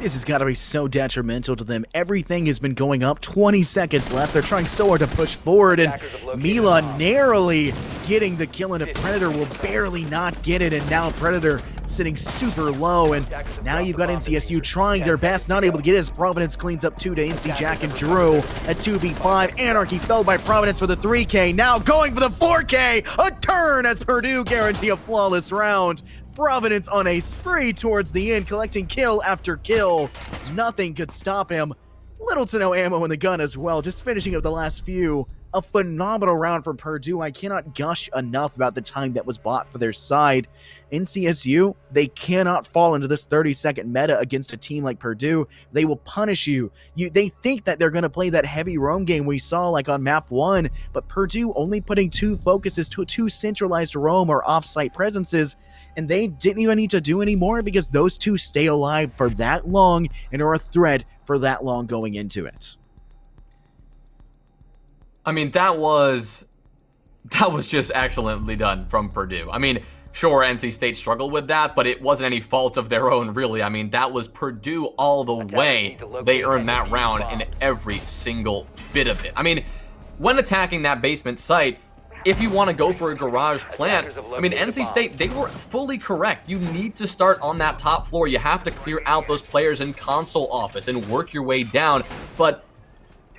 This has got to be so detrimental to them. Everything has been going up. 20 seconds left. They're trying so hard to push forward, and Mila narrowly getting the kill, and a Predator will barely not get it, and now Predator sitting super low, and now you've got NCSU trying their best, not able to get it as Providence cleans up 2 to NC Jack and Drew at 2v5. Anarchy fell by Providence for the 3K, now going for the 4K, a turn as Purdue guarantee a flawless round. Providence on a spree towards the end, collecting kill after kill. Nothing could stop him. Little to no ammo in the gun as well, just finishing up the last few. A phenomenal round from Purdue. I cannot gush enough about the time that was bought for their side. NCSU, they cannot fall into this 30-second meta against a team like Purdue. They will punish you. They think that they're going to play that heavy roam game we saw like on map 1, but Purdue only putting 2 focuses to 2 centralized roam or off-site presences, and they didn't even need to do any more because those 2 stay alive for that long and are a threat for that long going into it. I mean, that was just excellently done from Purdue. I mean, sure, NC State struggled with that, but it wasn't any fault of their own, really. I mean, that was Purdue all the way. They earned that round in every single bit of it. I mean, when attacking that basement site, if you want to go for a garage plant, I mean, NC State, they were fully correct. You need to start on that top floor. You have to clear out those players in console office and work your way down. But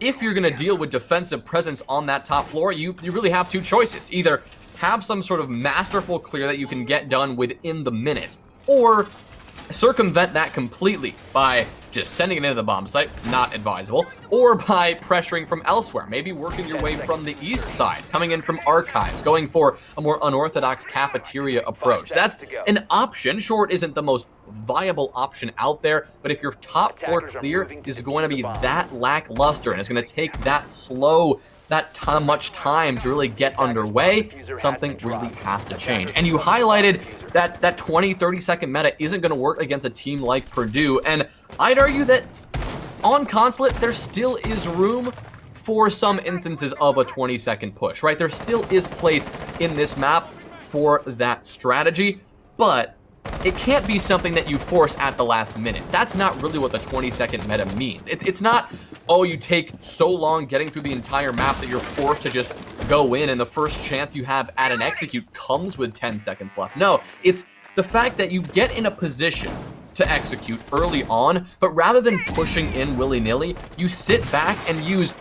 if you're going to deal with defensive presence on that top floor, you really have 2 choices. Either have some sort of masterful clear that you can get done within the minute, or circumvent that completely by just sending it into the bomb site, not advisable, or by pressuring from elsewhere, maybe working your way from the east side, coming in from archives, going for a more unorthodox cafeteria approach. That's an option. Sure, it isn't the most viable option out there, but if your top floor clear is going to be that lackluster and it's going to take that much time to really get underway, something really has to change. And you highlighted that 20-30 second meta isn't going to work against a team like Purdue, and I'd argue that on Consulate there still is room for some instances of a 20-second push, right? There still is place in this map for that strategy, but it can't be something that you force at the last minute. That's not really what the 20-second meta means. It's not, oh, you take so long getting through the entire map that you're forced to just go in and the first chance you have at an execute comes with 10 seconds left. No, it's the fact that you get in a position to execute early on, but rather than pushing in willy-nilly, you sit back and use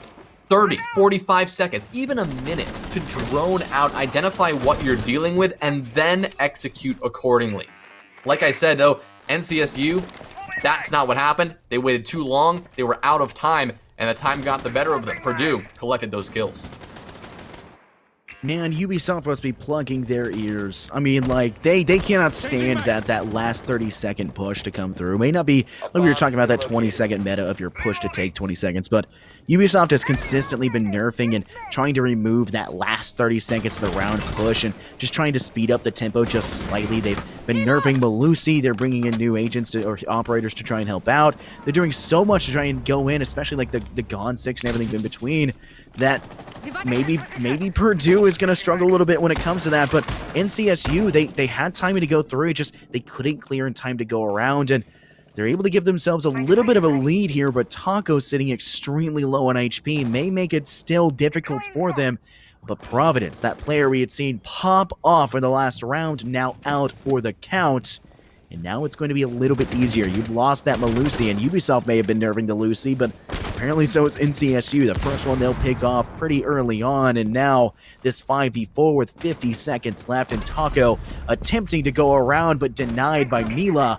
30, 45 seconds, even a minute to drone out, identify what you're dealing with, and then execute accordingly. Like I said though, NCSU, that's not what happened. They waited too long, they were out of time, and the time got the better of them. Purdue collected those kills. Man, Ubisoft must be plugging their ears. I mean, like, they cannot stand that last 30-second push to come through. It may not be, like we were talking about that 20-second meta of your push to take 20 seconds, but Ubisoft has consistently been nerfing and trying to remove that last 30 seconds of the round push and just trying to speed up the tempo just slightly. They've been nerfing Malusi. They're bringing in new agents or operators to try and help out. They're doing so much to try and go in, especially like the Gone 6 and everything in between, that maybe Purdue is going to struggle a little bit when it comes to that. But NCSU, they had time to go through, just they couldn't clear in time to go around, and they're able to give themselves a little bit of a lead here, but Taco sitting extremely low on HP may make it still difficult for them. But Providence, that player we had seen pop off in the last round, now out for the count. And now it's going to be a little bit easier. You've lost that Malusi, and Ubisoft may have been nerfing the Lucy, but apparently so is NCSU. The first one they'll pick off pretty early on, and now this 5v4 with 50 seconds left, and Taco attempting to go around, but denied by Mila.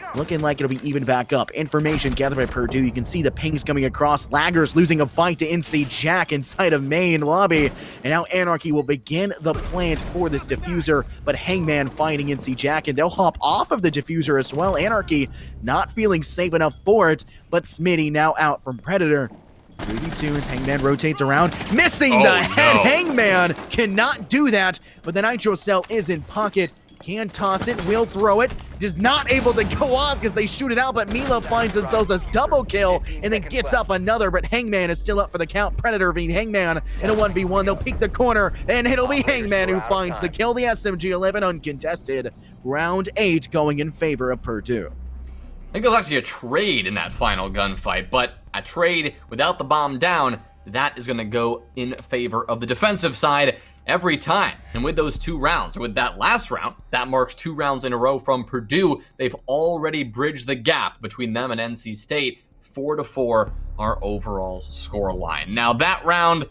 It's looking like it'll be even back up. Information gathered by Purdue. You can see the pings coming across. Laggers losing a fight to NC Jack inside of main lobby. And now Anarchy will begin the plant for this diffuser, but Hangman fighting NC Jack, and they'll hop off of the diffuser as well. Anarchy not feeling safe enough for it, but Smitty now out from Predator. 3v2 as Hangman rotates around, missing the head. No. Hangman cannot do that, but the Nitro Cell is in pocket. Can toss it, will throw it, is not able to go off because they shoot it out, but Mila finds themselves a double kill and then gets up another, but Hangman is still up for the count. Predator v Hangman in a 1v1. They'll peek the corner, and it'll be Hangman who finds the kill. The SMG-11 uncontested. Round 8 going in favor of Purdue. I think there was actually a trade in that final gunfight, but a trade without the bomb down, that is going to go in favor of the defensive side every time. And with those 2 rounds, or with that last round, that marks 2 rounds in a row from Purdue. They've already bridged the gap between them and NC State. 4-4 our overall score line. Now that round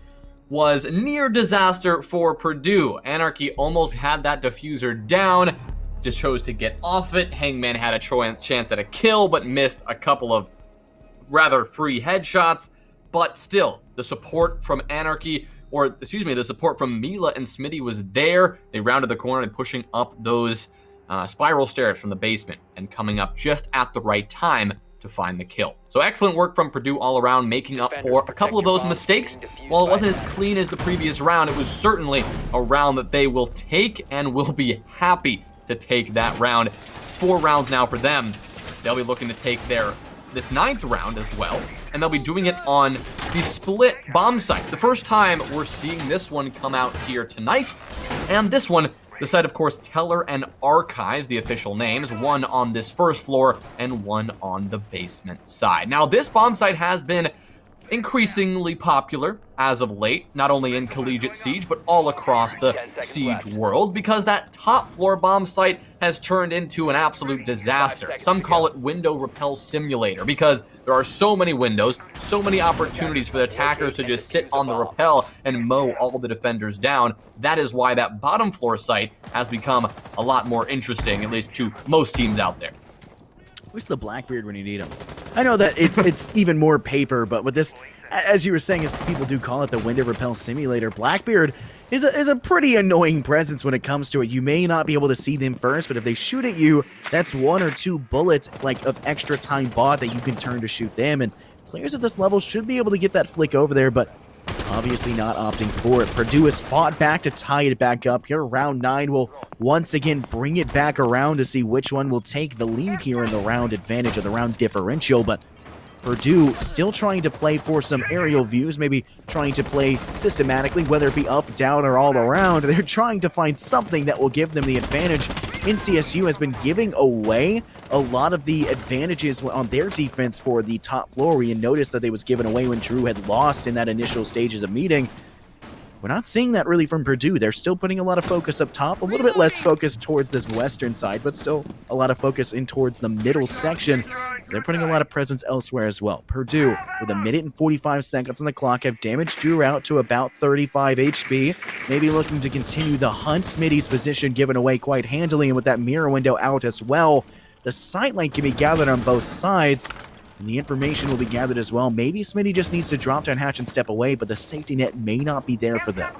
was near disaster for Purdue. Anarchy almost had that diffuser down, just chose to get off it. Hangman had a chance at a kill, but missed a couple of rather free headshots. But still, the support from Anarchy, or excuse me, the support from Mila and Smitty was there. They rounded the corner and pushing up those spiral stairs from the basement and coming up just at the right time to find the kill. So excellent work from Purdue all around, making up for a couple of those mistakes. While it wasn't as clean as the previous round, it was certainly a round that they will take and will be happy to take that round. 4 rounds now for them. They'll be looking to take this 9th round as well, and they'll be doing it on the split bomb site. The first time we're seeing this one come out here tonight, and this one, the site, of course, Teller and Archives, the official names, one on this first floor and one on the basement side. Now, this bomb site has been increasingly popular as of late, not only in Collegiate Siege, but all across the Siege world, because that top floor bomb site has turned into an absolute disaster. Some call it window repel simulator, because there are so many windows, so many opportunities for the attackers to just sit on the rappel and mow all the defenders down. That is why that bottom floor site has become a lot more interesting, at least to most teams out there. Where's the Blackbeard when you need him? I know that it's even more paper, but with this, as you were saying, as people do call it the window repel simulator, Blackbeard is a pretty annoying presence when it comes to it. You may not be able to see them first, but if they shoot at you, that's 1 or 2 bullets like of extra time bought that you can turn to shoot them, and players at this level should be able to get that flick over there, but obviously not opting for it. Purdue has fought back to tie it back up here. Round 9 will once again bring it back around to see which one will take the lead here in the round advantage or the round differential, but Purdue still trying to play for some aerial views, maybe trying to play systematically, whether it be up, down, or all around. They're trying to find something that will give them the advantage. NCSU has been giving away a lot of the advantages on their defense for the top floor. We noticed that they was given away when Drew had lost in that initial stages of meeting. We're not seeing that really from Purdue. They're still putting a lot of focus up top, a little bit less focus towards this western side, but still a lot of focus in towards the middle section. They're putting a lot of presence elsewhere as well. Purdue, with 1 minute and 45 seconds on the clock, have damaged Drew out to about 35 HP. Maybe looking to continue the hunt. Smitty's position given away quite handily, and with that mirror window out as well, the sight line can be gathered on both sides. And the information will be gathered as well. Maybe Smitty just needs to drop down hatch and step away, but the safety net may not be there for them.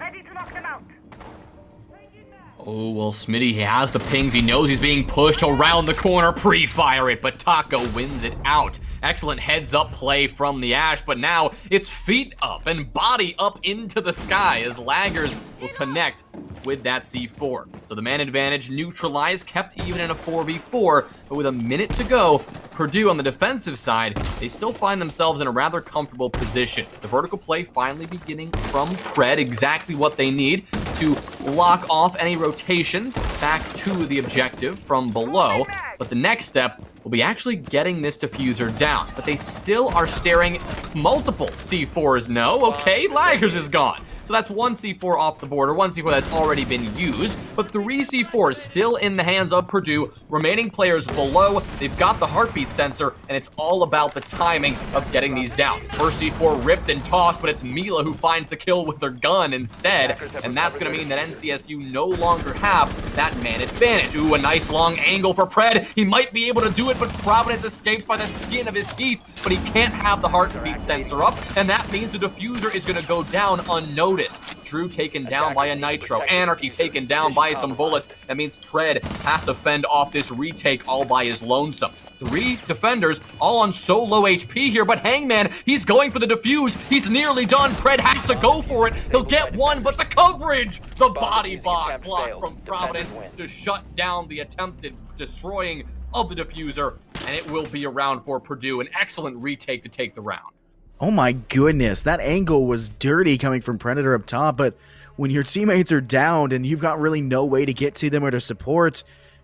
Oh, well, Smitty has the pings. He knows he's being pushed around the corner. Pre-fire it, but Taco wins it out. Excellent heads-up play from the Ash, but now it's feet up and body up into the sky as Laggers will connect with that C4. So the man advantage neutralized, kept even in a 4v4, but with 1 minute to go, Purdue on the defensive side, they still find themselves in a rather comfortable position. The vertical play finally beginning from Pred, exactly what they need to lock off any rotations back to the objective from below. But the next step will be actually getting this diffuser down. But they still are staring multiple C4s. No, okay, Laggers is gone. So that's 1 C4 off the board, or 1 C4 that's already been used, but 3 C4s still in the hands of Purdue. Remaining players below, they've got the heartbeat sensor, and it's all about the timing of getting these down. First C4 ripped and tossed, but it's Mila who finds the kill with her gun instead, and that's gonna mean that NCSU no longer have that man advantage. Ooh, a nice long angle for Pred. He might be able to do it, but Providence escapes by the skin of his teeth, but he can't have the heartbeat sensor up, and that means the diffuser is gonna go down unnoticed. Drew taken down by a nitro, Anarchy taken down by some bullets. That means Pred has to fend off this retake all by his lonesome. 3 defenders all on so low HP here, but Hangman, he's going for the defuse. He's nearly done. Pred has to go for it. He'll get one, but the coverage, the body block from Providence to shut down the attempted destroying of the diffuser, and it will be a round for Purdue. An excellent retake to take the round. Oh my goodness, that angle was dirty coming from Predator up top, but when your teammates are downed and you've got really no way to get to them or to support,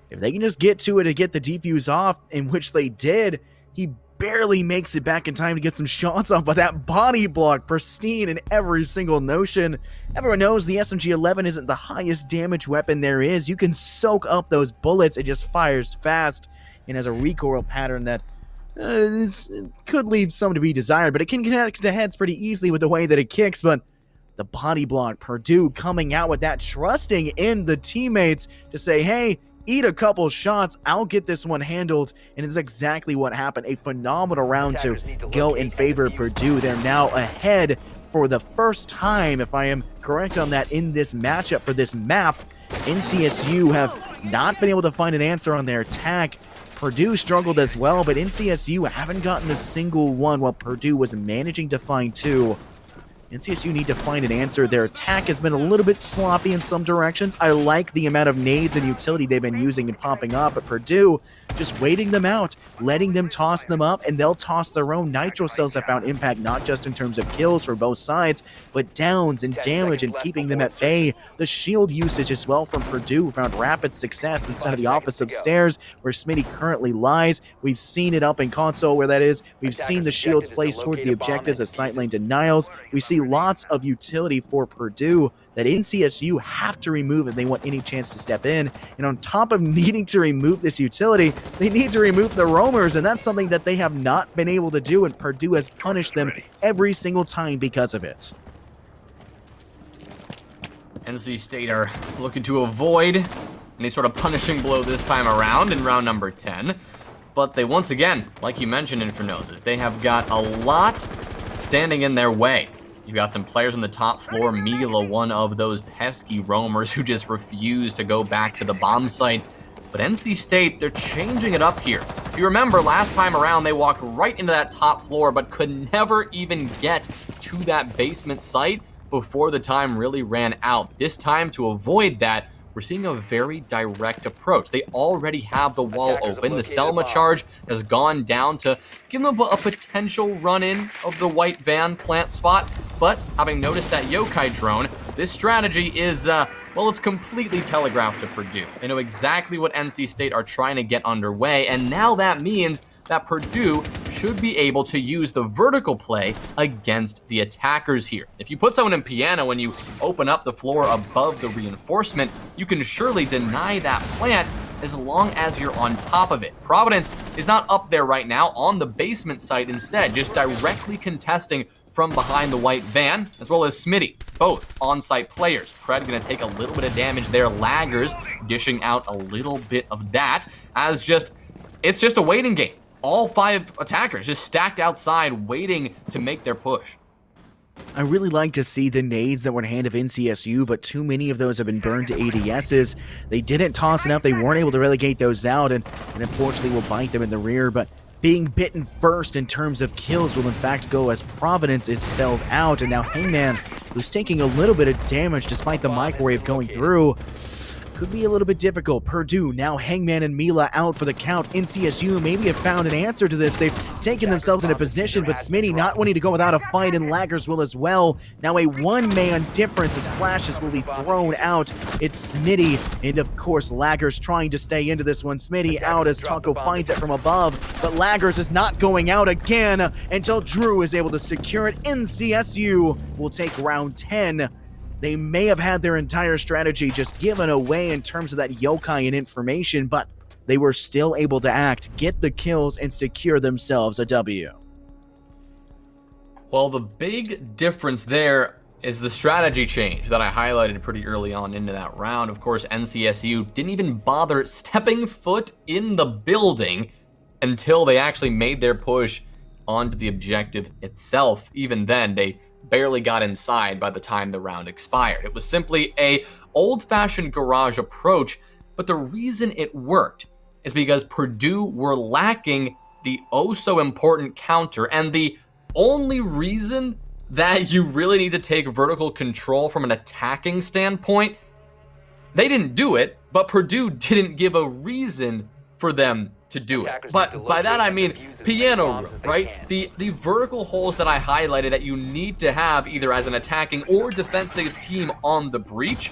if they can just get to it and get the defuse off, in which they did, he barely makes it back in time to get some shots off, but that body block, pristine in every single notion. Everyone knows the SMG-11 isn't the highest damage weapon there is. You can soak up those bullets, it just fires fast and has a recoil pattern that this could leave some to be desired, but it can connect to heads pretty easily with the way that it kicks. But the body block, Purdue coming out with that, trusting in the teammates to say, hey, eat a couple shots, I'll get this one handled, and it's exactly what happened. A phenomenal round to go in favor of Purdue. They're now ahead for the first time, if I am correct on that, in this matchup for this map. NCSU have not been able to find an answer on their attack. Purdue struggled as well, but NCSU haven't gotten a single one while Purdue was managing to find 2. NCSU need to find an answer. Their attack has been a little bit sloppy in some directions. I like the amount of nades and utility they've been using and popping up, but Purdue just waiting them out, letting them toss them up, and they'll toss their own. Nitro cells have found impact not just in terms of kills for both sides, but downs and damage and keeping them at bay. The shield usage as well from Purdue found rapid success inside of the office upstairs where Smitty currently lies. We've seen it up in console where that is. We've seen the shields placed towards the objectives as sight lane denials. We see lots of utility for Purdue that NCSU have to remove if they want any chance to step in. And on top of needing to remove this utility, they need to remove the roamers, and that's something that they have not been able to do, and Purdue has punished them every single time because of it. NC State are looking to avoid any sort of punishing blow this time around in round number 10. But they once again, like you mentioned, Infernosis, they have got a lot standing in their way. You've got some players on the top floor, Mila, one of those pesky roamers who just refuse to go back to the bomb site. But NC State, they're changing it up here. If you remember, last time around, they walked right into that top floor, but could never even get to that basement site before the time really ran out. This time, to avoid that, we're seeing a very direct approach. They already have the wall open. The Selma charge has gone down to give them a potential run-in of the white van plant spot. But having noticed that yokai drone, this strategy is, well, it's completely telegraphed to Purdue. They know exactly what NC State are trying to get underway, and now that means that Purdue should be able to use the vertical play against the attackers here. If you put someone in piano and you open up the floor above the reinforcement, you can surely deny that plant as long as you're on top of it. Providence is not up there right now on the basement site instead, just directly contesting from behind the white van, as well as Smitty, both on-site players. Pred gonna take a little bit of damage there. Laggers dishing out a little bit of that as it's just a waiting game. All 5 attackers just stacked outside waiting to make their push. I really like to see the nades that were in hand of NCSU, but too many of those have been burned to ADSs. They didn't toss enough. They weren't able to relegate those out, and unfortunately will bite them in the rear. But being bitten first in terms of kills will in fact go as Providence is felled out. And now Hangman, who's taking a little bit of damage despite the microwave going through, could be a little bit difficult. Purdue, now Hangman and Mila out for the count. NCSU maybe have found an answer to this. They've taken themselves in a position, but Smitty not wanting to go without a fight, and Laggers will as well. Now a one-man difference as flashes will be thrown out. It's Smitty, and of course Laggers trying to stay into this one. Smitty out as Taco finds it from above, but Laggers is not going out again until Drew is able to secure it. NCSU will take round 10. They may have had their entire strategy just given away in terms of that yokai and information, but they were still able to act, get the kills, and secure themselves a W. Well, the big difference there is the strategy change that I highlighted pretty early on into that round. Of course, NCSU didn't even bother stepping foot in the building until they actually made their push onto the objective itself. Even then, they barely got inside by the time the round expired. It was simply a old-fashioned garage approach, but the reason it worked is because Purdue were lacking the oh-so-important counter, and the only reason that you really need to take vertical control from an attacking standpoint, they didn't do it, but Purdue didn't give a reason for them to do it. But by that I mean piano room, right? The vertical holes that I highlighted that you need to have either as an attacking or defensive team on the breach,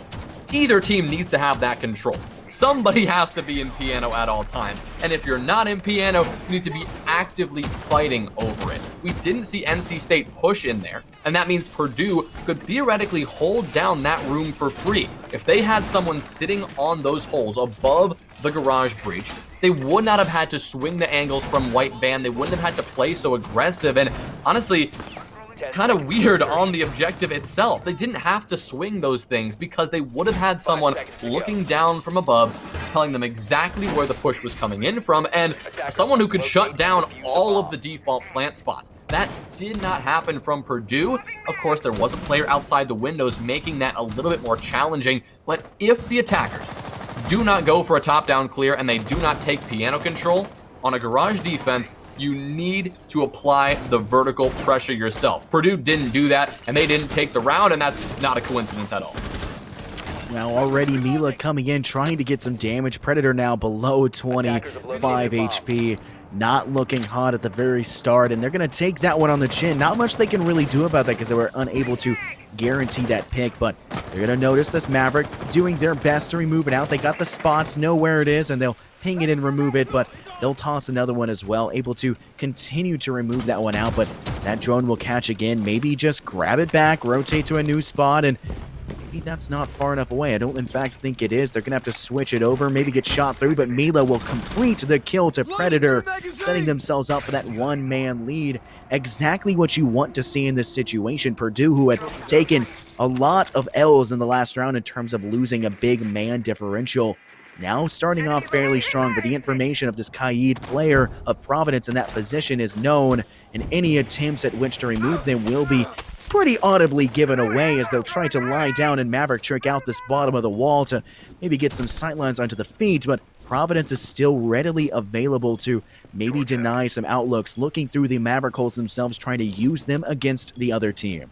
either team needs to have that control. Somebody has to be in piano at all times, and if you're not in piano, you need to be actively fighting over it. We didn't see NC State push in there, and that means Purdue could theoretically hold down that room for free. If they had someone sitting on those holes above the garage breach, they would not have had to swing the angles from white van. They wouldn't have had to play so aggressive, and honestly, kind of weird on the objective itself. They didn't have to swing those things because they would have had someone looking down from above, telling them exactly where the push was coming in from, and someone who could shut down all of the default plant spots. That did not happen from Purdue. Of course, there was a player outside the windows making that a little bit more challenging, but if the attackers do not go for a top-down clear and they do not take piano control on a garage defense, you need to apply the vertical pressure yourself. Purdue didn't do that, and they didn't take the round, and that's not a coincidence at all. Now already Mila coming in, trying to get some damage. Predator now below 25 HP. Not looking hot at the very start, and they're going to take that one on the chin. Not much they can really do about that because they were unable to guarantee that pick, but they're going to notice this Maverick doing their best to remove it out. They got the spots, know where it is, and they'll ping it and remove it, but they'll toss another one as well, able to continue to remove that one out, but that drone will catch again. Maybe just grab it back, rotate to a new spot, and maybe that's not far enough away. I don't, in fact, think it is. They're going to have to switch it over, maybe get shot through, but Mila will complete the kill to Predator, setting themselves up for that one-man lead. Exactly what you want to see in this situation. Purdue, who had taken a lot of L's in the last round in terms of losing a big man differential, now starting off fairly strong, but the information of this Kaid player of Providence in that position is known, and any attempts at which to remove them will be pretty audibly given away as they'll try to lie down and Maverick trick out this bottom of the wall to maybe get some sightlines onto the feet, but Providence is still readily available to maybe deny some outlooks, looking through the Maverick holes themselves, trying to use them against the other team.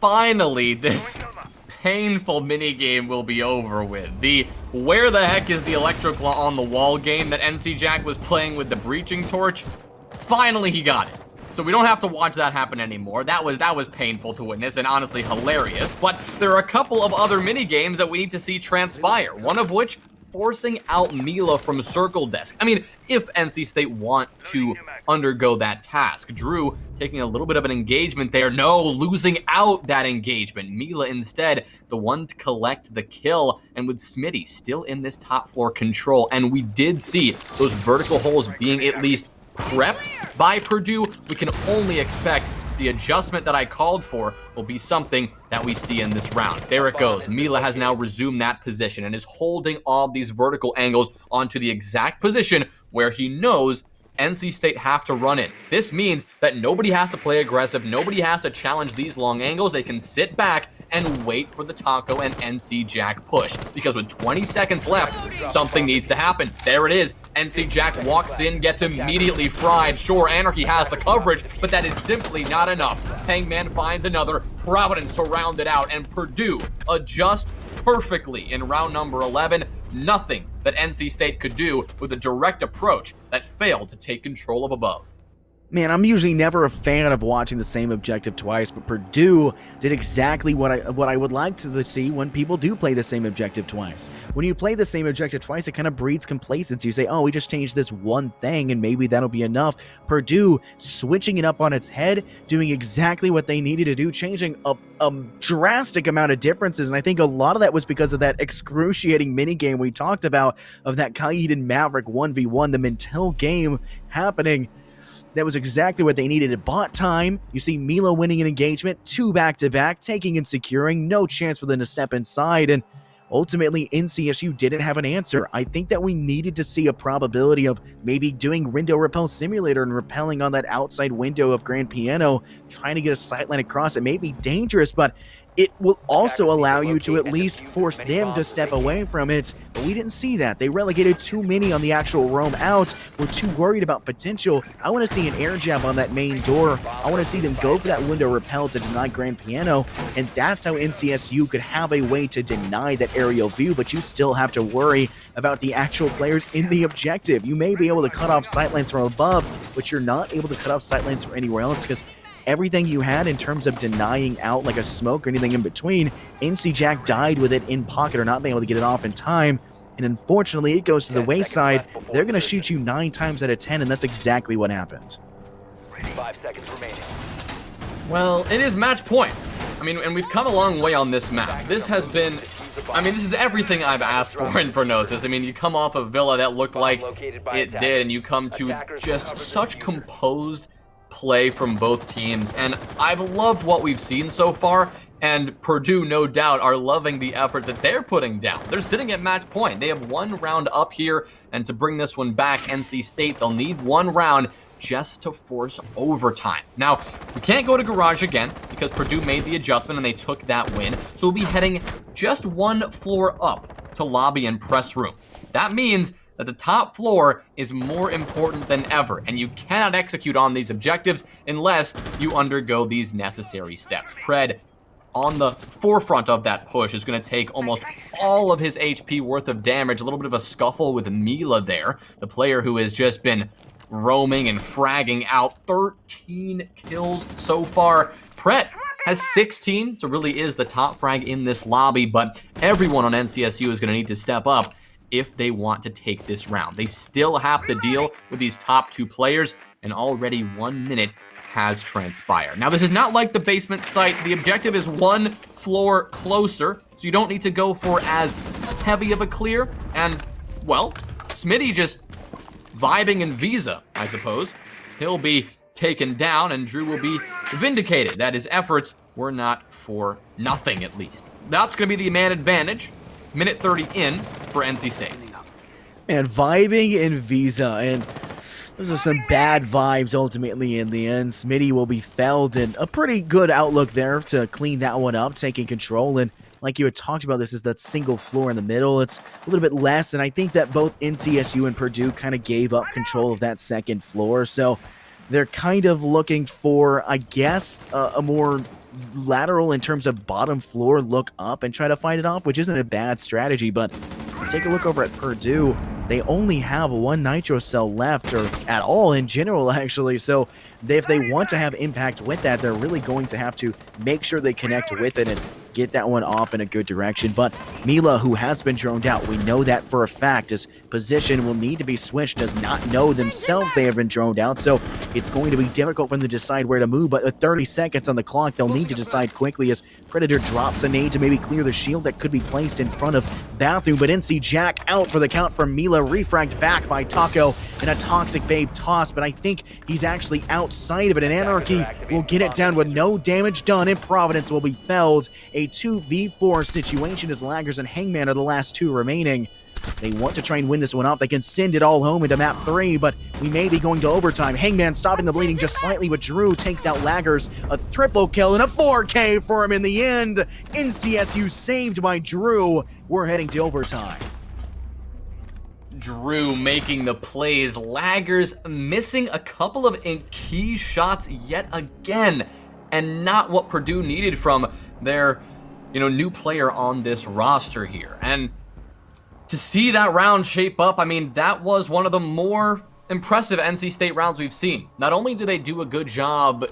Finally, this painful minigame will be over with. The where the heck is the electric law on the wall game that NC Jack was playing with the breaching torch, finally he got it. So we don't have to watch that happen anymore. That was painful to witness and honestly hilarious, but there are a couple of other mini games that we need to see transpire, one of which forcing out Mila from Circle Desk. I mean, if NC State want to undergo that task. Drew taking a little bit of an engagement there. No, losing out that engagement. Mila instead, the one to collect the kill, and with Smitty still in this top floor control. And we did see those vertical holes being at least prepped by Purdue. We can only expect the adjustment that I called for will be something that we see in this round. There it goes. Mila has now resumed that position and is holding all these vertical angles onto the exact position where he knows NC State have to run in. This means that nobody has to play aggressive. Nobody has to challenge these long angles. They can sit back and wait for the Taco and NC Jack push. Because with 20 seconds left, something needs to happen. There it is. NC Jack walks in, gets immediately fried. Sure, Anarchy has the coverage, but that is simply not enough. Hangman finds another, Providence to round it out, and Purdue adjust perfectly in round number 11. Nothing that NC State could do with a direct approach that failed to take control of above. Man, I'm usually never a fan of watching the same objective twice, but Purdue did exactly what I would like to see when people do play the same objective twice. When you play the same objective twice, it kind of breeds complacency. You say, oh, we just changed this one thing and maybe that'll be enough. Purdue switching it up on its head, doing exactly what they needed to do, changing a drastic amount of differences. And I think a lot of that was because of that excruciating minigame we talked about of that Kaid and Maverick 1v1, the Mintel game happening. That was exactly what they needed. It bought time. You see Milo winning an engagement, 2 back-to-back, taking and securing, no chance for them to step inside, and ultimately NCSU didn't have an answer. I think that we needed to see a probability of maybe doing window repel simulator and repelling on that outside window of Grand Piano, trying to get a sightline across. It may be dangerous, but it will also allow you to at least force them to step away from it. But we didn't see that. They relegated too many on the actual roam out. We're too worried about potential. I want to see an air jab on that main door. I want to see them go for that window repel to deny Grand Piano. And that's how NCSU could have a way to deny that aerial view. But you still have to worry about the actual players in the objective. You may be able to cut off sightlines from above, but you're not able to cut off sightlines from anywhere else because everything you had in terms of denying out like a smoke or anything in between, NC Jack died with it in pocket or not being able to get it off in time. And unfortunately, it goes to the wayside. They're going to shoot you 9 times out of 10, and that's exactly what happened. 5 seconds remaining. Well, it is match point. I mean, and we've come a long way on this map. This has been, I mean, this is everything I've asked for in Infernosis. I mean, you come off a Villa that looked like it did, and you come to just such composed play from both teams, and I've loved what we've seen so far, and Purdue, no doubt, are loving the effort that they're putting down. They're sitting at match point. They have 1 round up here, and to bring this one back, NC State, they'll need 1 round just to force overtime. Now, we can't go to Garage again because Purdue made the adjustment and they took that win, so we'll be heading just 1 floor up to lobby and press room. That means that the top floor is more important than ever, and you cannot execute on these objectives unless you undergo these necessary steps. Pred, on the forefront of that push, is going to take almost all of his HP worth of damage. A little bit of a scuffle with Mila there, the player who has just been roaming and fragging out. 13 kills so far. Pred has 16, so really is the top frag in this lobby, but everyone on NCSU is going to need to step up if they want to take this round. They still have to deal with these top 2 players, and already 1 minute has transpired. Now, this is not like the basement site. The objective is 1 floor closer, so you don't need to go for as heavy of a clear. And, well, Smitty just vibing in Visa, I suppose. He'll be taken down, and Drew will be vindicated that his efforts were not for nothing, at least. That's going to be the man advantage. Minute 30 in for NC State. And vibing in Visa, and those are some bad vibes ultimately in the end. Smitty will be felled, and a pretty good outlook there to clean that one up, taking control. And like you had talked about, this is that single floor in the middle. It's a little bit less, and I think that both NCSU and Purdue kind of gave up control of that second floor. So they're kind of looking for, I guess, a more lateral in terms of bottom floor look up and try to fight it off, which isn't a bad strategy. But take a look over at Purdue. They only have 1 nitro cell left, or at all in general, actually. So if they want to have impact with that, they're really going to have to make sure they connect with it and get that one off in a good direction. But Mila, who has been droned out, we know that for a fact. His position will need to be switched, does not know themselves they have been droned out. So it's going to be difficult for them to decide where to move. But with 30 seconds on the clock, they'll need to decide quickly as Predator drops a nade to maybe clear the shield that could be placed in front of Bathroom. But NC Jack out for the count from Mila, refragged back by Taco in a Toxic Babe toss. But I think he's actually outside of it, and Anarchy will get it down with no damage done, and Providence will be felled. A 2v4 situation as Laggers and Hangman are the last two remaining. They want to try and win this one off. They can send it all home into map 3, but we may be going to overtime. Hangman stopping the bleeding just slightly, but Drew takes out Laggers. A triple kill and a 4K for him in the end. NCSU saved by Drew. We're heading to overtime. Drew making the plays. Laggers missing a couple of key shots yet again, and not what Purdue needed from their, new player on this roster here. And to see that round shape up, I mean, that was one of the more impressive NC State rounds we've seen. Not only do they do a good job,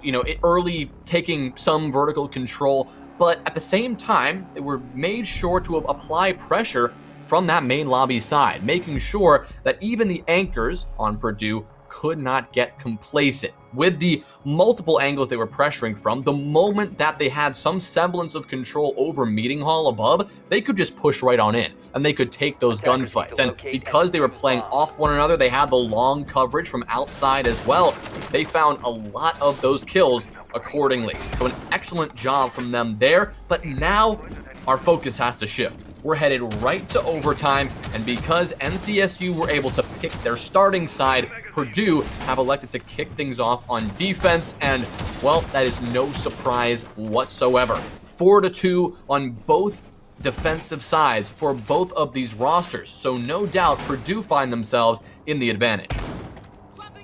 early taking some vertical control, but at the same time, they were made sure to apply pressure from that main lobby side, making sure that even the anchors on Purdue could not get complacent. With the multiple angles they were pressuring from, the moment that they had some semblance of control over Meeting Hall above, they could just push right on in, and they could take those gunfights. And because they were playing off one another, they had the long coverage from outside as well. They found a lot of those kills accordingly. So an excellent job from them there, but now our focus has to shift. We're headed right to overtime, and because NCSU were able to pick their starting side, Purdue have elected to kick things off on defense, and, well, that is no surprise whatsoever. 4-2 on both defensive sides for both of these rosters, so no doubt Purdue find themselves in the advantage.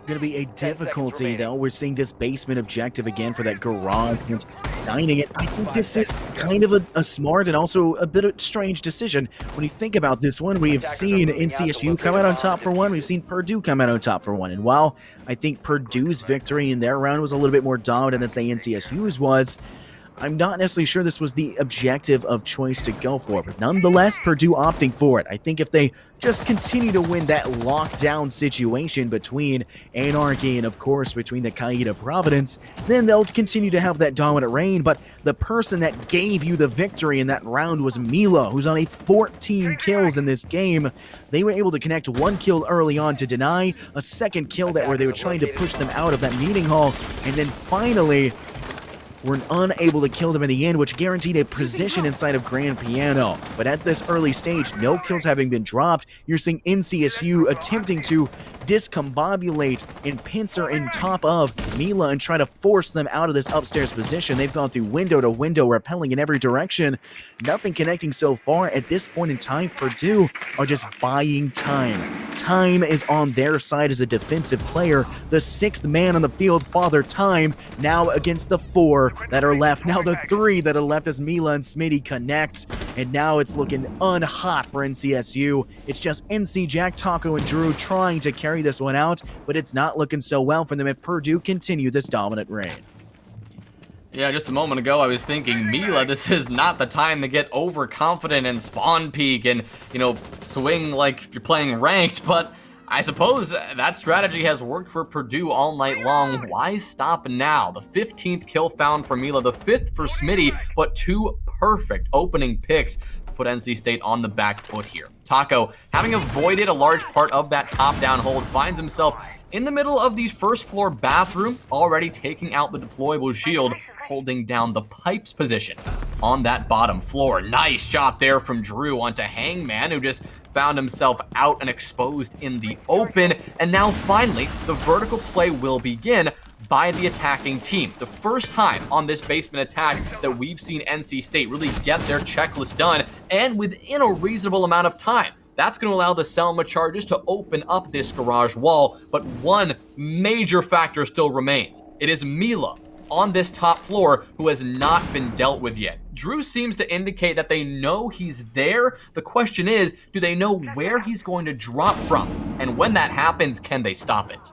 Going to be a difficulty, though. We're seeing this basement objective again for that garage and dining it. I think this is kind of a smart and also a bit of strange decision. When you think about this one, we have seen NCSU come out on top for one. We've seen Purdue come out on top for one. And while I think Purdue's victory in their round was a little bit more dominant than, say, NCSU's was, I'm not necessarily sure this was the objective of choice to go for, but nonetheless, Purdue opting for it. I think if they just continue to win that lockdown situation between Anarchy and, of course, between the Caida Providence, then they'll continue to have that dominant reign. But the person that gave you the victory in that round was Mila, who's on a 14 kills in this game. They were able to connect one kill early on to deny, a second kill that where they were trying to push them out of that meeting hall, and then finally were unable to kill them in the end, which guaranteed a position inside of Grand Piano. But at this early stage, no kills having been dropped, you're seeing NCSU attempting to discombobulate and pincer in top of Mila and try to force them out of this upstairs position. They've gone through window to window, rappelling in every direction. Nothing connecting so far. At this point in time, Purdue are just buying time. Time is on their side as a defensive player. The sixth man on the field, Father Time, now against the 4 that are left. Now the 3 that are left as Mila and Smitty connect. And now it's looking unhot for NCSU. It's just NC Jack, Taco, and Drew trying to carry this one out, but it's not looking so well for them if Purdue continue this dominant reign. Yeah, just a moment ago I was thinking, Mila, this is not the time to get overconfident and spawn peek and, swing like you're playing ranked, but I suppose that strategy has worked for Purdue all night long. Why stop now? The 15th kill found for Mila, the 5th for Smitty, but 2 perfect opening picks put NC State on the back foot here. Taco, having avoided a large part of that top-down hold, finds himself in the middle of the first floor bathroom, already taking out the deployable shield, holding down the pipes position on that bottom floor. Nice shot there from Drew onto Hangman, who just found himself out and exposed in the open. And now finally, the vertical play will begin by the attacking team. The first time on this basement attack that we've seen NC State really get their checklist done, and within a reasonable amount of time. That's going to allow the Selma charges to open up this garage wall, but one major factor still remains. It is Mila on this top floor who has not been dealt with yet. Drew seems to indicate that they know he's there. The question is, do they know where he's going to drop from? And when that happens, can they stop it?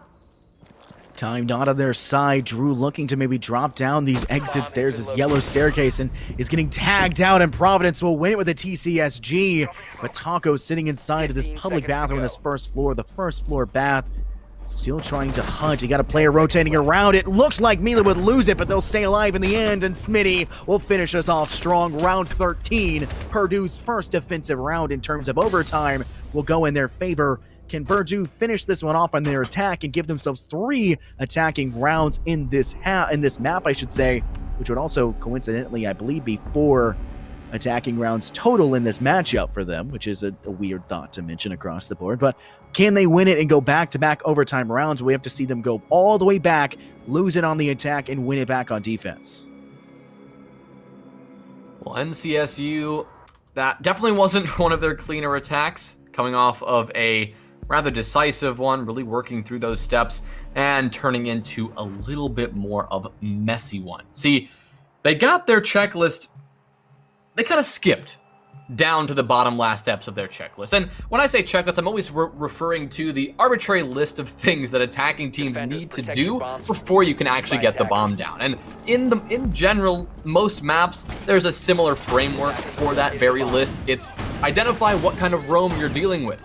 Time not on their side. Drew looking to maybe drop down these exit stairs, this yellow staircase, and is getting tagged out, and Providence will win it with a TCSG. But Taco sitting inside of this public bathroom on this first floor, the first floor bath. Still trying to hunt. You got a player rotating around. It looks like Mila would lose it, but they'll stay alive in the end, and Smitty will finish us off strong. Round 13, Purdue's first defensive round in terms of overtime, will go in their favor. Can Purdue finish this one off on their attack and give themselves 3 attacking rounds in this map, I should say, which would also coincidentally, I believe, be 4 attacking rounds total in this matchup for them, which is a weird thought to mention across the board. But can they win it and go back-to-back overtime rounds? We have to see them go all the way back, lose it on the attack, and win it back on defense. Well, NCSU, that definitely wasn't one of their cleaner attacks, coming off of a rather decisive one, really working through those steps and turning into a little bit more of a messy one. See, they got their checklist, they kind of skipped down to the bottom last steps of their checklist. And when I say checklist, I'm always referring to the arbitrary list of things that attacking teams need to do before you can actually get the bomb down. And in general, most maps, there's a similar framework for that very list. It's identify what kind of roam you're dealing with.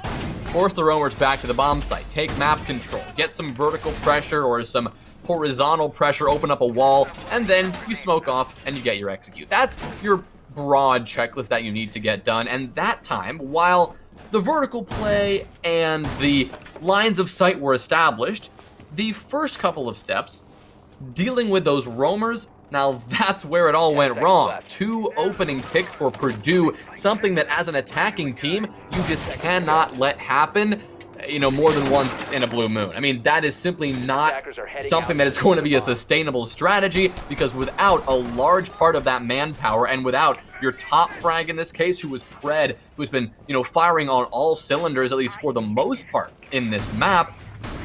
Force the roamers back to the bomb site. Take map control. Get some vertical pressure or some horizontal pressure. Open up a wall. And then you smoke off and you get your execute. That's your broad checklist that you need to get done. And that time, while the vertical play and the lines of sight were established, the first couple of steps, dealing with those roamers, now that's where it all went wrong. 2 opening picks for Purdue, something that as an attacking team, you just cannot let happen, more than once in a blue moon. I mean, that is simply not something that is going to be a sustainable strategy, because without a large part of that manpower and without your top frag in this case, who was Pred, who's been, firing on all cylinders, at least for the most part in this map,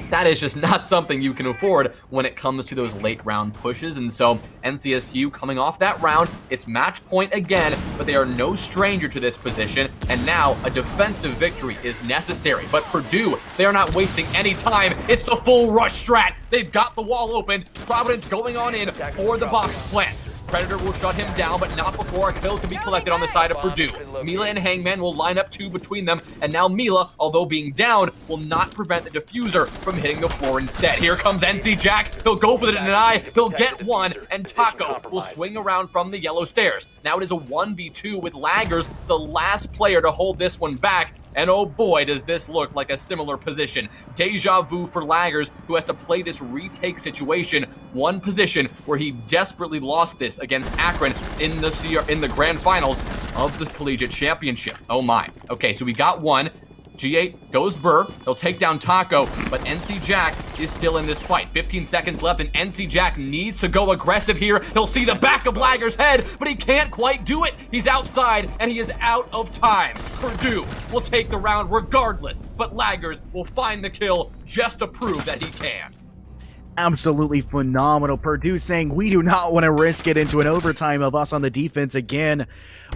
that is just not something you can afford when it comes to those late round pushes. And so NCSU coming off that round, it's match point again, but they are no stranger to this position. And now a defensive victory is necessary. But Purdue, they are not wasting any time. It's the full rush strat. They've got the wall open. Providence going on in for the box plant. Predator will shut him down, but not before a kill can be collected on the side of Purdue. Mila and Hangman will line up 2 between them, and now Mila, although being down, will not prevent the diffuser from hitting the floor instead. Here comes NC Jack. He'll go for the deny. He'll get one, and Taco will swing around from the yellow stairs. Now it is a 1v2 with Laggers, the last player to hold this one back. And oh boy, does this look like a similar position. Deja vu for Laggers, who has to play this retake situation. One position where he desperately lost this against Akron in the grand finals of the Collegiate Championship. Oh my. Okay, so we got one. G8 goes Burr. He'll take down Taco, but NC Jack is still in this fight. 15 seconds left, and NC Jack needs to go aggressive here. He'll see the back of Laggers' head, but he can't quite do it. He's outside, and he is out of time. Purdue will take the round regardless, but Laggers will find the kill just to prove that he can. Absolutely phenomenal. Purdue saying we do not want to risk it into an overtime of us on the defense again.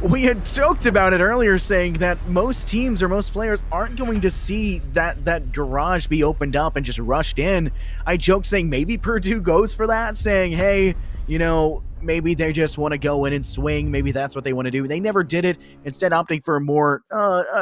We had joked about it earlier, saying that most teams or most players aren't going to see that garage be opened up and just rushed in. I joked saying maybe Purdue goes for that, saying, hey, maybe they just want to go in and swing. Maybe that's what they want to do. They never did it, instead opting for a more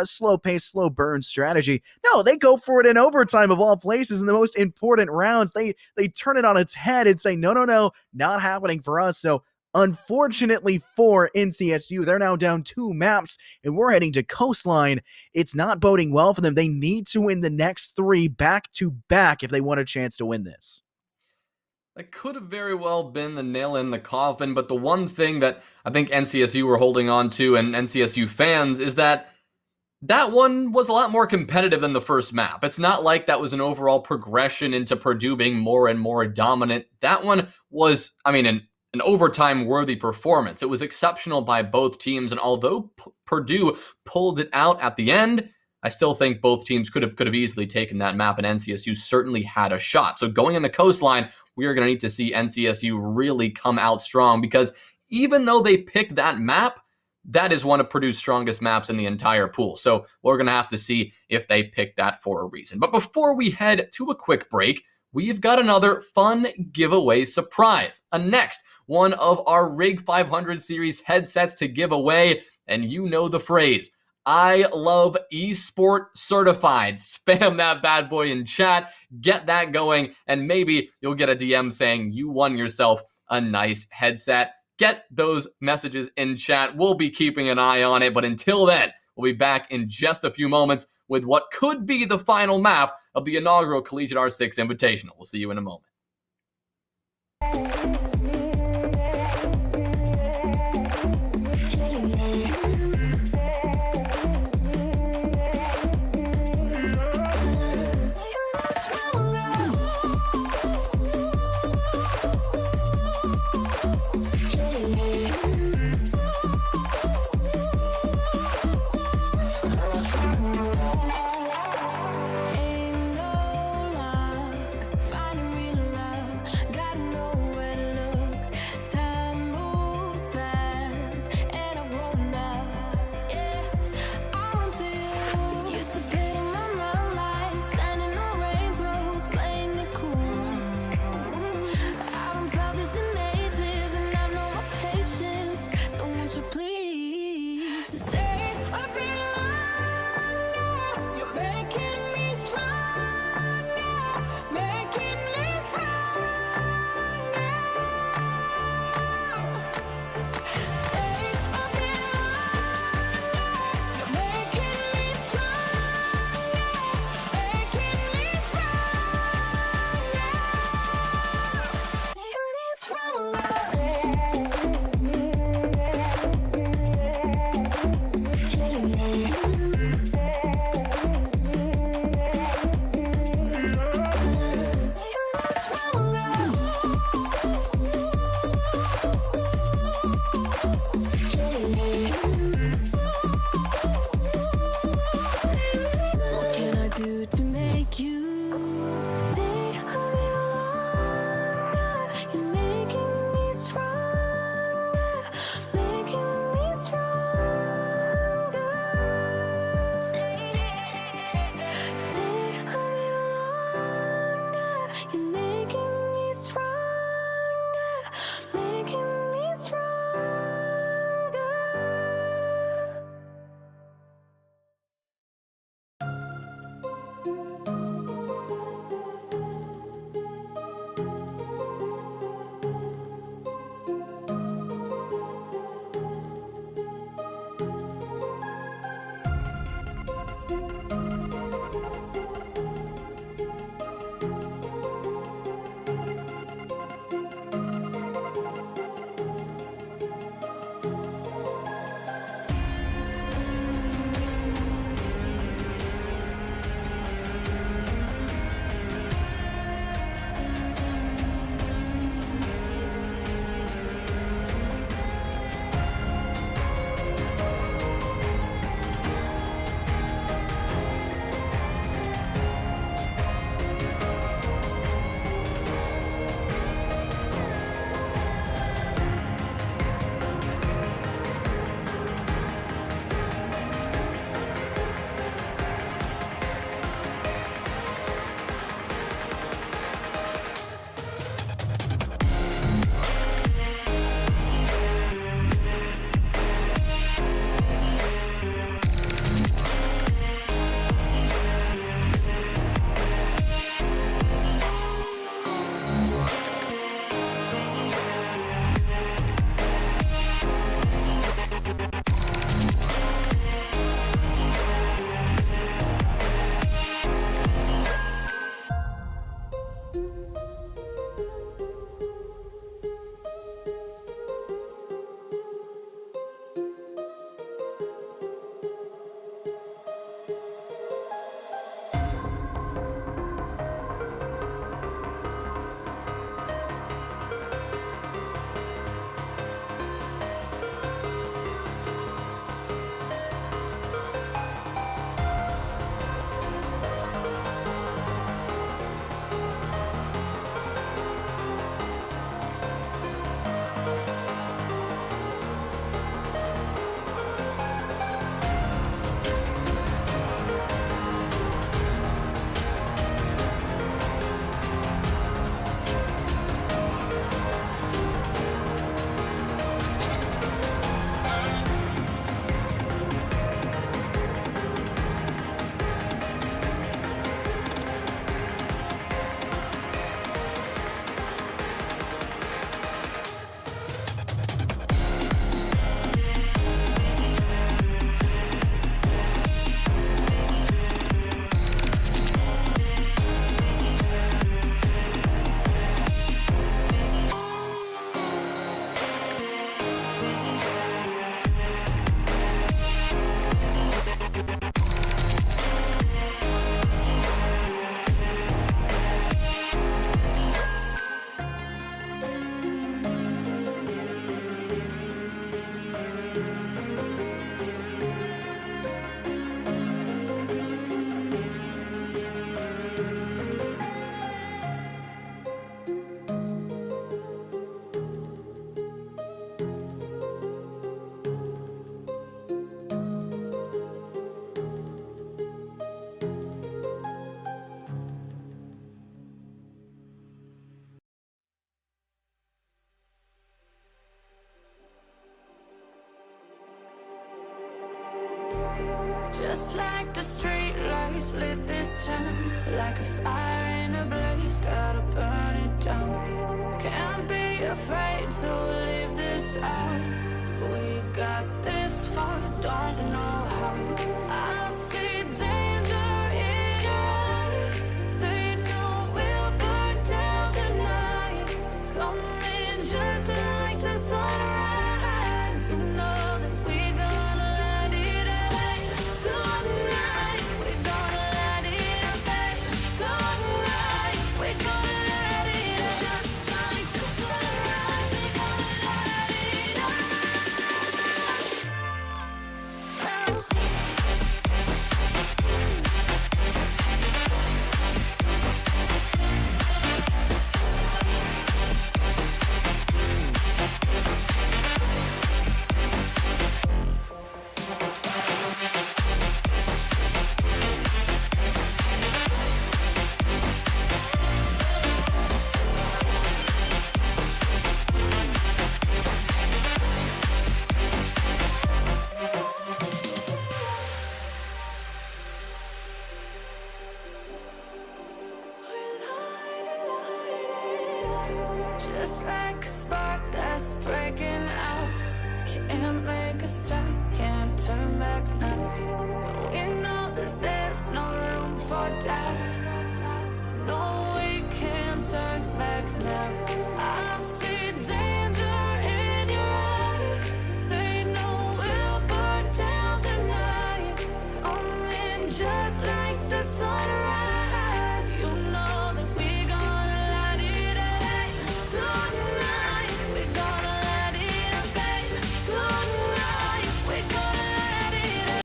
slow pace, slow burn strategy. No, they go for it in overtime of all places in the most important rounds. They turn it on its head and say, no, not happening for us. So unfortunately for NCSU, they're now down 2 maps, and we're heading to Coastline. It's not boding well for them. They need to win the next 3 back-to-back if they want a chance to win this. That could have very well been the nail in the coffin, but the one thing that I think NCSU were holding on to, and NCSU fans, is that one was a lot more competitive than the first map. It's not like that was an overall progression into Purdue being more and more dominant. That one was, an overtime-worthy performance. It was exceptional by both teams, and although Purdue pulled it out at the end, I still think both teams could have easily taken that map, and NCSU certainly had a shot. So going in the Coastline, we are going to need to see NCSU really come out strong, because even though they picked that map, that is one of Purdue's strongest maps in the entire pool. So we're going to have to see if they picked that for a reason. But before we head to a quick break, we've got another fun giveaway surprise. Next, one of our Rig 500 series headsets to give away, and you know the phrase. I love Esport certified. Spam that bad boy in chat, get that going, and maybe you'll get a DM saying you won yourself a nice headset. Get those messages in chat. We'll be keeping an eye on it, but until then, we'll be back in just a few moments with what could be the final map of the inaugural CollegiateR6 Invitational. We'll see you in a moment. Ain't no luck finding real love. Gotta know where to look. Time moves fast, and I've grown up. Yeah, I want to. Used to pay my mind like standing on rainbows, playing it cool. I haven't felt this in ages, and I've no more patience. So won't you please stay a bit longer? You're making me stronger, making me stronger. Stay a bit longer. You're making me stronger, making me What can I do to make you stay a little longer? You're making me stronger, making me stronger. Stay a little longer. You're making street lights lit this town like a fire in a blaze, gotta burn it down. Can't be afraid to leave this out. We got this far, don't know how. I see danger in your eyes. They know we'll burn down the night. Coming just like the sunrise. You know that we're gonna let it away. Tonight, we're gonna let it away. Tonight, we're gonna let it away. Just like the sunrise, we're gonna let it away. Just like a spark that's breaking out. Can't make a stop, can't turn back now. We know that there's no room for doubt. No, we can't turn back now. I see danger in your eyes. They know we'll burn down the night. Coming just like the sunrise. You know that we're gonna let it away. Tonight, we're gonna let it away. Tonight, we're gonna let it away.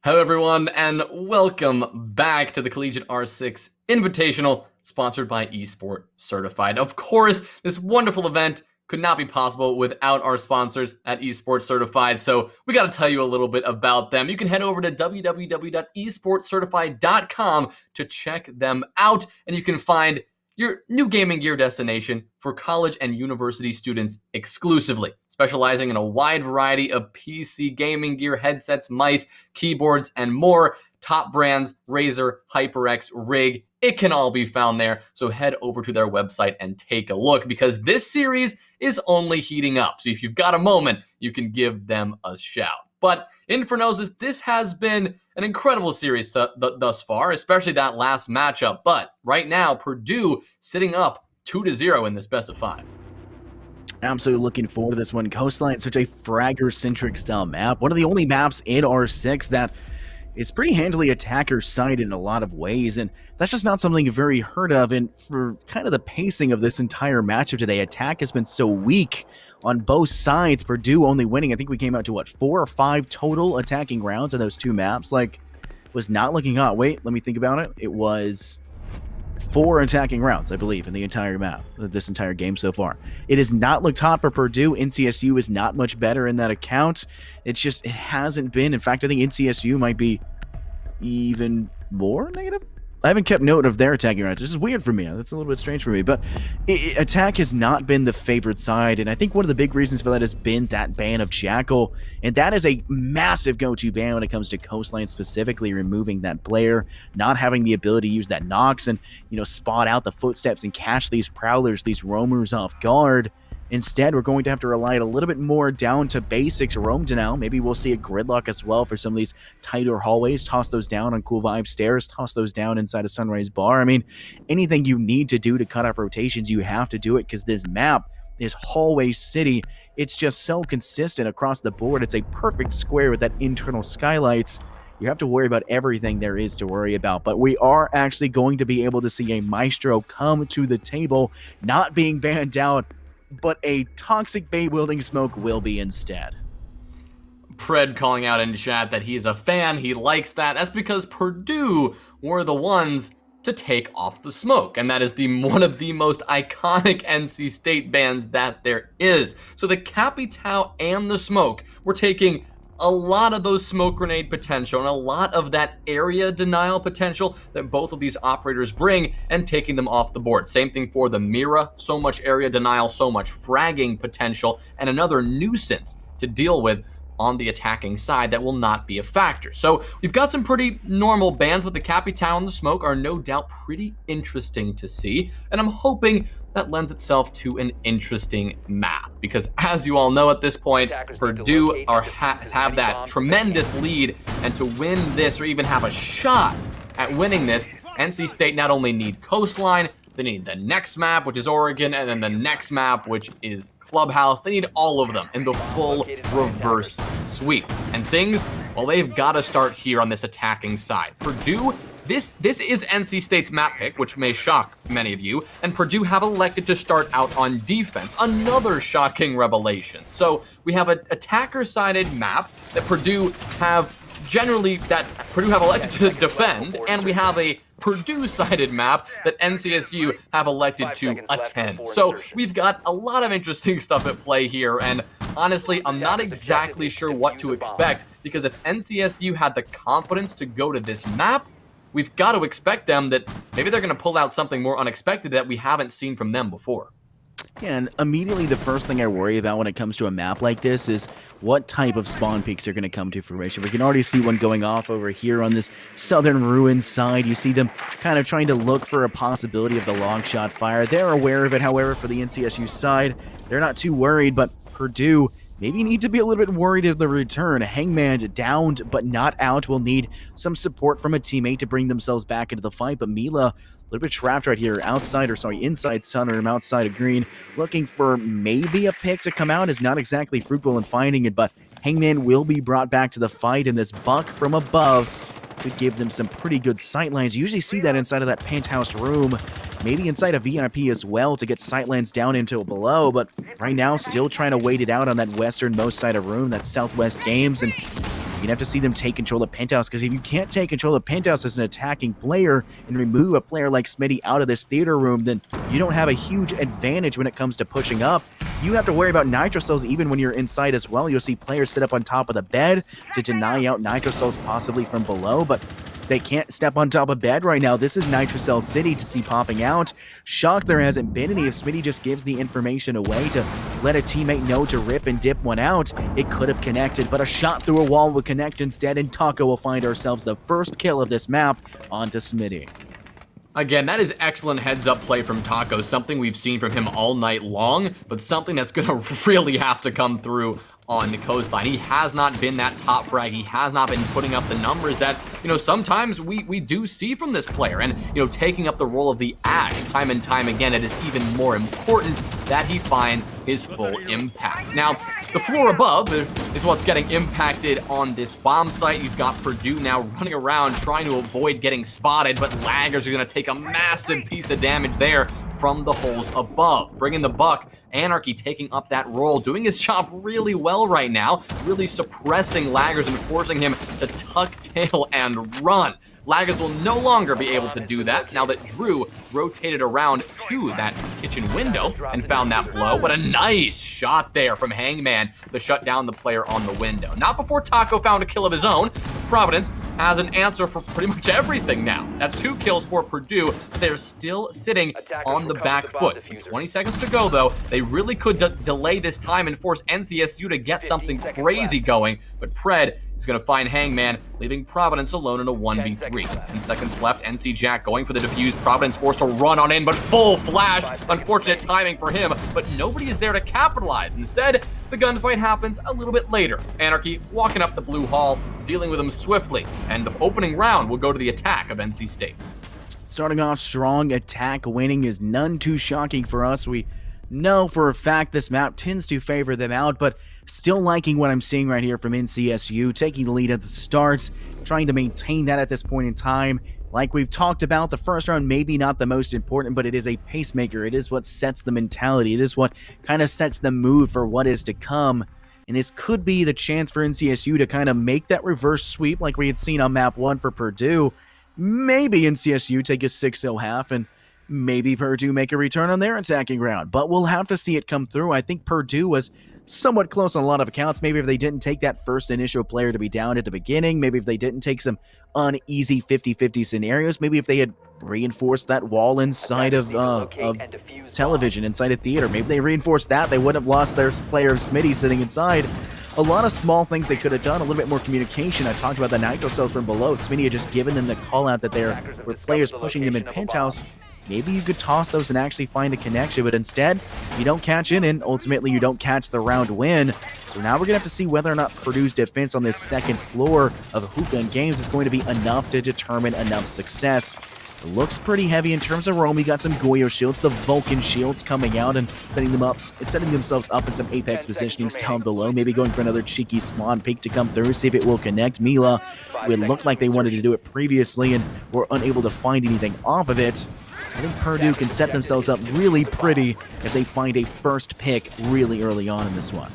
Hello, everyone, and welcome back to the CollegiateR6 Invitational, sponsored by Esport Certified. Of course, this wonderful event could not be possible without our sponsors at Esport Certified, so we got to tell you a little bit about them. You can head over to www.esportcertified.com to check them out, and you can find your new gaming gear destination for college and university students exclusively, specializing in a wide variety of PC gaming gear, headsets, mice, keyboards, and more. Top brands, Razer, HyperX, Rig, it can all be found there. So head over to their website and take a look, because this series is only heating up. So if you've got a moment, you can give them a shout. But Infernosis, this has been an incredible series thus far, especially that last matchup. But right now, Purdue sitting up 2-0 in this best of 5. Absolutely looking forward to this one. Coastline, such a Fragger-centric style map. One of the only maps in R6 that is pretty handily attacker-sided in a lot of ways, and that's just not something you've very heard of. And for kind of the pacing of this entire matchup today, attack has been so weak on both sides. Purdue only winning, I think we came out to, what, 4 or 5 total attacking rounds on those two maps? Like, was not looking hot. Wait, let me think about it. It was 4 attacking rounds, I believe, in the entire map, this entire game so far. It has not looked hot for Purdue. NCSU is not much better in that account. It's just, it hasn't been. In fact, I think NCSU might be even more negative. I haven't kept note of their attacking rounds. This is weird for me. That's a little bit strange for me. But attack has not been the favored side, and I think one of the big reasons for that has been that ban of Jackal, and that is a massive go-to ban when it comes to Coastline, specifically removing that player, not having the ability to use that Nox and, you know, spot out the footsteps and catch these prowlers, these roamers off guard. Instead, we're going to have to rely a little bit more down to basics roam to now. Maybe we'll see a gridlock as well for some of these tighter hallways. Toss those down on Cool Vibe stairs. Toss those down inside a Sunrise bar. I mean, anything you need to do to cut off rotations, you have to do it, because this map, this hallway city, it's just so consistent across the board. It's a perfect square with that internal skylights. You have to worry about everything there is to worry about. But we are actually going to be able to see a Maestro come to the table, not being banned out, but a toxic bait wielding smoke will be instead. Pred calling out in chat that he's a fan, he likes that. That's because Purdue were the ones to take off the smoke, and that is one of the most iconic NC State bans that there is. So the Capitao and the smoke were taking a lot of those smoke grenade potential and a lot of that area denial potential that both of these operators bring, and taking them off the board. Same thing for the Mira, so much area denial, so much fragging potential, and another nuisance to deal with on the attacking side that will not be a factor. So we've got some pretty normal bans, but the Capital and the Smoke are no doubt pretty interesting to see, and I'm hoping that lends itself to an interesting map, because as you all know at this point, Purdue have that tremendous lead, and to win this or even have a shot at winning this, NC State not only need Coastline, they need the next map, which is Oregon, and then the next map, which is Clubhouse. They need all of them in the full reverse sweep. And things, well, they've got to start here on this attacking side. Purdue, this is NC State's map pick, which may shock many of you, and Purdue have elected to start out on defense. Another shocking revelation. So we have an attacker-sided map that Purdue have elected to defend, and we have a Purdue-sided map that NCSU have elected to attend. So we've got a lot of interesting stuff at play here, and honestly, I'm not exactly sure what to expect, because if NCSU had the confidence to go to this map, we've got to expect them that maybe they're going to pull out something more unexpected that we haven't seen from them before. Yeah, and immediately the first thing I worry about when it comes to a map like this is what type of spawn peaks are going to come to fruition. We can already see one going off over here on this southern ruins side. You see them kind of trying to look for a possibility of the long shot fire. They're aware of it, however, for the NCSU side, they're not too worried, but Purdue maybe need to be a little bit worried of the return. Hangman downed but not out will need some support from a teammate to bring themselves back into the fight, but Mila a little bit trapped right here, inside Sunroom, outside of Green, looking for maybe a pick to come out, is not exactly fruitful in finding it, but Hangman will be brought back to the fight, and this buck from above could give them some pretty good sightlines. You usually see that inside of that penthouse room, maybe inside a VIP as well to get sightlines down into below, but right now still trying to wait it out on that westernmost side of room, that Southwest Games, and you'd have to see them take control of Penthouse, because if you can't take control of Penthouse as an attacking player and remove a player like Smitty out of this theater room, then you don't have a huge advantage when it comes to pushing up. You have to worry about nitro cells even when you're inside as well. You'll see players sit up on top of the bed to deny out nitro cells possibly from below, but they can't step on top of bed right now. This is Nitrocell City to see popping out. Shocked there hasn't been any. If Smitty just gives the information away to let a teammate know to rip and dip one out, it could have connected, but a shot through a wall will connect instead, and Taco will find ourselves the first kill of this map onto Smitty. Again, that is excellent heads-up play from Taco, something we've seen from him all night long, but something that's going to really have to come through on the Coastline. He has not been that top frag. He has not been putting up the numbers that, sometimes we do see from this player. And, taking up the role of the Ash time and time again, it is even more important that he finds his full impact. Now, the floor above is what's getting impacted on this bomb site. You've got Purdue now running around trying to avoid getting spotted, but Laggers are going to take a massive piece of damage there from the holes above. Bringing the buck, Anarchy taking up that role, doing his job really well right now, really suppressing Laggers and forcing him to tuck tail and run. Laggers will no longer be able to do that now that Drew rotated around to that kitchen window and found that blow. What a nice shot there from Hangman to shut down the player on the window. Not before Taco found a kill of his own. Providence has an answer for pretty much everything now. That's 2 kills for Purdue. They're still sitting on the back foot. With 20 seconds to go, though, they really could delay this time and force NCSU to get something crazy going, but Pred is going to find Hangman, leaving Providence alone in a 1v3. 10 seconds left, NC Jack going for the defuse. Providence forced to run on in, but full flash. Unfortunate timing for him, but nobody is there to capitalize. Instead, the gunfight happens a little bit later. Anarchy walking up the blue hall, dealing with him swiftly, and the opening round will go to the attack of NC State. Starting off strong, attack winning is none too shocking for us. We know for a fact this map tends to favor them out, but still liking what I'm seeing right here from NCSU, taking the lead at the start, trying to maintain that at this point in time. Like we've talked about, the first round maybe not the most important, but it is a pacemaker. It is what sets the mentality. It is what kind of sets the mood for what is to come. And this could be the chance for NCSU to kind of make that reverse sweep like we had seen on map 1 for Purdue. Maybe NCSU take a 6-0 half, and maybe Purdue make a return on their attacking round. But we'll have to see it come through. I think Purdue was somewhat close on a lot of accounts. Maybe if they didn't take that first initial player to be down at the beginning, maybe if they didn't take some uneasy 50-50 scenarios, maybe if they had reinforced that wall inside of television, inside a theater, maybe they reinforced that, they wouldn't have lost their player of Smitty sitting inside. a lot of small things they could have done, a little bit more communication. I talked about the nitro cells from below. Smitty had just given them the call out that there were players pushing them in penthouse. Maybe you could toss those and actually find a connection, but instead, you don't catch in, and ultimately you don't catch the round win. So now we're going to have to see whether or not Purdue's defense on this second floor of Hookah and Games is going to be enough to determine enough success. It looks pretty heavy in terms of roam. We got some Goyo shields, the Vulcan shields coming out and setting themselves up in some Apex positionings down below. Maybe going for another cheeky spawn peek to come through, see if it will connect. Mila, it looked like they wanted to do it previously and were unable to find anything off of it. I think Purdue can set themselves up really pretty if they find a first pick really early on in this one.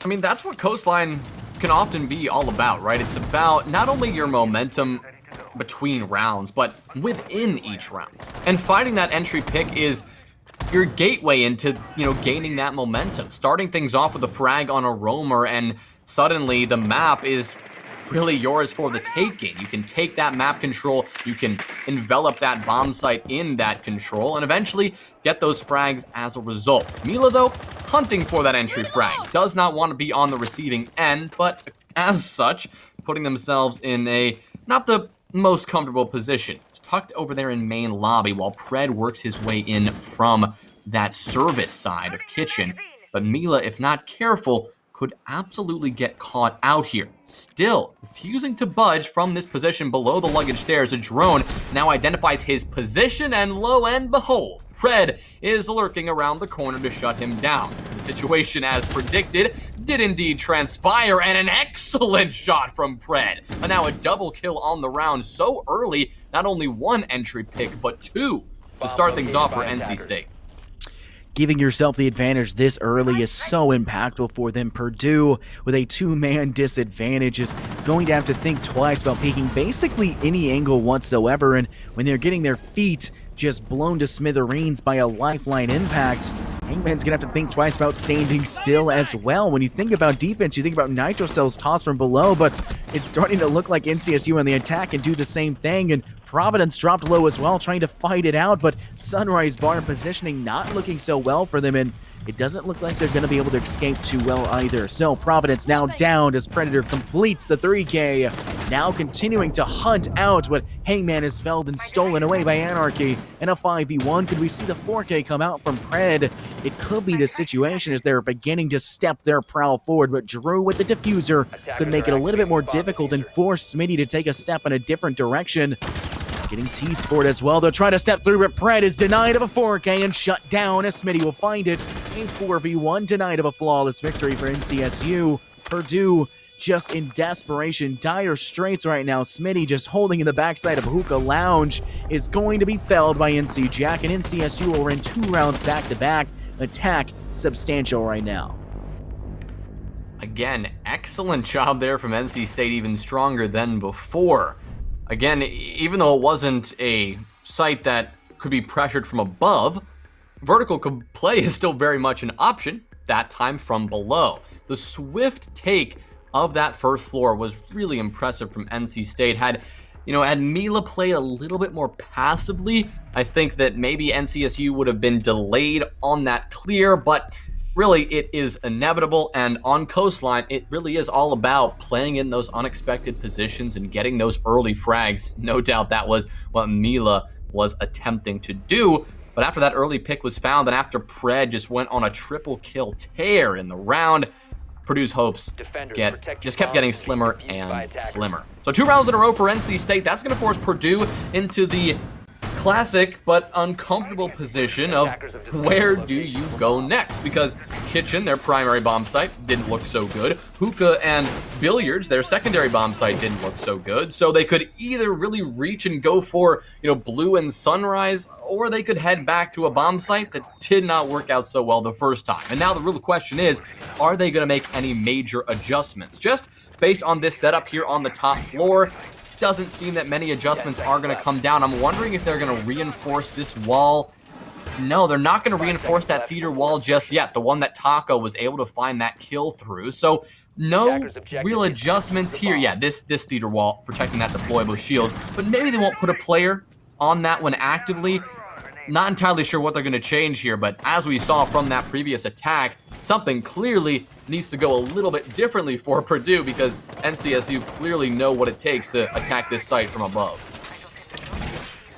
I mean, that's what Coastline can often be all about, right? It's about not only your momentum between rounds, but within each round. And finding that entry pick is your gateway into, gaining that momentum. Starting things off with a frag on a roamer, and suddenly the map is really yours for the taking. You can take that map control, you can envelop that bomb site in that control, and eventually get those frags as a result. Mila, though, hunting for that entry frag. Does not want to be on the receiving end, but as such, putting themselves in a not the most comfortable position. Tucked over there in main lobby while Pred works his way in from that service side of kitchen. But Mila, if not careful, could absolutely get caught out here. Still refusing to budge from this position below the luggage stairs. A drone now identifies his position, and lo and behold, Pred is lurking around the corner to shut him down. The situation, as predicted, did indeed transpire, and an excellent shot from Pred. And now a double kill on the round so early, not only one entry pick, but two to start things off for NC State. Giving yourself the advantage this early is so impactful for them. Purdue, with a two-man disadvantage, is going to have to think twice about taking basically any angle whatsoever, and when they're getting their feet just blown to smithereens by a lifeline impact, Hangman's gonna have to think twice about standing still as well. When you think about defense, you think about nitro cells tossed from below, but it's starting to look like NCSU on the attack can do the same thing, and Providence dropped low as well, trying to fight it out, but Sunrise Bar positioning not looking so well for them, and it doesn't look like they're going to be able to escape too well either. So Providence now down as Predator completes the 3K, now continuing to hunt out, but Hangman is felled and stolen away by Anarchy. In a 5v1, could we see the 4K come out from Pred? It could be the situation as they're beginning to step their prowl forward, but Drew with the diffuser could make it a little bit more difficult and force Smitty to take a step in a different direction. Getting T-Sport as well. They'll try to step through, but Pred is denied of a 4K and shut down as Smitty will find it. A 4v1 denied of a flawless victory for NCSU. Purdue just in desperation, dire straits right now. Smitty just holding in the backside of Hookah Lounge is going to be felled by NC Jack, and NCSU will win 2 rounds back-to-back. Attack substantial right now. Again, excellent job there from NC State, even stronger than before. Again, even though it wasn't a site that could be pressured from above, vertical play is still very much an option, that time from below. The swift take of that first floor was really impressive from NC State. Had Mila played a little bit more passively, I think that maybe NCSU would have been delayed on that clear, but really, it is inevitable, and on Coastline, it really is all about playing in those unexpected positions and getting those early frags. No doubt that was what Mila was attempting to do, but after that early pick was found, and after Pred just went on a triple kill tear in the round, Purdue's hopes just kept getting slimmer and slimmer. So 2 rounds in a row for NC State. That's going to force Purdue into the classic but uncomfortable position of where do you go next, because Kitchen, their primary bomb site, didn't look so good. Hookah and Billiards, their secondary bomb site, didn't look so good. So they could either really reach and go for, Blue and Sunrise, or they could head back to a bomb site that did not work out so well the first time. And now the real question is, are they going to make any major adjustments? Just based on this setup here on the top floor, doesn't seem that many adjustments are going to come down. I'm wondering if they're going to reinforce this wall. No, they're not going to reinforce that theater wall just yet, the one that Taco was able to find that kill through. So no real adjustments here. Yeah, this theater wall protecting that deployable shield, but maybe they won't put a player on that one actively. Not entirely sure what they're going to change here, but as we saw from that previous attack, something clearly needs to go a little bit differently for Purdue because NCSU clearly know what it takes to attack this site from above.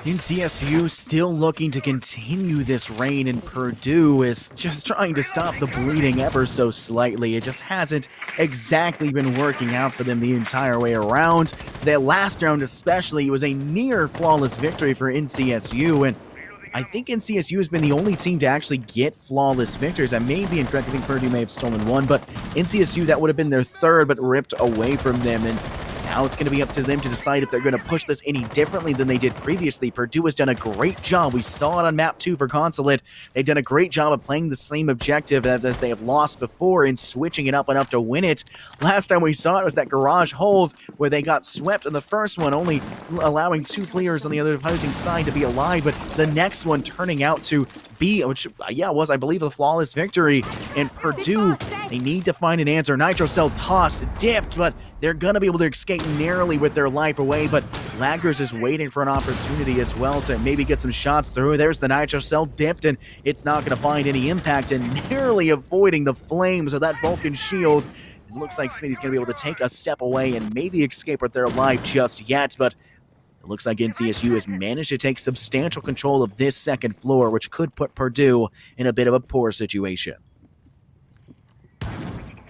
NCSU still looking to continue this reign, and Purdue is just trying to stop the bleeding ever so slightly. It just hasn't exactly been working out for them the entire way around. That last round especially, it was a near flawless victory for NCSU, and I think NCSU has been the only team to actually get flawless victories. I may be incorrect. I think Purdue may have stolen one, but NCSU, that would have been their third, but ripped away from them. And now it's going to be up to them to decide if they're going to push this any differently than they did previously. Purdue has done a great job. We saw it on map 2 for Consulate. They've done a great job of playing the same objective as they have lost before and switching it up enough to win it. Last time we saw it was that garage hold where they got swept in the first one, only allowing 2 players on the other opposing side to be alive, but the next one turning out to be, which, was, I believe, a flawless victory. And Purdue, they need to find an answer. Nitro Cell tossed, dipped, but they're going to be able to escape narrowly with their life away, but Laggers is waiting for an opportunity as well to maybe get some shots through. There's the Nitro Cell dipped, and it's not going to find any impact, and narrowly avoiding the flames of that Vulcan shield. It looks like Smitty's going to be able to take a step away and maybe escape with their life just yet, but it looks like NCSU has managed to take substantial control of this second floor, which could put Purdue in a bit of a poor situation.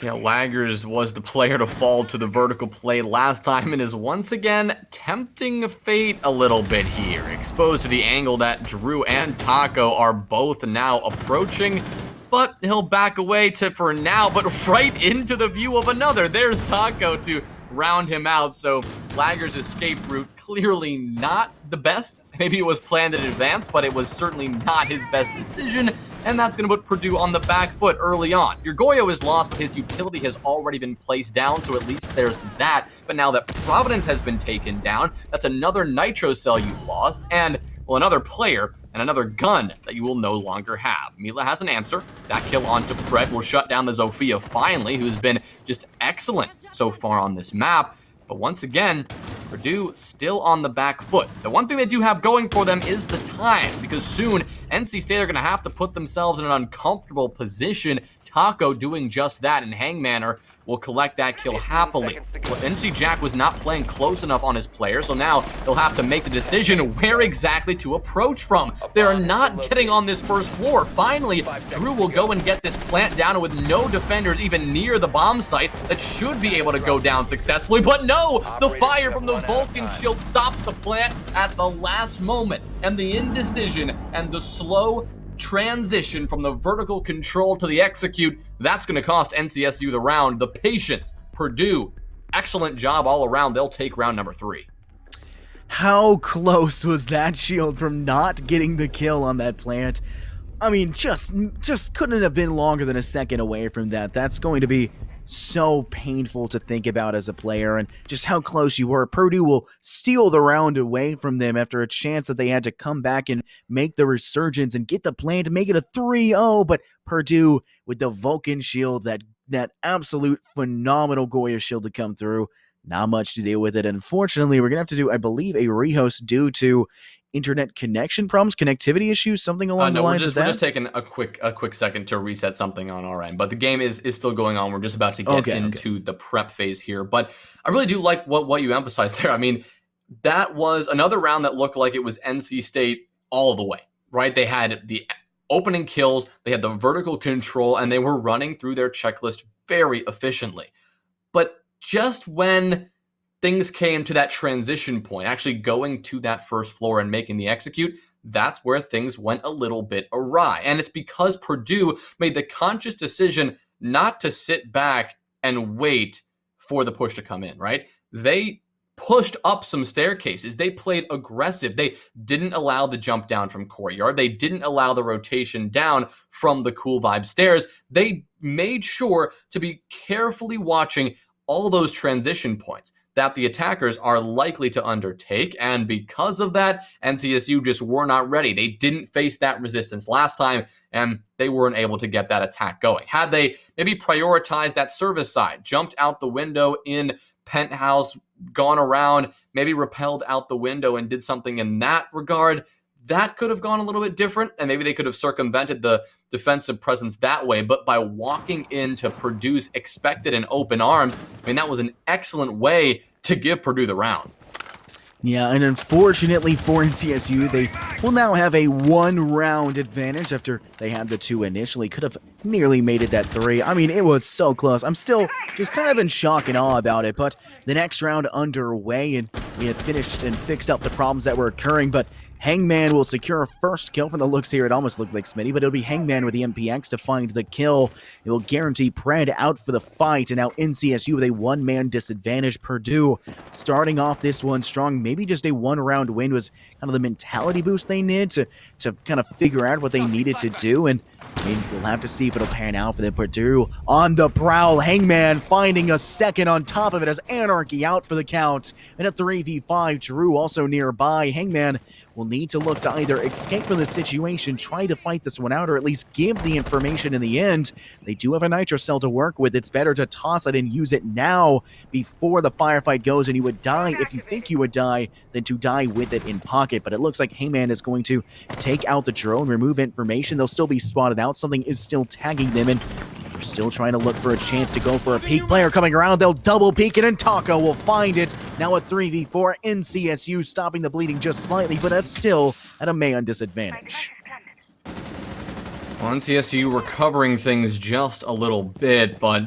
Yeah, Laggers was the player to fall to the vertical play last time and is once again tempting fate a little bit here. Exposed to the angle that Drew and Taco are both now approaching, but he'll back away for now, but right into the view of another. There's Taco to round him out, so Laggers' escape route clearly not the best. Maybe it was planned in advance, but it was certainly not his best decision, and that's going to put Purdue on the back foot early on. Your Goyo is lost, but his utility has already been placed down, so at least there's that. But now that Providence has been taken down, that's another Nitro Cell you've lost, and, well, another player and another gun that you will no longer have. Mila has an answer. That kill onto Pred will shut down the Zofia finally, who's been just excellent so far on this map. But once again, Purdue still on the back foot. The one thing they do have going for them is the time, because soon NC State are going to have to put themselves in an uncomfortable position. Taco doing just that, and Hangmanner will collect that kill happily. Well, NC Jack was not playing close enough on his player, so now they'll have to make the decision where exactly to approach from. They're not getting on this first floor. Finally, Drew will go and get this plant down, and with no defenders even near the bomb site, that should be able to go down successfully. But no, the fire from the Vulcan shield stops the plant at the last moment, and the indecision and the slow transition from the vertical control to the execute, that's going to cost NCSU the round. The patience, Purdue, excellent job all around. They'll take round number 3. How close was that shield from not getting the kill on that plant? I mean, just couldn't have been longer than a second away from that. That's going to be so painful to think about as a player, and just how close you were. Purdue will steal the round away from them after a chance that they had to come back and make the resurgence and get the plan to make it a 3-0, but Purdue with the Vulcan shield, that absolute phenomenal Goya shield to come through, not much to deal with it. Unfortunately, we're going to have to do, I believe, a rehost due to internet connection problems, connectivity issues, something along the lines of that. We're just taking a quick second to reset something on our end, but the game is still going on. We're just about to get into the prep phase here, but I really do like what you emphasized there. I mean, that was another round that looked like it was NC State all the way, right? They had the opening kills, they had the vertical control, and they were running through their checklist very efficiently. But just when things came to that transition point, actually going to that first floor and making the execute, that's where things went a little bit awry. And it's because Purdue made the conscious decision not to sit back and wait for the push to come in, right? They pushed up some staircases. They played aggressive. They didn't allow the jump down from courtyard. They didn't allow the rotation down from the cool vibe stairs. They made sure to be carefully watching all those transition points that the attackers are likely to undertake, and because of that, NCSU just were not ready. They didn't face that resistance last time, and they weren't able to get that attack going. Had they maybe prioritized that service side, jumped out the window in penthouse, gone around, maybe rappelled out the window and did something in that regard, that could have gone a little bit different, and maybe they could have circumvented the defensive presence that way. But by walking in to Purdue's expected and open arms, I mean, that was an excellent way to give Purdue the round. Yeah, and unfortunately for NCSU, they will now have a 1-round advantage after they had the 2 initially. Could have nearly made it that 3. I mean, it was so close. I'm still just kind of in shock and awe about it, but the next round underway, and we had finished and fixed up the problems that were occurring, but Hangman will secure a first kill. From the looks here, it almost looked like Smitty, but it'll be Hangman with the MPX to find the kill. It will guarantee Pred out for the fight, and now NCSU with a 1-man disadvantage. Purdue starting off this one strong. Maybe just a 1-round win was kind of the mentality boost they needed to kind of figure out what they needed to do, and I mean, we'll have to see if it'll pan out for them. Purdue on the prowl. Hangman finding a second on top of it as Anarchy out for the count. And a 3v5, Drew also nearby. Hangman will need to look to either escape from the situation, try to fight this one out, or at least give the information in the end. They do have a nitro cell to work with. It's better to toss it and use it now before the firefight goes, and you would die if you think you would die than to die with it in pocket. But it looks like Hangman is going to take out the drone, remove information. They'll still be spotted out. Something is still tagging them, and they're still trying to look for a chance to go for a peek. Player coming around, they'll double peek it, and Taco will find it. Now a 3v4, NCSU stopping the bleeding just slightly, but that's still at a man disadvantage. Well, NCSU recovering things just a little bit, but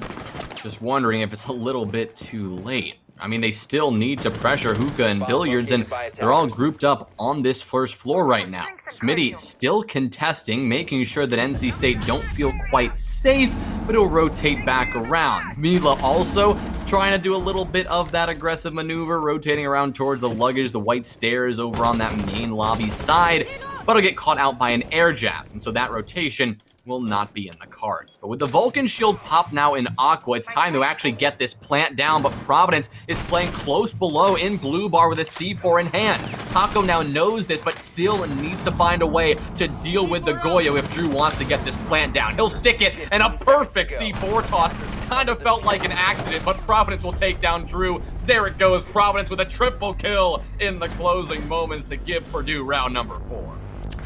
just wondering if it's a little bit too late. I mean, they still need to pressure Hookah and Billiards, and they're all grouped up on this first floor right now. Smitty still contesting, making sure that NC State don't feel quite safe, but he'll rotate back around. Mila also trying to do a little bit of that aggressive maneuver, rotating around towards the luggage, the white stairs over on that main lobby side, but he'll get caught out by an air jab, and so that rotation will not be in the cards. But with the Vulcan shield pop now in Aqua, it's time to actually get this plant down, but Providence is playing close below in blue bar with a C4 in hand. Taco now knows this, but still needs to find a way to deal with the Goyo if Drew wants to get this plant down. He'll stick it, and a perfect C4 toss. Kind of felt like an accident, but Providence will take down Drew. There it goes, Providence with a triple kill in the closing moments to give Purdue round number 4.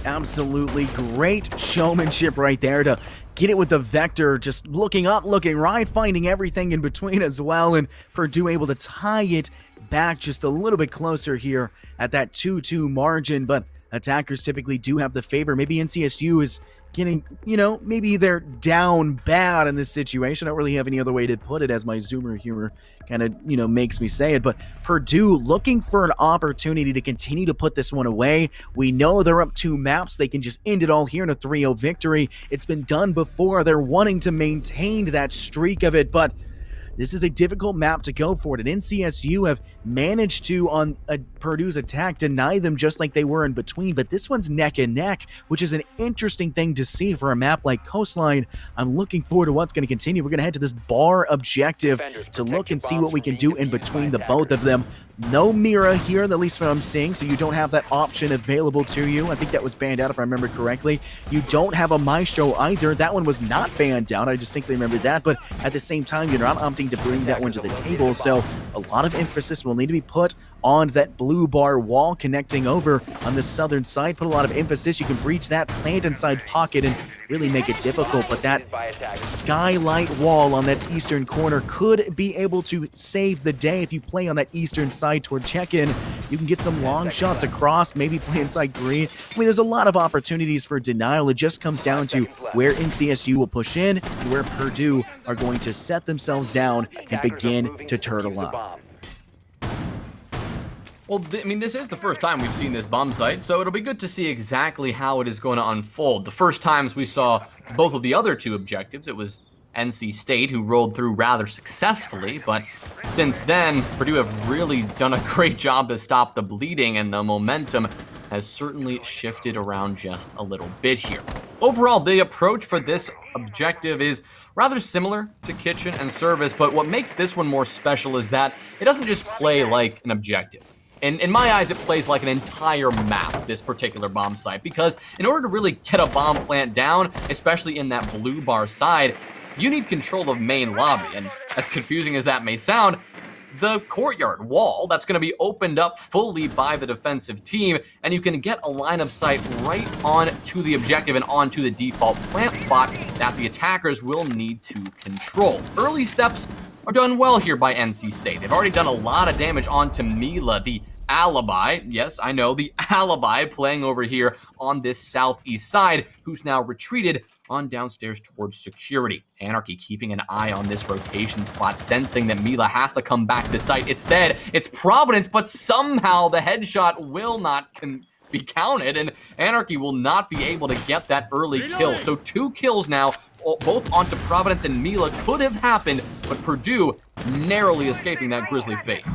Absolutely great showmanship right there to get it with the Vector, just looking up, looking right, finding everything in between as well, and Purdue able to tie it back just a little bit closer here at that 2-2 margin, but attackers typically do have the favor. Maybe NCSU is getting, maybe they're down bad in this situation. I don't really have any other way to put it, as my Zoomer humor kind of, makes me say it, but Purdue looking for an opportunity to continue to put this one away. We know they're up 2 maps. They can just end it all here in a 3-0 victory. It's been done before. They're wanting to maintain that streak of it, but this is a difficult map to go for it, and NCSU have managed to, on Purdue's attack, deny them just like they were in between, but this one's neck and neck, which is an interesting thing to see for a map like Coastline. I'm looking forward to what's going to continue. We're going to head to this bar objective to look and see what we can do in between the both of them. No Mira here, at least what I'm seeing, so you don't have that option available to you. I think that was banned out if I remember correctly. You don't have a Maestro either. That one was not banned out. I distinctly remember that, but at the same time, you're not opting to bring that one to the table, so a lot of emphasis will need to be put on that blue bar wall connecting over on the southern side. Put a lot of emphasis. You can breach that plant inside pocket and really make it difficult, but that skylight wall on that eastern corner could be able to save the day. If you play on that eastern side toward check-in, you can get some long shots across, maybe play inside green. I mean, there's a lot of opportunities for denial. It just comes down to where NCSU will push in and where Purdue are going to set themselves down and begin to turtle up. Well, this is the first time we've seen this bomb site, so it'll be good to see exactly how it is going to unfold. The first times we saw both of the other 2 objectives, it was NC State, who rolled through rather successfully, but since then, Purdue have really done a great job to stop the bleeding, and the momentum has certainly shifted around just a little bit here. Overall, the approach for this objective is rather similar to Kitchen and Service, but what makes this one more special is that it doesn't just play like an objective. In my eyes, it plays like an entire map, this particular bomb site, because in order to really get a bomb plant down, especially in that blue bar side, you need control of main lobby, and as confusing as that may sound, the courtyard wall that's going to be opened up fully by the defensive team, and you can get a line of sight right on to the objective and onto the default plant spot that the attackers will need to control. Early steps are done well here by NC State. They've already done a lot of damage onto Mila, the alibi. Yes, I know, the alibi playing over here on this southeast side, who's now retreated on downstairs towards security. Anarchy keeping an eye on this rotation spot, sensing that Mila has to come back to sight. Instead, it's Providence, but somehow the headshot will not be counted, and Anarchy will not be able to get that early kill. So 2 kills now, both onto Providence and Mila, could have happened, but Purdue narrowly escaping that grisly fate.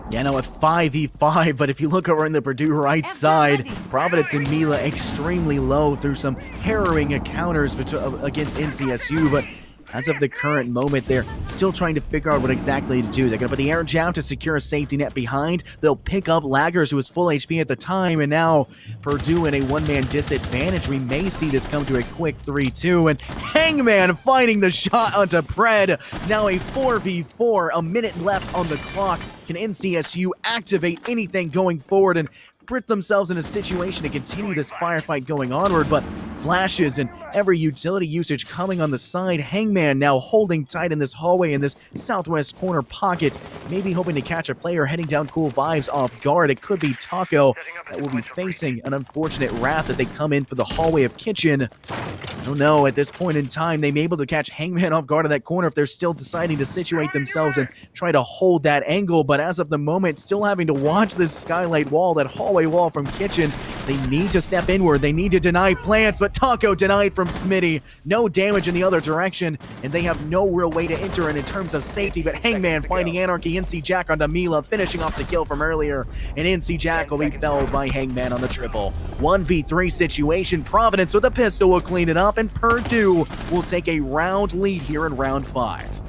Yeah, now a 5v5, but if you look over on the Purdue right side, Providence and Mila extremely low through some harrowing encounters against NCSU, but as of the current moment, they're still trying to figure out what exactly to do. They're going to put the air jab to secure a safety net behind. They'll pick up Laggers, who was full HP at the time, and now Purdue in a one-man disadvantage. We may see this come to a quick 3-2, and Hangman finding the shot onto Pred. Now a 4v4, a minute left on the clock. Can NCSU activate anything going forward and put themselves in a situation to continue this firefight going onward? But flashes and every utility usage coming on the side. Hangman now holding tight in this hallway in this southwest corner pocket, maybe hoping to catch a player heading down Cool Vibes off guard. It could be Taco that will be facing an unfortunate wrath that they come in for the hallway of Kitchen. I don't know, at this point in time, they may be able to catch Hangman off guard in that corner if they're still deciding to situate themselves and try to hold that angle. But as of the moment, still having to watch this skylight wall, that hallway wall from Kitchen. They need to step inward. They need to deny plants, but Taco denied from Smitty. No damage in the other direction, and they have no real way to enter in terms of safety. But Hangman finding Anarchy, NC Jack onto Mila, finishing off the kill from earlier. And NC Jack will be felled by Hangman on the triple. 1v3 situation. Providence with a pistol will clean it up, and Purdue will take a round lead here in round 5.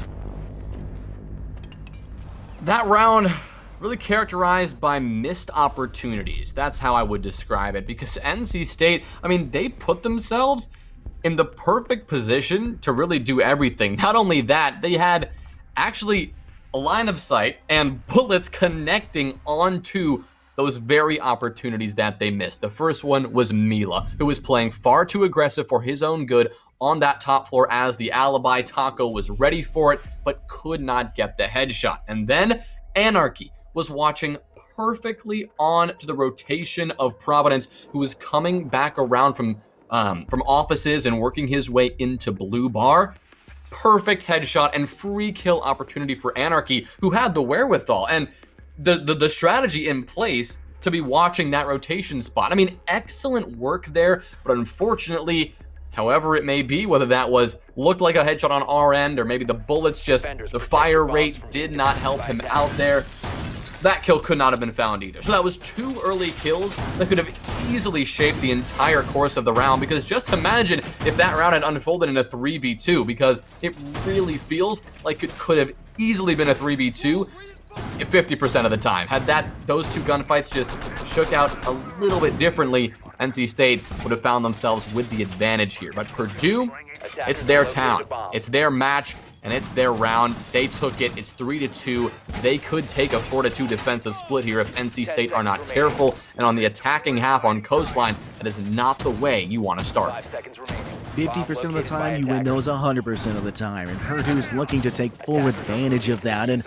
That round really characterized by missed opportunities. That's how I would describe it, because NC State, I mean, they put themselves in the perfect position to really do everything. Not only that, they had actually a line of sight and bullets connecting onto those very opportunities that they missed. The first one was Mila, who was playing far too aggressive for his own good on that top floor as the alibi. Taco was ready for it, but could not get the headshot. And then Anarchy was watching perfectly on to the rotation of Providence, who was coming back around from offices and working his way into Blue Bar. Perfect headshot and free kill opportunity for Anarchy, who had the wherewithal and the strategy in place to be watching that rotation spot. I mean, excellent work there, but unfortunately, however it may be, whether that looked like a headshot on our end or maybe the bullets the fire rate did not help him out there. That kill could not have been found either. So that was 2 early kills that could have easily shaped the entire course of the round, because just imagine if that round had unfolded in a 3v2, because it really feels like it could have easily been a 3v2 50% of the time. Had those 2 gunfights just shook out a little bit differently, NC State would have found themselves with the advantage here. But Purdue, it's their town, it's their match, and it's their round. They took it. It's 3-2. They could take a 4-2 defensive split here if NC State are not careful. And on the attacking half on Coastline, that is not the way you want to start. 5 seconds remaining. 50% of the time, you win those 100% of the time. And Purdue's looking to take full advantage of that. And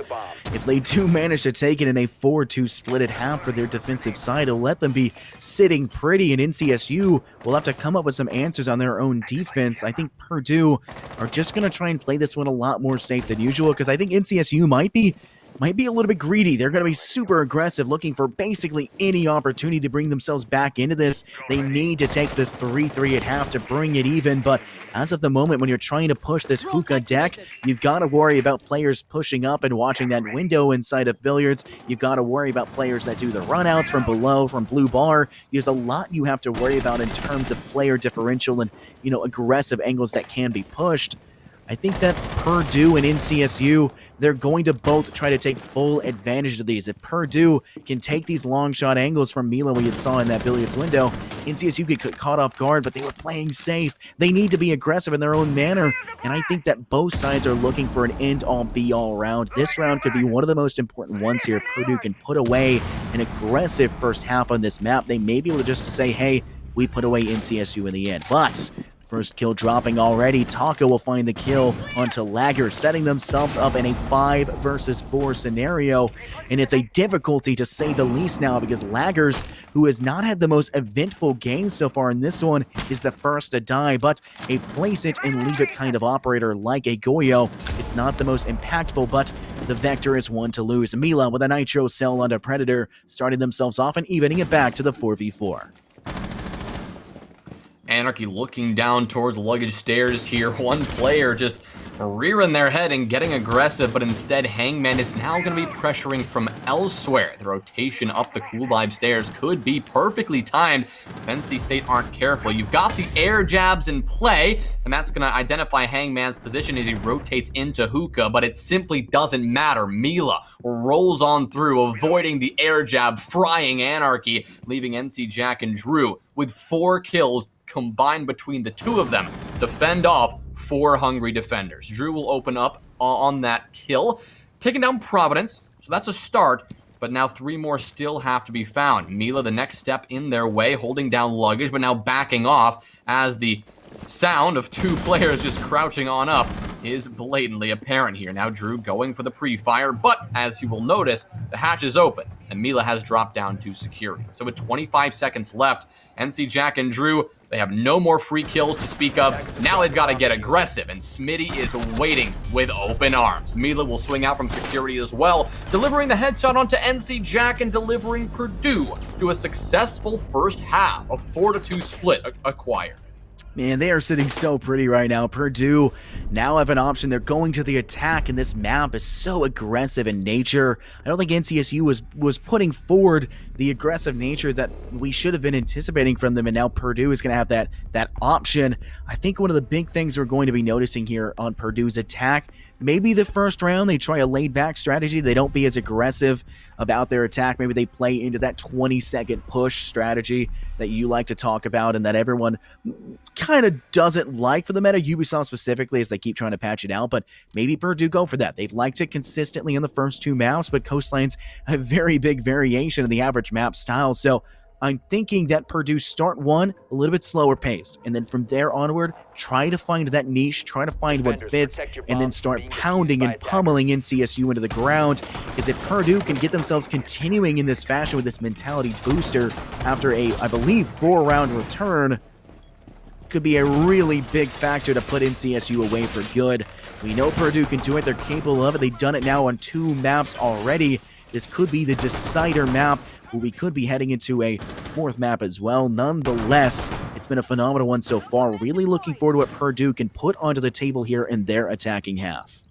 if they do manage to take it in a 4-2 split at half for their defensive side, it'll let them be sitting pretty. And NCSU will have to come up with some answers on their own defense. I think Purdue are just going to try and play this one a lot more safe than usual, because I think NCSU might be a little bit greedy. They're going to be super aggressive, looking for basically any opportunity to bring themselves back into this. They need to take this 3-3 at half to bring it even, but as of the moment, when you're trying to push this hookah deck, you've got to worry about players pushing up and watching that window inside of billiards. You've got to worry about players that do the runouts from below, from Blue Bar. There's a lot you have to worry about in terms of player differential and, aggressive angles that can be pushed. I think that Purdue and NCSU they're going to both try to take full advantage of these. If Purdue can take these long shot angles from Mila we had saw in that billiards window, NCSU get caught off guard, but they were playing safe. They need to be aggressive in their own manner, and I think that both sides are looking for an end-all be-all round. This round could be one of the most important ones here. Purdue can put away an aggressive first half on this map. They may be able to just to say, hey, we put away NCSU in the end. But first kill dropping already. Taka will find the kill onto Lagger, setting themselves up in a 5 versus 4 scenario. And it's a difficulty to say the least now because Laggers, who has not had the most eventful game so far in this one, is the first to die. But a place it and leave it kind of operator like a Goyo, it's not the most impactful, but the vector is one to lose. Mila with a Nitro cell onto Predator, starting themselves off and evening it back to the 4v4. Anarchy looking down towards luggage stairs here. One player just rearing their head and getting aggressive, but instead Hangman is now going to be pressuring from elsewhere. The rotation up the Cool Vibe stairs could be perfectly timed if NC State aren't careful. You've got the air jabs in play, and that's going to identify Hangman's position as he rotates into Hookah, but it simply doesn't matter. Mila rolls on through, avoiding the air jab, frying Anarchy, leaving NC Jack and Drew with 4 kills combined between the two of them to fend off 4 hungry defenders. Drew will open up on that kill, taking down Providence, so that's a start, but now 3 more still have to be found. Mila, the next step in their way, holding down luggage, but now backing off as the sound of 2 players just crouching on up is blatantly apparent here. Now Drew going for the pre-fire, but as you will notice, the hatch is open, and Mila has dropped down to security. So with 25 seconds left, NC Jack and Drew, they have no more free kills to speak of. Now they've got to get aggressive, and Smitty is waiting with open arms. Mila will swing out from security as well, delivering the headshot onto NC Jack and delivering Purdue to a successful first half, a 4-2 split acquired. Man, they are sitting so pretty right now. Purdue now have an option. They're going to the attack, and this map is so aggressive in nature. I don't think NCSU was putting forward the aggressive nature that we should have been anticipating from them, and now Purdue is going to have that option. I think one of the big things we're going to be noticing here on Purdue's attack, maybe the first round they try a laid-back strategy. They don't be as aggressive about their attack. Maybe they play into that 20-second push strategy that you like to talk about and that everyone kind of doesn't like for the meta, Ubisoft specifically, as they keep trying to patch it out. But maybe Purdue go for that. They've liked it consistently in the first 2 maps, but Coastline's a very big variation in the average map style. So I'm thinking that Purdue start one a little bit slower paced, and then from there onward, try to find that niche, try to find what fits, and then start pounding and pummeling NCSU into the ground. Because if Purdue can get themselves continuing in this fashion with this mentality booster after a, I believe, 4-round return, could be a really big factor to put NCSU away for good. We know Purdue can do it. They're capable of it. They've done it now on 2 maps already. This could be the decider map, where we could be heading into a 4th map as well. Nonetheless, it's been a phenomenal one so far. Really looking forward to what Purdue can put onto the table here in their attacking half.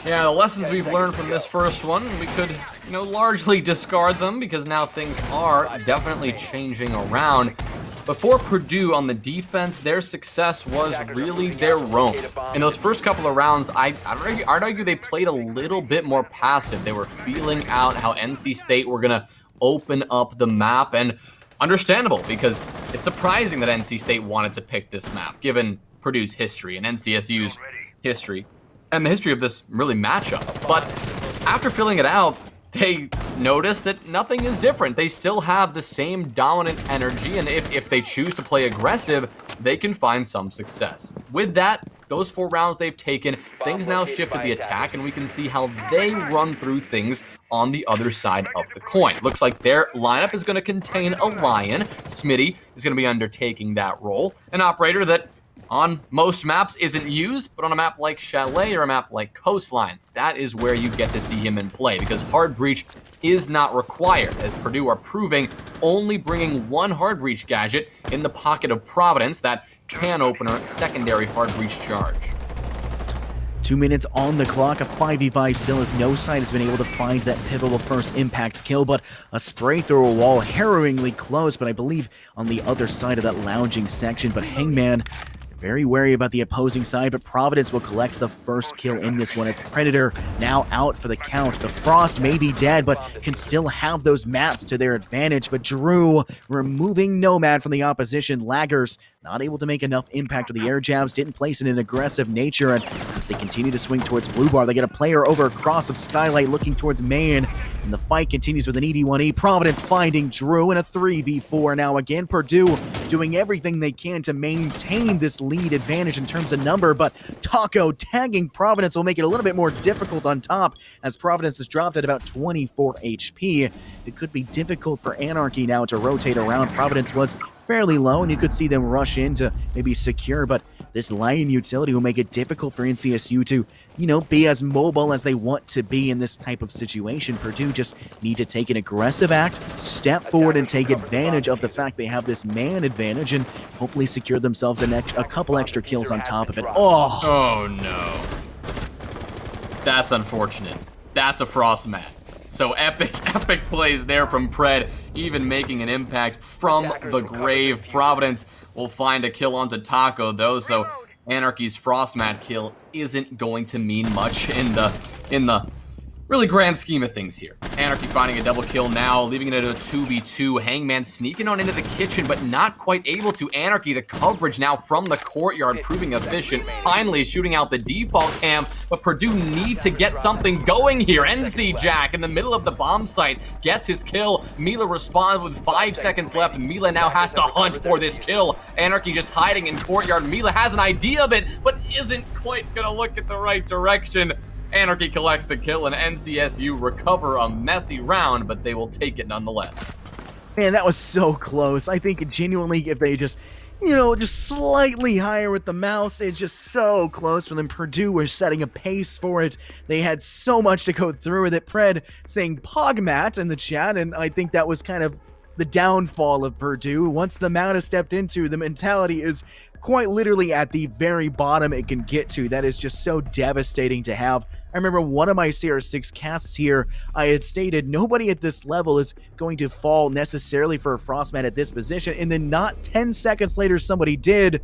Yeah, the lessons we've learned from this first one, we could, largely discard them because now things are definitely changing around. But for Purdue on the defense, their success was really their own. In those first couple of rounds, I'd argue they played a little bit more passive. They were feeling out how NC State were going to open up the map, and understandable because it's surprising that NC State wanted to pick this map, given Purdue's history and NCSU's history, and the history of this really matchup. But after filling it out, they notice that nothing is different. They still have the same dominant energy, and if they choose to play aggressive, they can find some success. With that, those 4 rounds they've taken, things now shift to the attack, and we can see how they run through things on the other side of the coin. Looks like their lineup is going to contain a Lion. Smitty is going to be undertaking that role, an operator that on most maps isn't used, but on a map like Chalet or a map like Coastline, that is where you get to see him in play, because hard breach is not required, as Purdue are proving only bringing 1 hard breach gadget in the pocket of Providence that can open a secondary hard breach charge. 2 minutes on the clock, a 5v5 still, as no side has been able to find that pivotal first impact kill, but a spray through a wall, harrowingly close, but I believe on the other side of that lounging section. But Hangman very wary about the opposing side, but Providence will collect the first kill in this one as Predator now out for the count. The Frost may be dead, but can still have those mats to their advantage. But Drew removing Nomad from the opposition. Laggers not able to make enough impact with the air jabs, didn't place in an aggressive nature, and as they continue to swing towards Blue Bar, they get a player over across of Skylight looking towards main, and the fight continues with an ED1E. Providence finding Drew in a 3v4 now again. Purdue doing everything they can to maintain this lead advantage in terms of number, but Taco tagging Providence will make it a little bit more difficult on top as Providence is dropped at about 24 HP. It could be difficult for Anarchy now to rotate around. Providence was fairly low, and you could see them rush in to maybe secure, but this Lion utility will make it difficult for NCSU to, be as mobile as they want to be in this type of situation. Purdue just need to take an aggressive act, step forward, and take advantage of the fact they have this man advantage, and hopefully secure themselves a couple extra kills on top of it. Oh no. That's unfortunate. That's a Frost mat. So epic plays there from Pred, even making an impact from the grave. Providence will find a kill onto Taco though, so Anarchy's Frostmat kill isn't going to mean much in the really grand scheme of things here. Anarchy finding a double kill now, leaving it at a 2v2. Hangman sneaking on into the kitchen, but not quite able to. Anarchy, the coverage now from the courtyard, proving efficient. Finally shooting out the default cam, but Purdue need to get something going here. NC Jack in the middle of the bomb site gets his kill. Mila responds with 5 seconds left. Mila now has to hunt for this kill. Anarchy just hiding in courtyard. Mila has an idea of it, but isn't quite gonna look at the right direction. Anarchy collects the kill, and NCSU recover a messy round, but they will take it nonetheless. Man, that was so close. I think genuinely if they just, just slightly higher with the mouse, it's just so close for them. Purdue was setting a pace for it. They had so much to go through with it. Pred saying Pogmat in the chat, and I think that was kind of the downfall of Purdue. Once the mount has stepped into, the mentality is quite literally at the very bottom it can get to. That is just so devastating to have. I remember one of my CR6 casts here, I had stated nobody at this level is going to fall necessarily for a Frostmat at this position, and then not 10 seconds later somebody did.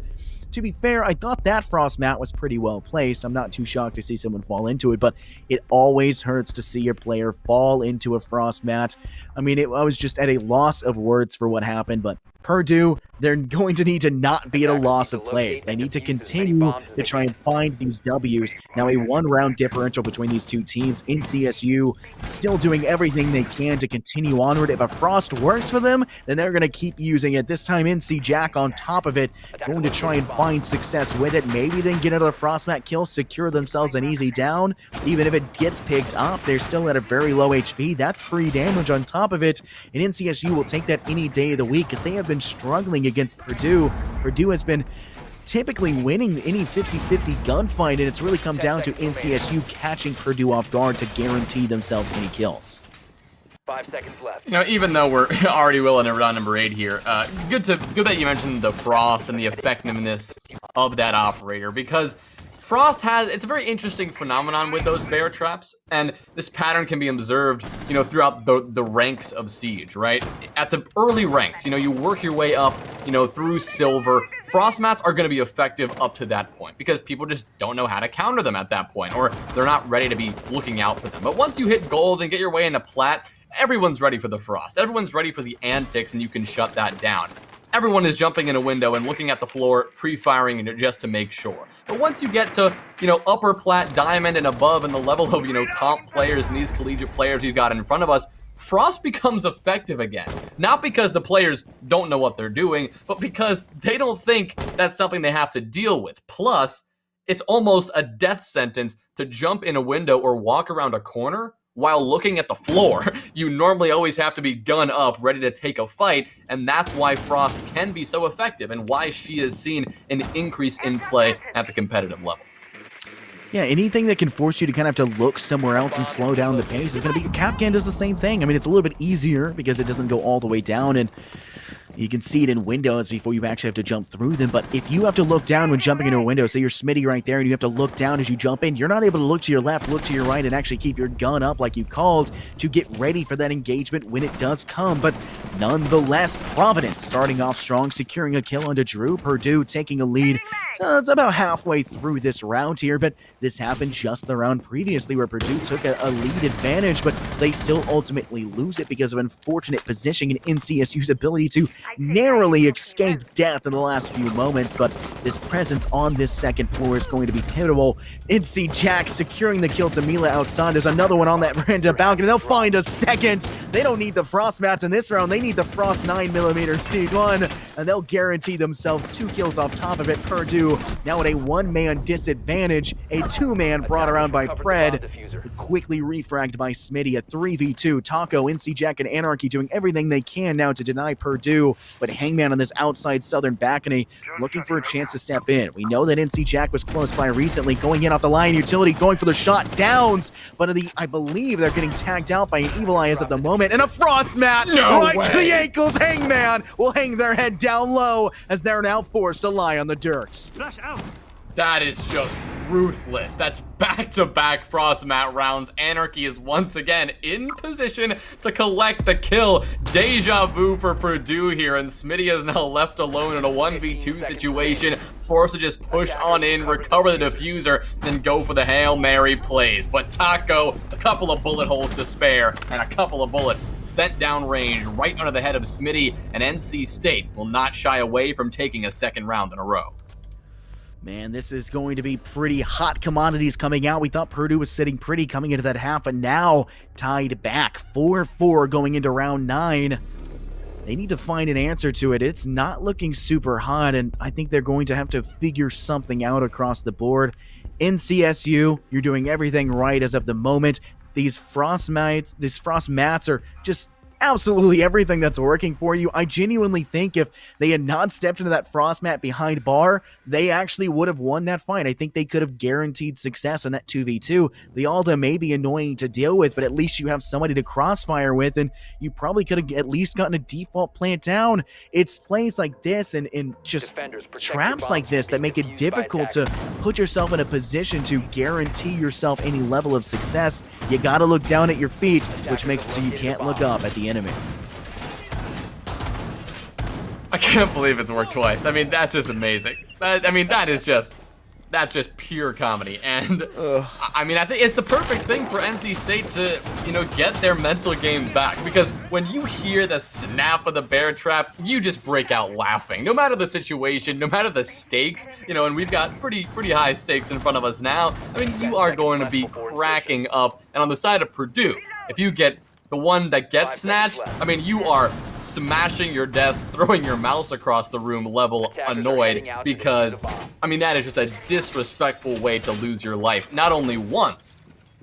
To be fair, I thought that Frostmat was pretty well placed. I'm not too shocked to see someone fall into it, but it always hurts to see your player fall into a Frostmat. I mean, I was just at a loss of words for what happened, but Purdue, they're going to need to not be at a loss of plays. They need to continue to try and find these Ws. Now, a one-round differential between these two teams. NCSU still doing everything they can to continue onward. If a Frost works for them, then they're going to keep using it. This time, NC Jack on top of it, going to try and find success with it. Maybe then get another Frostmat kill, secure themselves an easy down. Even if it gets picked up, they're still at a very low HP. That's free damage on top of it. And NCSU will take that any day of the week as they have been struggling against Purdue. Purdue has been typically winning any 50-50 gunfight, and it's really come down to NCSU catching Purdue off guard to guarantee themselves any kills. 5 seconds left. Even though we're already willing to run number 8 here, good that you mentioned the Frost and the effectiveness of that operator, because Frost it's a very interesting phenomenon with those bear traps, and this pattern can be observed, throughout the ranks of Siege, right? At the early ranks, you work your way up, through silver. Frost mats are going to be effective up to that point because people just don't know how to counter them at that point, or they're not ready to be looking out for them. But once you hit gold and get your way into plat, everyone's ready for the Frost. Everyone's ready for the antics, and you can shut that down. Everyone is jumping in a window and looking at the floor, pre-firing just to make sure. But once you get to, upper plat, diamond, and above, and the level of, comp players and these collegiate players we've got in front of us, Frost becomes effective again. Not because the players don't know what they're doing, but because they don't think that's something they have to deal with. Plus, it's almost a death sentence to jump in a window or walk around a corner while looking at the floor. You normally always have to be gun up, ready to take a fight, and that's why Frost can be so effective and why she has seen an increase in play at the competitive level. Yeah, anything that can force you to kind of have to look somewhere else and slow down the pace is going to be... Capcan does the same thing. I mean, it's a little bit easier because it doesn't go all the way down, and You can see it in windows before you actually have to jump through them, but if you have to look down when jumping into a window, say you're Smitty right there and you have to look down as you jump in, you're not able to look to your left, look to your right, and actually keep your gun up like you called to get ready for that engagement when it does come. But nonetheless, Providence starting off strong, securing a kill onto Drew. Purdue taking a lead. It's about halfway through this round here, but this happened just the round previously where Purdue took a lead advantage, but they still ultimately lose it because of unfortunate positioning and NCSU's ability to narrowly escape death in the last few moments. But this presence on this second floor is going to be pivotal. NC Jack securing the kill to Mila outside. There's another one on that veranda balcony. They'll find a second. They don't need the Frost mats in this round. They need the Frost 9mm C1, and they'll guarantee themselves 2 kills off top of it. Purdue now at a 1-man disadvantage. A 2-man brought around by Pred. Quickly refragged by Smitty. A 3v2. Taco, NC Jack, and Anarchy doing everything they can now to deny Purdue. But Hangman on this outside southern balcony looking for a chance to step in. We know that NC Jack was close by recently, going in off the line utility, going for the shot downs. But I believe they're getting tagged out by an Evil Eye as of the moment. And a Frost mat right to the ankles. Hangman will hang their head down low as they're now forced to lie on the dirt. That is just ruthless. That's back-to-back Frost mat rounds. Anarchy is once again in position to collect the kill. Deja vu for Purdue here, and Smitty is now left alone in a 1v2 situation, forced to just push on in, recover the diffuser, then go for the Hail Mary plays. But Taco, a couple of bullet holes to spare, and a couple of bullets sent down range right under the head of Smitty, and NC State will not shy away from taking a second round in a row. Man, this is going to be pretty hot commodities coming out. We thought Purdue was sitting pretty coming into that half, but now tied back 4-4 going into round 9. They need to find an answer to it. It's not looking super hot, and I think they're going to have to figure something out across the board. NCSU, you're doing everything right as of the moment. These frost mats are just absolutely everything that's working for you. I genuinely think if they had not stepped into that frost mat behind bar, they actually would have won that fight. I think they could have guaranteed success in that 2v2. The Alda may be annoying to deal with, but at least you have somebody to crossfire with, and you probably could have at least gotten a default plant down. It's plays like this and just traps like this that make it difficult to put yourself in a position to guarantee yourself any level of success. You gotta look down at your feet, which makes it so you can't look up at the enemy. I can't believe it's worked twice. I mean, that's just amazing. That's just pure comedy. And I mean, I think it's a perfect thing for NC State to, get their mental game back. Because when you hear the snap of the bear trap, you just break out laughing. No matter the situation, no matter the stakes, and we've got pretty high stakes in front of us now. I mean, you are going to be cracking up. And on the side of Purdue, if you get the one that gets snatched, I mean, you are smashing your desk, throwing your mouse across the room level annoyed, because, I mean, that is just a disrespectful way to lose your life. Not only once,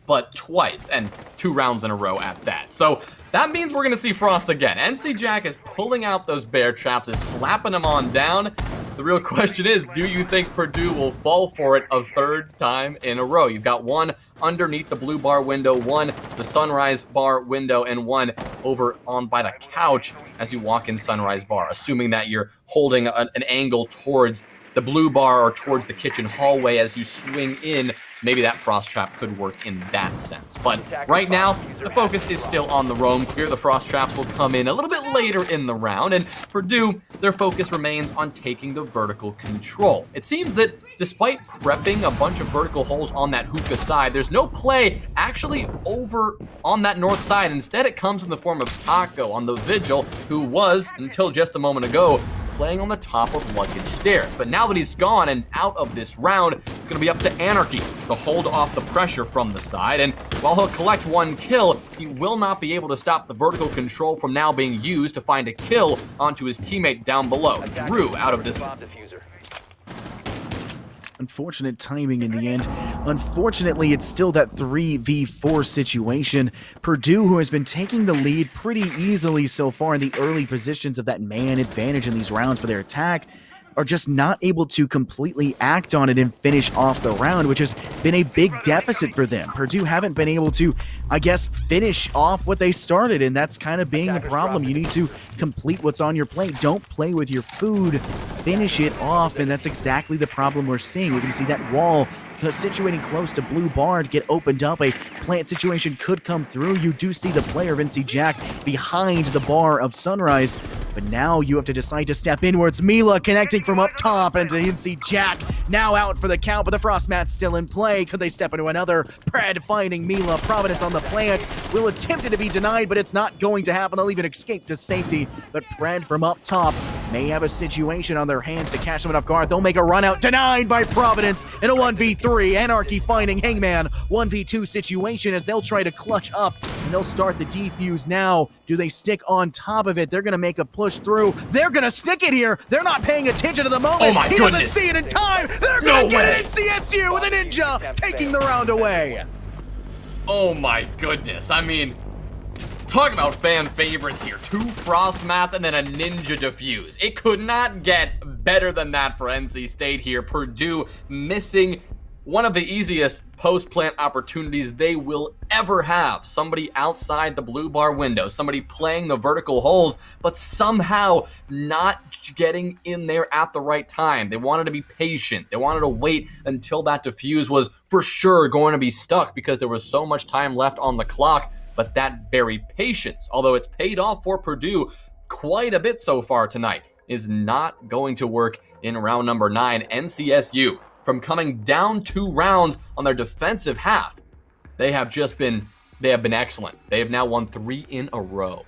but twice, and 2 rounds in a row at that. So that means we're going to see Frost again. NC Jack is pulling out those bear traps, is slapping them on down. The real question is, do you think Purdue will fall for it a 3rd time in a row? You've got one underneath the blue bar window, one the sunrise bar window, and one over on by the couch as you walk in sunrise bar, assuming that you're holding an angle towards the blue bar or towards the kitchen hallway as you swing in. Maybe that frost trap could work in that sense. But right now, the focus is still on the roam clear. The frost traps will come in a little bit later in the round, and Purdue, their focus remains on taking the vertical control. It seems that despite prepping a bunch of vertical holes on that hookah side, there's no play actually over on that north side. Instead, it comes in the form of Taco on the Vigil, who was, until just a moment ago, playing on the top of luggage stairs. But now that he's gone and out of this round, it's gonna be up to Anarchy to hold off the pressure from the side. And while he'll collect 1 kill, he will not be able to stop the vertical control from now being used to find a kill onto his teammate down below. Drew out of this. Unfortunate timing in the end. Unfortunately, it's still that 3v4 situation. Purdue, who has been taking the lead pretty easily so far in the early positions of that man advantage in these rounds for their attack, are just not able to completely act on it and finish off the round, which has been a big deficit for them. Purdue haven't been able to, I guess, finish off what they started, and that's kind of being a problem. You need to complete what's on your plate. Don't play with your food. Finish it off, and that's exactly the problem we're seeing. We can see that wall situating close to blue bar to get opened up. A plant situation could come through. You do see the player of NC Jack behind the bar of Sunrise, but now you have to decide to step inwards. Mila connecting from up top, and NC Jack now out for the count, but the frost mat's still in play. Could they step into another? Pred finding Mila. Providence on the plant will attempt it to be denied, but it's not going to happen. They'll even escape to safety, but Pred from up top may have a situation on their hands to catch them off guard. They'll make a run out, denied by Providence in a 1v3. Anarchy finding Hangman. 1v2 situation as they'll try to clutch up, and they'll start the defuse now. Do they stick on top of it? They're going to make a push through. They're going to stick it here. They're not paying attention to the moment. Oh my he goodness. doesn't see it in time. They're going to get it in CSU with a ninja taking the round away. Oh my goodness. I mean, talk about fan favorites here. 2 frost mats and then a ninja diffuse. It could not get better than that for NC State here. Purdue missing one of the easiest post-plant opportunities they will ever have. Somebody outside the blue bar window, somebody playing the vertical holes, but somehow not getting in there at the right time. They wanted to be patient. They wanted to wait until that diffuse was for sure going to be stuck because there was so much time left on the clock. But that very patience, although it's paid off for Purdue quite a bit so far tonight, is not going to work in round number 9. NCSU, from coming down 2 rounds on their defensive half, they have been excellent. They have now won 3 in a row.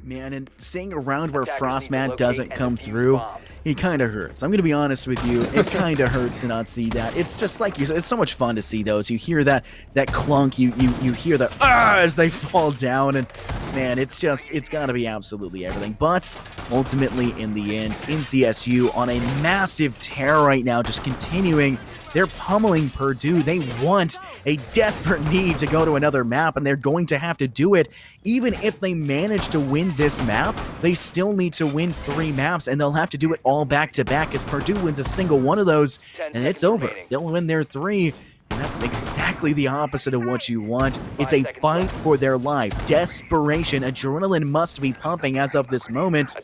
Man, and seeing a round where Frostmat doesn't come through, it kind of hurts. I'm going to be honest with you. It kind of hurts to not see that. It's just like you said, it's so much fun to see those. You hear that clunk, you hear the as they fall down, and man, it's got to be absolutely everything. But ultimately, in the end, NCSU on a massive tear right now, just continuing. They're pummeling Purdue. They want a desperate need to go to another map, and they're going to have to do it. Even if they manage to win this map, they still need to win 3 maps, and they'll have to do it all back-to-back as Purdue wins a single one of those, and it's over. They'll win their 3. And that's exactly the opposite of what you want. It's a fight for their life. Desperation, adrenaline must be pumping as of this moment.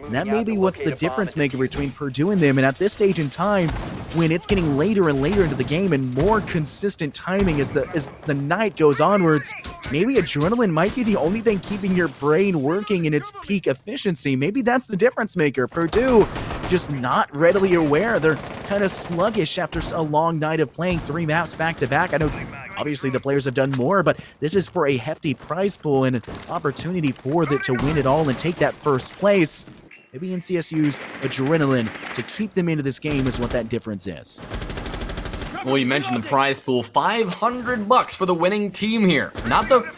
And that may be what's the difference maker between Purdue and them. And at this stage in time, when it's getting later and later into the game and more consistent timing as the night goes onwards, maybe adrenaline might be the only thing keeping your brain working in its peak efficiency. Maybe that's the difference maker. Purdue just not readily aware. They're kind of sluggish after a long night of playing 3 maps back-to-back. I know obviously the players have done more, but this is for a hefty prize pool and an opportunity for them to win it all and take that first place. Maybe NCSU's adrenaline to keep them into this game is what that difference is. Well, you mentioned the prize pool, $500 for the winning team here. Not the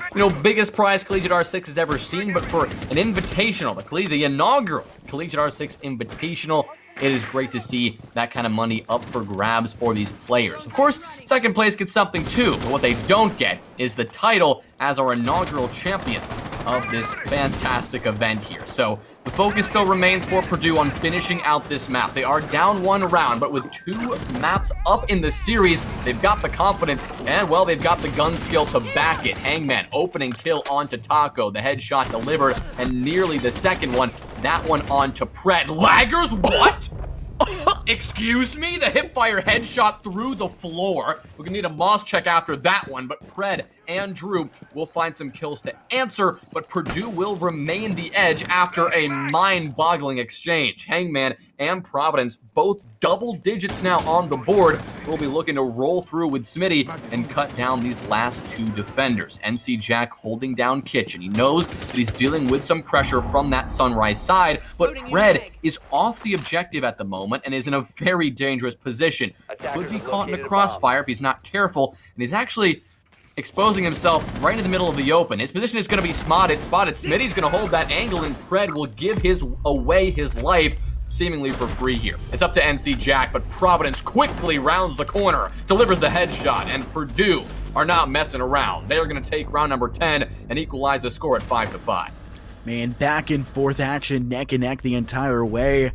biggest prize CollegiateR6 has ever seen, but for an invitational, the inaugural CollegiateR6 Invitational, it is great to see that kind of money up for grabs for these players. Of course, second place gets something too, but what they don't get is the title as our inaugural champions of this fantastic event here. So the focus still remains for Purdue on finishing out this map. They are down 1 round, but with 2 maps up in the series, they've got the confidence and, well, they've got the gun skill to back it. Hangman, opening kill onto Taco, the headshot delivered, and nearly the second one, that one onto Pred. Laggers, what? Excuse me? The hipfire headshot through the floor. We're gonna need a Moss check after that one, but Pred and Drew will find some kills to answer, but Purdue will remain the edge after a mind-boggling exchange. Hangman and Providence, both double digits now on the board, will be looking to roll through with Smitty and cut down these last 2 defenders. NC Jack holding down Kitchen. He knows that he's dealing with some pressure from that Sunrise side, but Pred is off the objective at the moment and is in a very dangerous position. Could be caught in a crossfire if he's not careful, and he's actually exposing himself right in the middle of the open. His position is going to be spotted. Smitty's going to hold that angle, and Pred will give away his life, seemingly for free here. It's up to NC Jack, but Providence quickly rounds the corner, delivers the headshot, and Purdue are not messing around. They are going to take round number 10 and equalize the score at 5-5. Man, back and forth action, neck and neck the entire way.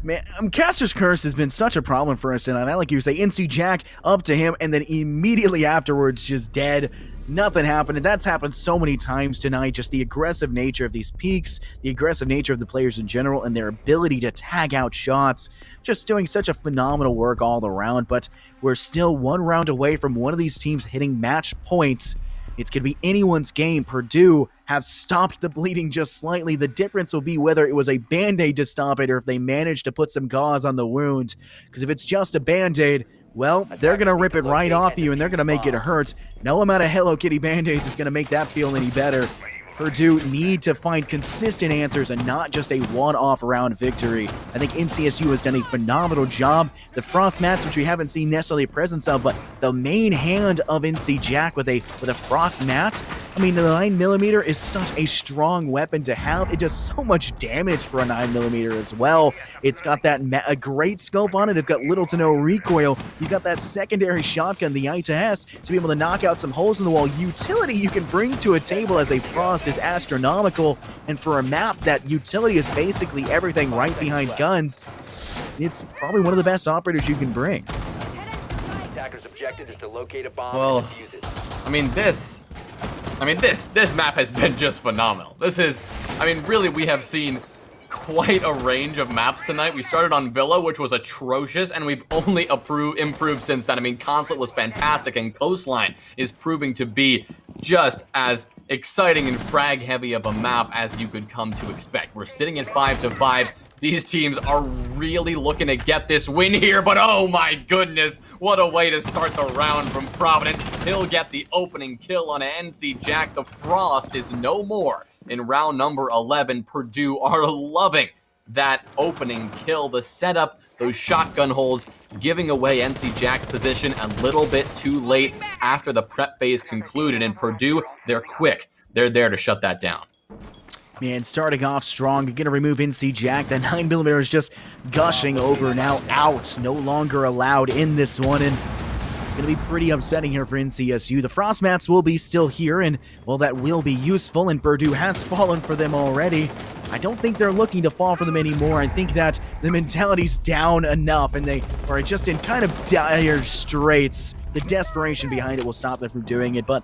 Man, Caster's Curse has been such a problem for us tonight. I like you say, NC Jack up to him, and then immediately afterwards, just dead. Nothing happened, and that's happened so many times tonight. Just the aggressive nature of these peaks, the aggressive nature of the players in general, and their ability to tag out shots. Just doing such a phenomenal work all around, but we're still one round away from one of these teams hitting match points. It's going to be anyone's game. Purdue have stopped the bleeding just slightly. The difference will be whether it was a Band-Aid to stop it or if they managed to put some gauze on the wound. Because if it's just a Band-Aid, well, they're going to rip it right off you and they're going to make it hurt. No amount of Hello Kitty Band-Aids is going to make that feel any better. Purdue need to find consistent answers and not just a one-off round victory. I think NCSU has done a phenomenal job. The frost mats, which we haven't seen necessarily a presence of, but the main hand of NC Jack with a frost mat. I mean, the 9mm is such a strong weapon to have. It does so much damage for a 9mm as well. It's got that a great scope on it. It's got little to no recoil. You got that secondary shotgun, the I-S, to be able to knock out some holes in the wall. Utility you can bring to a table as a frost is astronomical, and for a map, that utility is basically everything right behind guns. It's probably one of the best operators you can bring. Attacker's objective is to locate a bomb Well, and defuse it. This map has been just phenomenal. Really, we have seen quite a range of maps tonight. We started on Villa, which was atrocious, and we've only improved since then. Consulate was fantastic, and Coastline is proving to be just as exciting and frag-heavy of a map as you could come to expect. We're sitting at 5-5. These teams are really looking to get this win here, but oh my goodness, what a way to start the round from Providence. He'll get the opening kill on NC Jack. The Frost is no more in round number 11. Purdue are loving that opening kill, the setup, those shotgun holes, giving away NC Jack's position a little bit too late after the prep phase concluded. And Purdue, they're quick. They're there to shut that down. Man, starting off strong, going to remove NC Jack. The 9mm is just gushing over, now out. No longer allowed in this one, and it's going to be pretty upsetting here for NCSU. The frost mats will be still here, and, well, that will be useful, and Purdue has fallen for them already. I don't think they're looking to fall for them anymore. I think that the mentality's down enough, and they are just in kind of dire straits. The desperation behind it will stop them from doing it, but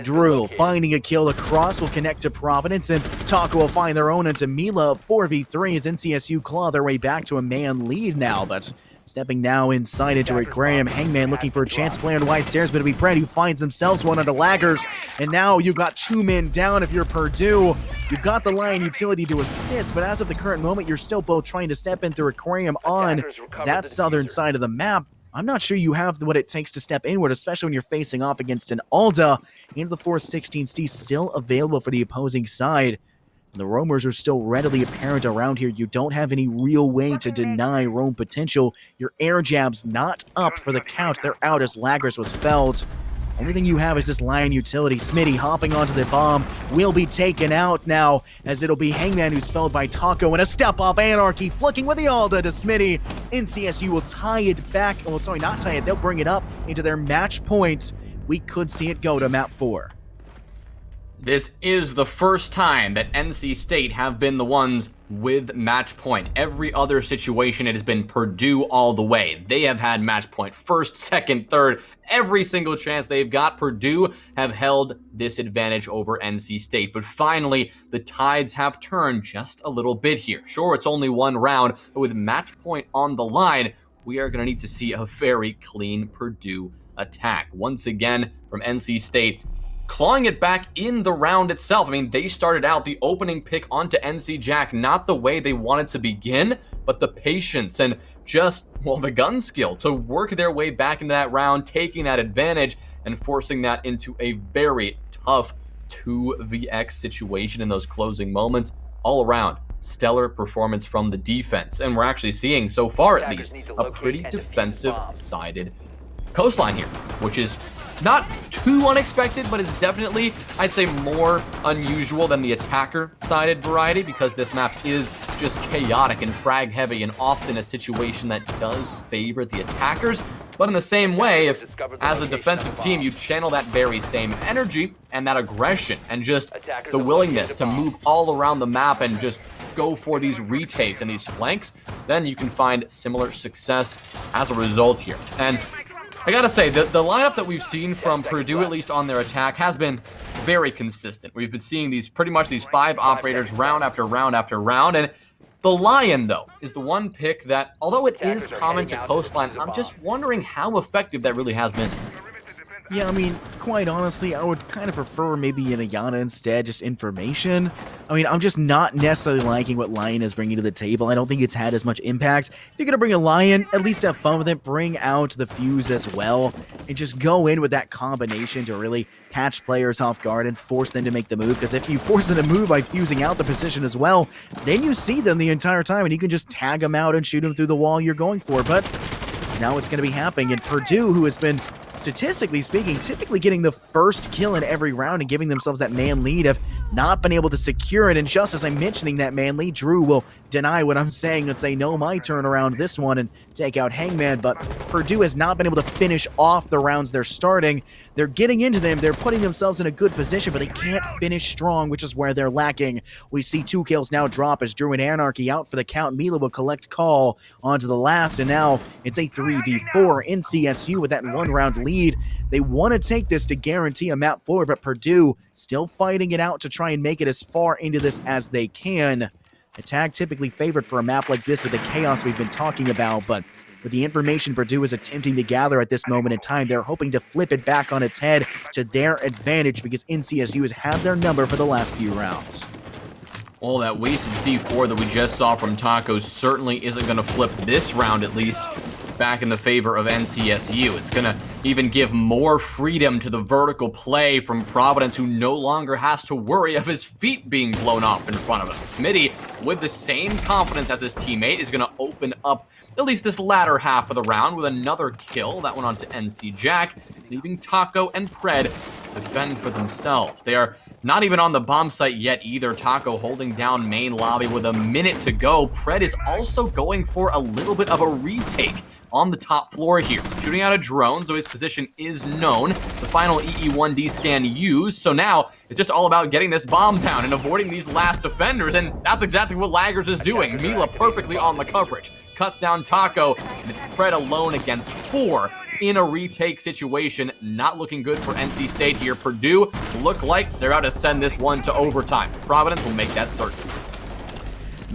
Drew finding a kill. The cross will connect to Providence, and Taco will find their own into Mila. 4v3 as NCSU claw their way back to a man lead now, but stepping now inside into it, Graham. Hangman looking for a chance player on the wide stairs, but it'll be Brad who finds themselves one under laggers, and now you've got 2 men down if you're Purdue. You've got the Lion utility to assist, but as of the current moment, you're still both trying to step in through Aquarium on that southern side of the map. I'm not sure you have what it takes to step inward, especially when you're facing off against an Alda. Into the 416 Steve still available for the opposing side. The roamers are still readily apparent around here. You don't have any real way to deny roam potential. Your air jab's not up for the count. They're out as Laggers was felled. Only thing you have is this Lion utility. Smitty hopping onto the bomb will be taken out now, as it'll be Hangman who's felled by Taco, and a step-off Anarchy flicking with the Alda to Smitty. NCSU will tie it back. Oh, sorry, not tie it. They'll bring it up into their match point. We could see it go to map 4. This is the first time that NC State have been the ones with match point. Every other situation, it has been Purdue all the way. They have had match point first, second, third. Every single chance they've got, Purdue have held this advantage over NC State. But finally, the tides have turned just a little bit here. Sure, it's only one round, but with match point on the line, we are going to need to see a very clean Purdue attack. Once again, from NC State, clawing it back in the round itself. They started out the opening pick onto NC Jack, not the way they wanted to begin, but the patience and just, well, the gun skill to work their way back into that round, taking that advantage and forcing that into a very tough 2vx situation in those closing moments. All around, stellar performance from the defense. And we're actually seeing, so far at least, a pretty defensive-sided Coastline here, which is not too unexpected, but it's definitely, I'd say, more unusual than the attacker-sided variety, because this map is just chaotic and frag-heavy and often a situation that does favor the attackers. But in the same way, if as a defensive team you channel that very same energy and that aggression and just the willingness to move all around the map and just go for these retakes and these flanks, then you can find similar success as a result here. And I gotta say, the lineup that we've seen from Purdue, at least on their attack, has been very consistent. We've been seeing pretty much these 5 operators round after round after round, and the Lion, though, is the one pick that, although it is common to Coastline, I'm just wondering how effective that really has been. Yeah, I mean, quite honestly, I would kind of prefer maybe an Ayana instead, just information. I mean, I'm just not necessarily liking what Lion is bringing to the table. I don't think it's had as much impact. If you're going to bring a Lion, at least have fun with it. Bring out the Fuse as well, and just go in with that combination to really catch players off guard and force them to make the move. Because if you force them to move by fusing out the position as well, then you see them the entire time, and you can just tag them out and shoot them through the wall you're going for. But now it's going to be happening, and Purdue, who has been, statistically speaking, typically getting the first kill in every round and giving themselves that man lead, have not been able to secure it. And just as I'm mentioning that man lead, Drew will deny what I'm saying and say, no, my turn around this one and take out Hangman. But Purdue has not been able to finish off the rounds they're starting. They're getting into them. They're putting themselves in a good position, but they can't finish strong, which is where they're lacking. We see 2 kills now drop as Drew and Anarchy out for the count. Mila will collect call onto the last, and now it's a 3v4 in CSU with that 1-round lead. They want to take this to guarantee a map forward, but Purdue still fighting it out to try and make it as far into this as they can. A tag typically favored for a map like this with the chaos we've been talking about, but with the information Purdue is attempting to gather at this moment in time, they're hoping to flip it back on its head to their advantage, because NCSU has had their number for the last few rounds. Well, that wasted C4 that we just saw from Taco certainly isn't going to flip this round, at least, back in the favor of NCSU. It's going to even give more freedom to the vertical play from Providence, who no longer has to worry of his feet being blown off in front of him. Smitty, with the same confidence as his teammate, is going to open up at least this latter half of the round with another kill. That went on to NC Jack, leaving Taco and Pred defend for themselves. They are not even on the bomb site yet either. Taco holding down main lobby with a minute to go. Pred is also going for a little bit of a retake on the top floor here, shooting out a drone, so his position is known. The final EE1D scan used, so now it's just all about getting this bomb down and avoiding these last defenders, and that's exactly what Laggers is doing. Mila perfectly on the coverage, cuts down Taco, and it's Pred alone against 4 in a retake situation. Not looking good for NC State here. Purdue look like they're about to send this one to overtime. Providence will make that certain.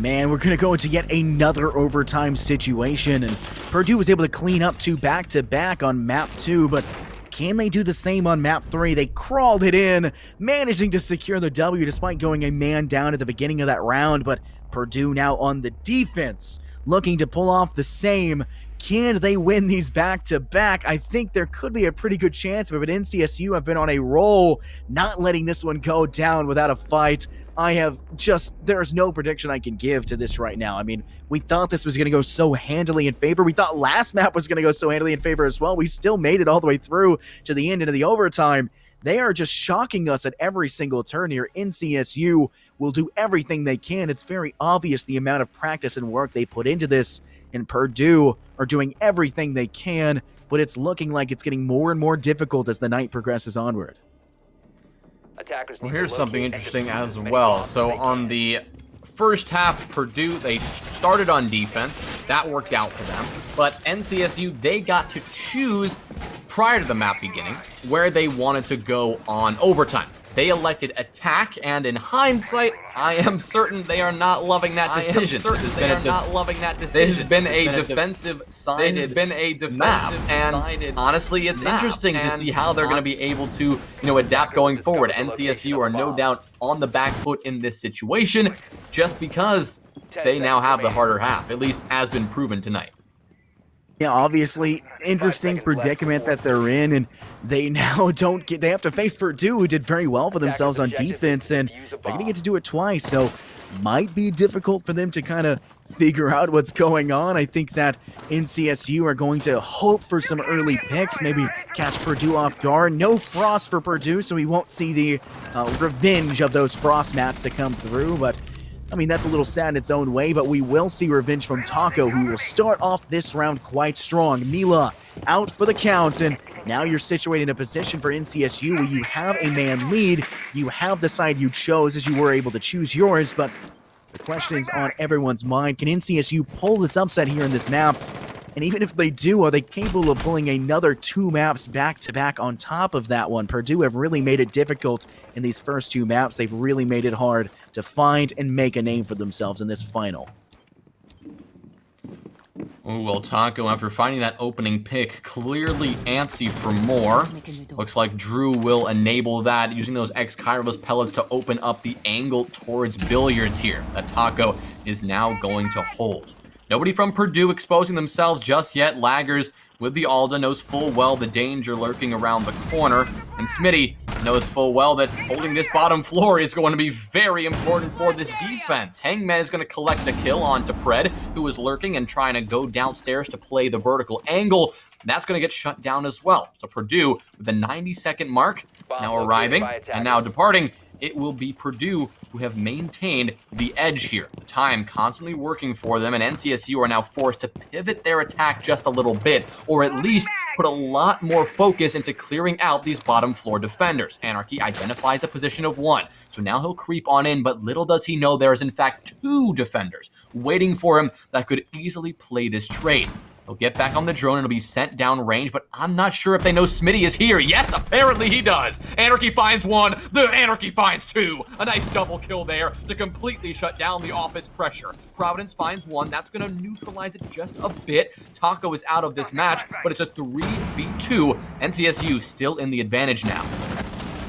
Man, we're going to go into yet another overtime situation, and Purdue was able to clean up 2 back-to-back on map 2, but can they do the same on map 3? They crawled it in, managing to secure the W despite going a man down at the beginning of that round, but Purdue now on the defense, looking to pull off the same. Can they win these back-to-back? I think there could be a pretty good chance of it, but NCSU have been on a roll, not letting this one go down without a fight. There's no prediction I can give to this right now. I mean, we thought this was going to go so handily in favor. We thought last map was going to go so handily in favor as well. We still made it all the way through to the end into the overtime. They are just shocking us at every single turn here. NCSU will do everything they can. It's very obvious the amount of practice and work they put into this, and Purdue are doing everything they can, but it's looking like it's getting more and more difficult as the night progresses onward. Well, here's something interesting as well. So on the first half, Purdue, they started on defense. That worked out for them. But NCSU, they got to choose prior to the map beginning where they wanted to go on overtime. They elected attack, and in hindsight, I am certain they are not loving that decision. This has been a defensive-sided map, and honestly, it's interesting to see how they're going to be able to, adapt going forward. NCSU are no doubt on the back foot in this situation, just because they now have the harder half, at least has been proven tonight. Yeah, obviously, interesting predicament that they're in, and they now they have to face Purdue, who did very well for themselves on defense, and they're going to get to do it twice, so might be difficult for them to kind of figure out what's going on. I think that NCSU are going to hope for some early picks, maybe catch Purdue off guard. No frost for Purdue, so we won't see the revenge of those frost mats to come through, but I mean, that's a little sad in its own way, but we will see revenge from Taco, who will start off this round quite strong. Mila out for the count, and now you're situated in a position for NCSU where you have a man lead. You have the side you chose as you were able to choose yours, but the question is on everyone's mind. Can NCSU pull this upset here in this map? And even if they do, are they capable of pulling another 2 maps back-to-back on top of that one? Purdue have really made it difficult in these first 2 maps. They've really made it hard to find and make a name for themselves in this final. Oh, well, Taco, after finding that opening pick, clearly antsy for more. Looks like Drew will enable that, using those X-Kairos pellets to open up the angle towards Billiards here that Taco is now going to hold. Nobody from Purdue exposing themselves just yet. Laggers with the Alda knows full well the danger lurking around the corner. And Smitty knows full well that holding this bottom floor is going to be very important for this defense. Hangman is going to collect the kill onto Pred, who is lurking and trying to go downstairs to play the vertical angle. That's going to get shut down as well. So Purdue, with the 90-second mark, now arriving and now departing, it will be Purdue who have maintained the edge here. Time constantly working for them, and NCSU are now forced to pivot their attack just a little bit, or at least put a lot more focus into clearing out these bottom floor defenders. Anarchy identifies a position of 1, so now he'll creep on in, but little does he know there is in fact 2 defenders waiting for him that could easily play this trade. He'll get back on the drone and it'll be sent down range, but I'm not sure if they know Smitty is here. Yes, apparently he does. Anarchy finds 1, the Anarchy finds 2. A nice double kill there to completely shut down the office pressure. Providence finds 1, that's gonna neutralize it just a bit. Taco is out of this match, but it's a 3v2. NCSU still in the advantage now.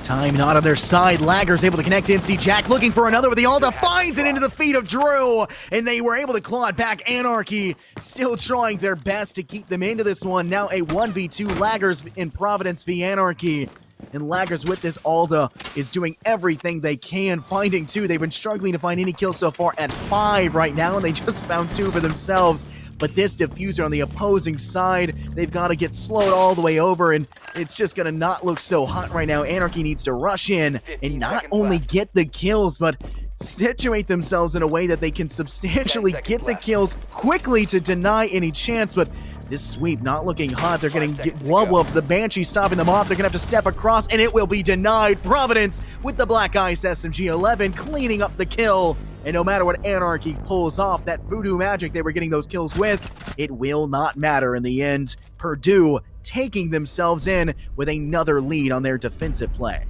Time not on their side. Laggers able to connect NC Jack, looking for another, but the Alda finds it into the feet of Drew, and they were able to claw it back. Anarchy still trying their best to keep them into this one. Now a 1v2, Laggers in Providence v Anarchy. And Laggers with this Alda is doing everything they can, finding 2. They've been struggling to find any kills so far at 5 right now, and they just found 2 for themselves. But this diffuser on the opposing side, they've got to get slowed all the way over, and it's just going to not look so hot right now. Anarchy needs to rush in and not only get the kills, but situate themselves in a way that they can substantially get the kills quickly to deny any chance. But this sweep not looking hot. They're getting Blood Wolf, the Banshee stopping them off. They're going to have to step across, and it will be denied. Providence with the Black Ice SMG-11 cleaning up the kill. And no matter what Anarchy pulls off, that voodoo magic they were getting those kills with, it will not matter in the end. Purdue taking themselves in with another lead on their defensive play.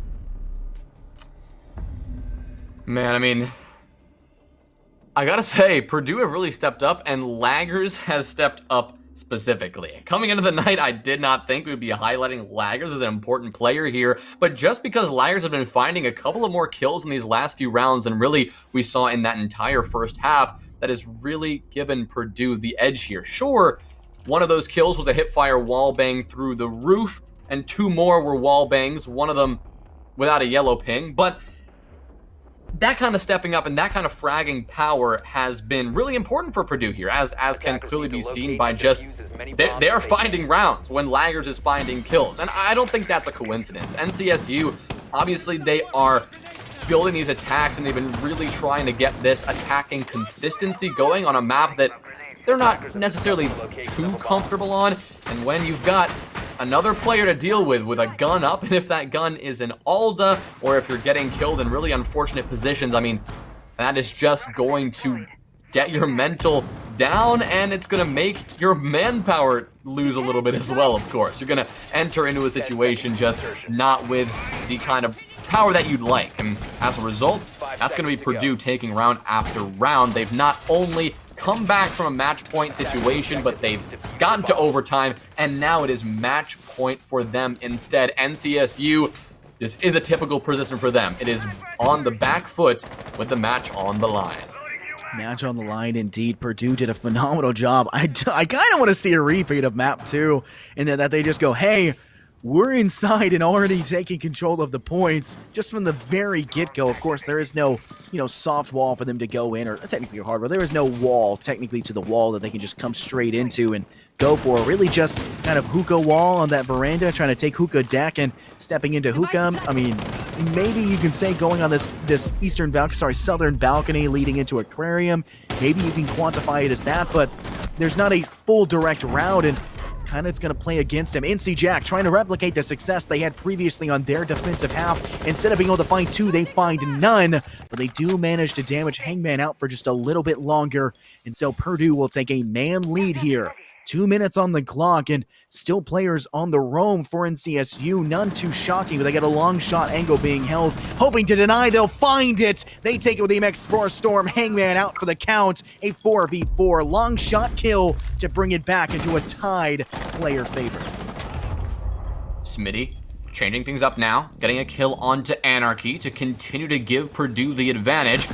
Man, I mean, I gotta say, Purdue have really stepped up, and Laggers has stepped up specifically. Coming into the night, I did not think we'd be highlighting Laggers as an important player here, but just because Laggers have been finding a couple of more kills in these last few rounds than really we saw in that entire first half, that has really given Purdue the edge here. Sure, one of those kills was a hipfire wallbang through the roof, and 2 more were wallbangs, one of them without a yellow ping, but that kind of stepping up and that kind of fragging power has been really important for Purdue here, as can clearly be seen by just they are finding rounds when Laggers is finding kills. And I don't think that's a coincidence. NCSU, obviously they are building these attacks and they've been really trying to get this attacking consistency going on a map that they're not necessarily too comfortable on. And when you've got another player to deal with a gun up, and if that gun is an Alda, or if you're getting killed in really unfortunate positions, I mean, that is just going to get your mental down, and it's going to make your manpower lose a little bit as well, of course. You're going to enter into a situation just not with the kind of power that you'd like, and as a result, that's going to be Purdue taking round after round. They've not only come back from a match point situation, but they've gotten to overtime, and now it is match point for them instead. NCSU, this is a typical position for them. It is on the back foot with the match on the line. Match on the line, indeed. Purdue did a phenomenal job. I kind of want to see a repeat of map 2, and then that they just go, hey, we're inside and already taking control of the points just from the very get-go. Of course, there is no, soft wall for them to go in, or technically hard, but there is no wall technically to the wall that they can just come straight into and go for. Really just kind of hookah wall on that veranda, trying to take hookah deck and stepping into hookah. I mean, maybe you can say going on this southern balcony leading into Aquarium, maybe you can quantify it as that, but there's not a full direct route, and it's going to play against him. NC Jack trying to replicate the success they had previously on their defensive half. Instead of being able to find 2, they find none, but they do manage to damage Hangman out for just a little bit longer, and so Purdue will take a man lead here. 2 minutes on the clock, and still players on the roam for NCSU. None too shocking, but they get a long shot angle being held. Hoping to deny, they'll find it. They take it with the MX4 Storm. Hangman out for the count. A 4v4 long shot kill to bring it back into a tied player favor. Smitty changing things up now, getting a kill onto Anarchy to continue to give Purdue the advantage,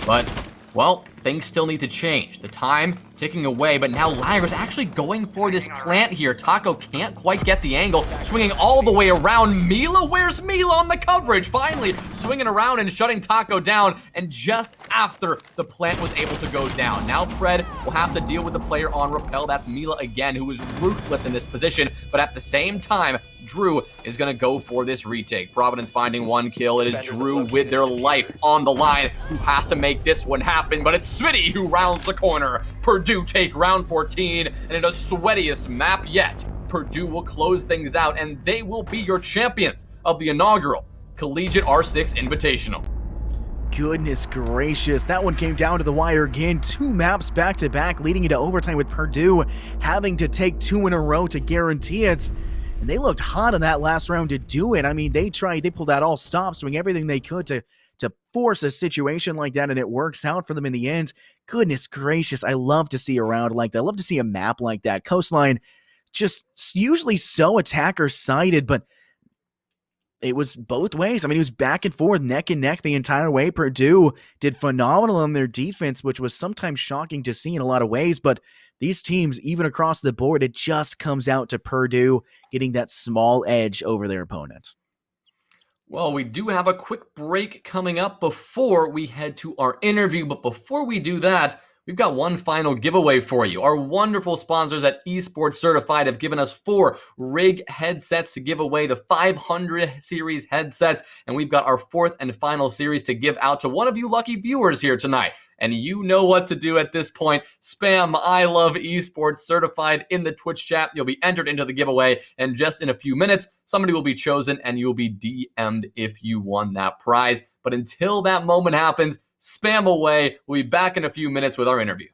but, well, things still need to change. The time ticking away, but now Liger's actually going for this plant here. Taco can't quite get the angle, swinging all the way around. Mila, where's Mila on the coverage? Finally swinging around and shutting Taco down, and just after the plant was able to go down. Now Pred will have to deal with the player on rappel. That's Mila again, who is ruthless in this position, but at the same time, Drew is going to go for this retake. Providence finding 1 kill. It is Drew with their life on the line who has to make this one happen, but it's Smitty who rounds the corner. Purdue take round 14, and in a sweatiest map yet, Purdue will close things out, and they will be your champions of the inaugural CollegiateR6 Invitational. Goodness gracious, that one came down to the wire again. 2 maps back-to-back, leading into overtime with Purdue having to take 2 in a row to guarantee it. And they looked hot in that last round to do it. I mean, they pulled out all stops, doing everything they could to force a situation like that, and it works out for them in the end. Goodness gracious, I love to see a round like that. I love to see a map like that. Coastline, just usually so attacker-sided, but it was both ways. I mean, it was back and forth, neck and neck the entire way. Purdue did phenomenal on their defense, which was sometimes shocking to see in a lot of ways, but these teams, even across the board, it just comes out to Purdue getting that small edge over their opponent. Well, we do have a quick break coming up before we head to our interview, but before we do that, we've got one final giveaway for you. Our wonderful sponsors at Esport Certified have given us 4 rig headsets to give away, the 500 series headsets, and we've got our 4th and final series to give out to one of you lucky viewers here tonight. And you know what to do at this point. Spam I love Esports Certified in the Twitch chat. You'll be entered into the giveaway, and just in a few minutes, somebody will be chosen and you'll be DM'd if you won that prize. But until that moment happens, spam away. We'll be back in a few minutes with our interview.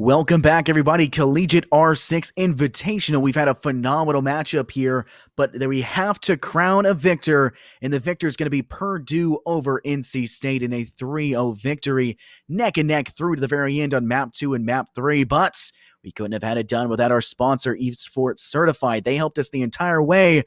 Welcome back, everybody. CollegiateR6 Invitational. We've had a phenomenal matchup here, but we have to crown a victor, and the victor is going to be Purdue over NC State in a 3-0 victory, neck and neck through to the very end on Map 2 and Map 3, but we couldn't have had it done without our sponsor, Esport Certified. They helped us the entire way.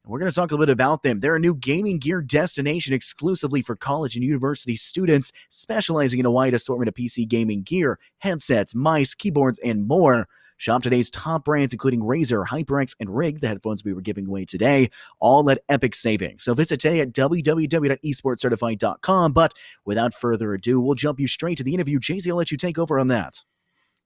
We're going to talk a little bit about them. They're a new gaming gear destination exclusively for college and university students, specializing in a wide assortment of PC gaming gear, headsets, mice, keyboards, and more. Shop today's top brands, including Razer, HyperX, and Rig, the headphones we were giving away today, all at epic savings. So visit today at www.esportcertified.com. But without further ado, we'll jump you straight to the interview. Jay-Z, I'll let you take over on that.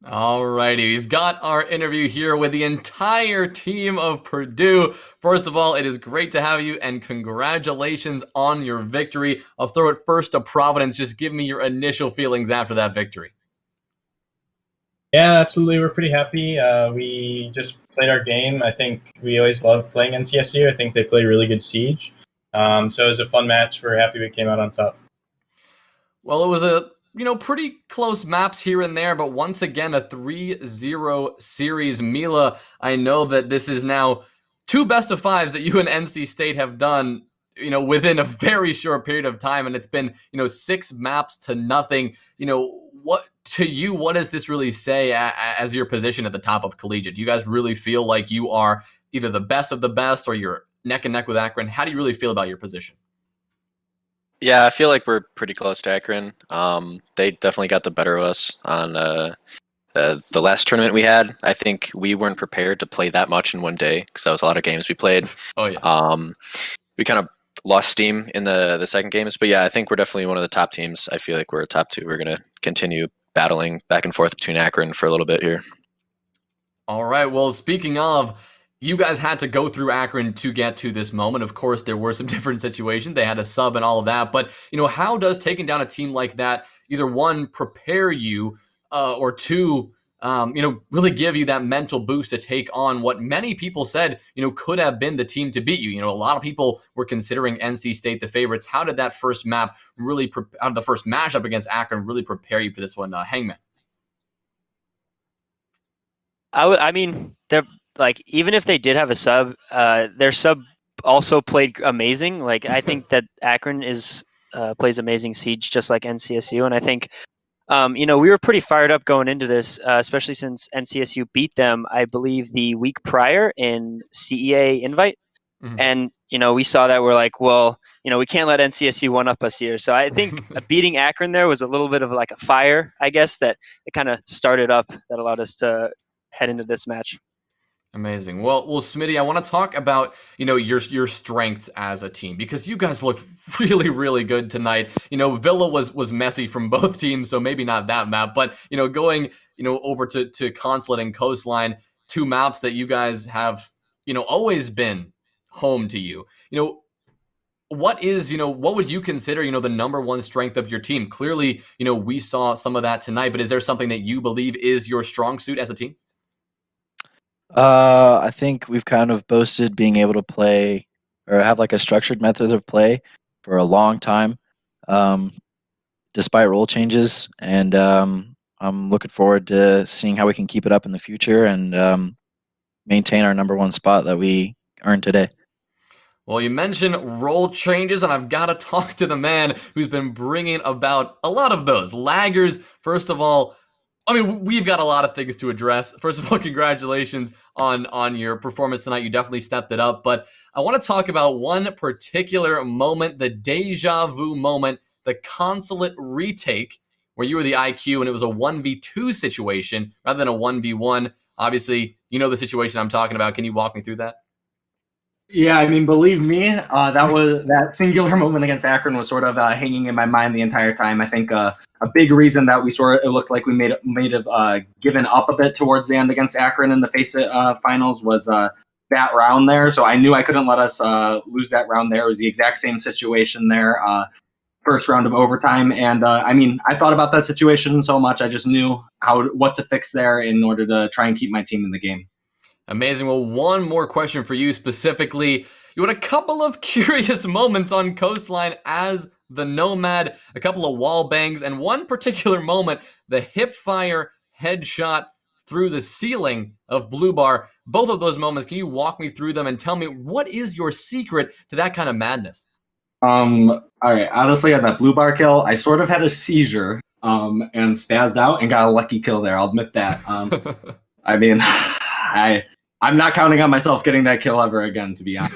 Alrighty, we've got our interview here with the entire team of Purdue. First of all, it is great to have you, and congratulations on your victory. I'll throw it first to Providence. Just give me your initial feelings after that victory. Yeah, absolutely. We're pretty happy. We just played our game. I think we always love playing NCSU. I think they play really good Siege. So it was a fun match. We're happy we came out on top. Well, it was a pretty close maps here and there, but once again, a 3-0 series. Mila, I know that this is now 2 best of 5s that you and NC State have done, within a very short period of time, and it's been, 6 maps to nothing. What does this really say as your position at the top of Collegiate? Do you guys really feel like you are either the best of the best or you're neck and neck with Akron? How do you really feel about your position? Yeah, I feel like we're pretty close to Akron. They definitely got the better of us on the last tournament we had. I think we weren't prepared to play that much in one day because that was a lot of games we played. Oh yeah. We kind of lost steam in the second games, but yeah, I think we're definitely one of the top teams. I feel like we're a top 2. We're gonna continue battling back and forth between Akron for a little bit here. All right. Well, speaking of, you guys had to go through Akron to get to this moment. Of course, there were some different situations. They had a sub and all of that. But, how does taking down a team like that, either one, prepare you, or two, really give you that mental boost to take on what many people said, could have been the team to beat you? A lot of people were considering NC State the favorites. How did that first map out of the first matchup against Akron really prepare you for this one, Hangman? I mean, they're like, even if they did have a sub, their sub also played amazing. Like, I think that Akron plays amazing Siege just like NCSU, and I think we were pretty fired up going into this, especially since NCSU beat them, I believe, the week prior in CEA Invite. Mm-hmm. And we saw that, we're like, well, we can't let NCSU one up us here. So I think beating Akron there was a little bit of like a fire, I guess, that it kind of started up, that allowed us to head into this match. Amazing. Well, Smitty, I want to talk about, your strengths as a team, because you guys looked really, really good tonight. Villa was messy from both teams, so maybe not that map, but, going, over to Consulate and Coastline, 2 maps that you guys have, always been home to you. What would you consider, the number one strength of your team? Clearly, we saw some of that tonight, but is there something that you believe is your strong suit as a team? I think we've kind of boasted being able to play or have like a structured method of play for a long time, despite role changes. And I'm looking forward to seeing how we can keep it up in the future and maintain our number 1 spot that we earned today. Well, you mentioned role changes, and I've got to talk to the man who's been bringing about a lot of those. Laggers, first of all, we've got a lot of things to address. First of all, congratulations on your performance tonight. You definitely stepped it up. But I want to talk about one particular moment, the deja vu moment, the Consulate retake, where you were the IQ and it was a 1v2 situation rather than a 1v1. Obviously, the situation I'm talking about. Can you walk me through that? Yeah, believe me, that singular moment against Akron was sort of hanging in my mind the entire time. I think a big reason that it looked like we may have given up a bit towards the end against Akron in the Face-It finals was that round there. So I knew I couldn't let us lose that round there. It was the exact same situation there, first round of overtime. And I thought about that situation so much. I just knew what to fix there in order to try and keep my team in the game. Amazing. Well, one more question for you specifically. You had a couple of curious moments on Coastline as the Nomad, a couple of wall bangs, and one particular moment, the hip fire headshot through the ceiling of Blue Bar. Both of those moments, can you walk me through them and tell me what is your secret to that kind of madness? All right. Honestly, on that blue bar kill, I sort of had a seizure and spazzed out and got a lucky kill there. I'll admit that. I mean, I'm not counting on myself getting that kill ever again, to be honest.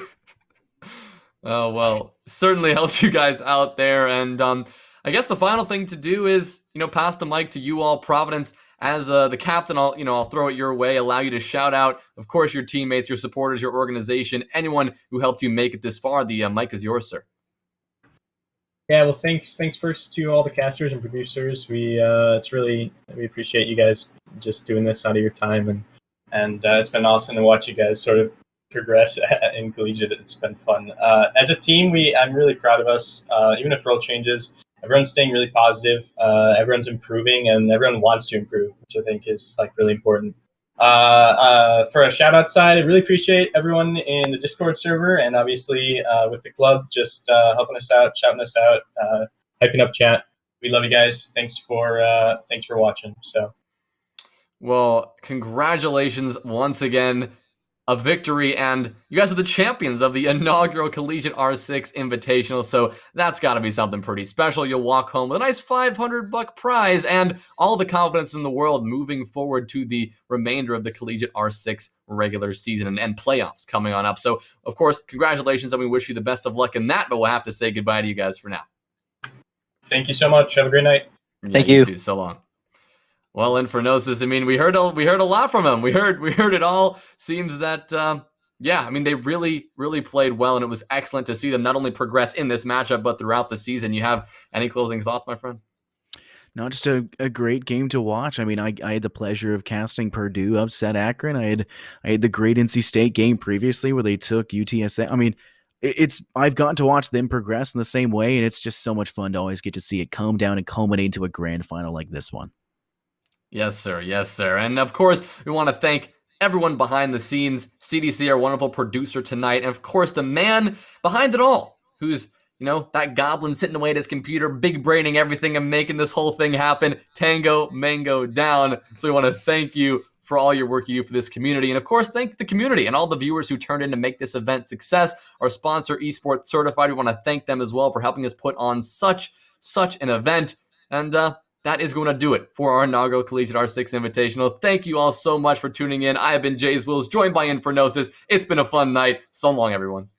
Oh, well, certainly helps you guys out there. And I guess the final thing to do is, pass the mic to you all. Providence, as the captain, I'll throw it your way, allow you to shout out, of course, your teammates, your supporters, your organization, anyone who helped you make it this far. The mic is yours, sir. Yeah, well, thanks first to all the casters and producers. We appreciate you guys just doing this out of your time, and it's been awesome to watch you guys sort of progress in collegiate. It's been fun. As a team, I'm really proud of us. Even if role changes, everyone's staying really positive. Everyone's improving, and everyone wants to improve, which I think is really important. For a shout out side, I really appreciate everyone in the Discord server, and obviously with the club, just helping us out, shouting us out, hyping up chat. We love you guys. Thanks for watching. So, well, congratulations once again. A victory, and you guys are the champions of the inaugural CollegiateR6 Invitational, so that's got to be something pretty special. You'll walk home with a nice $500 prize and all the confidence in the world moving forward to the remainder of the CollegiateR6 regular season and playoffs coming on up. So, of course, congratulations, and we wish you the best of luck in that, but we'll have to say goodbye to you guys for now. Thank you so much. Have a great night. Thank you. Too. So long. Well, Infernosis, I mean, we heard a lot from him. We heard it all. Seems that, they really, really played well, and it was excellent to see them not only progress in this matchup, but throughout the season. You have any closing thoughts, my friend? No, just a great game to watch. I mean, I had the pleasure of casting Purdue upset Akron. I had the great NC State game previously where they took UTSA. I mean, I've gotten to watch them progress in the same way, and it's just so much fun to always get to see it calm down and culminate into a grand final like this one. Yes, sir. Yes, sir. And of course, we want to thank everyone behind the scenes, CDC, our wonderful producer tonight, and of course, the man behind it all, who's, that goblin sitting away at his computer, big braining everything and making this whole thing happen, Tango Mango Down. So we want to thank you for all your work you do for this community. And of course, thank the community and all the viewers who turned in to make this event success. Our sponsor, Esport Certified, we want to thank them as well for helping us put on such an event. And that is going to do it for our inaugural CollegiateR6 Invitational. Thank you all so much for tuning in. I have been Jays Wills, joined by Infernosis. It's been a fun night. So long, everyone.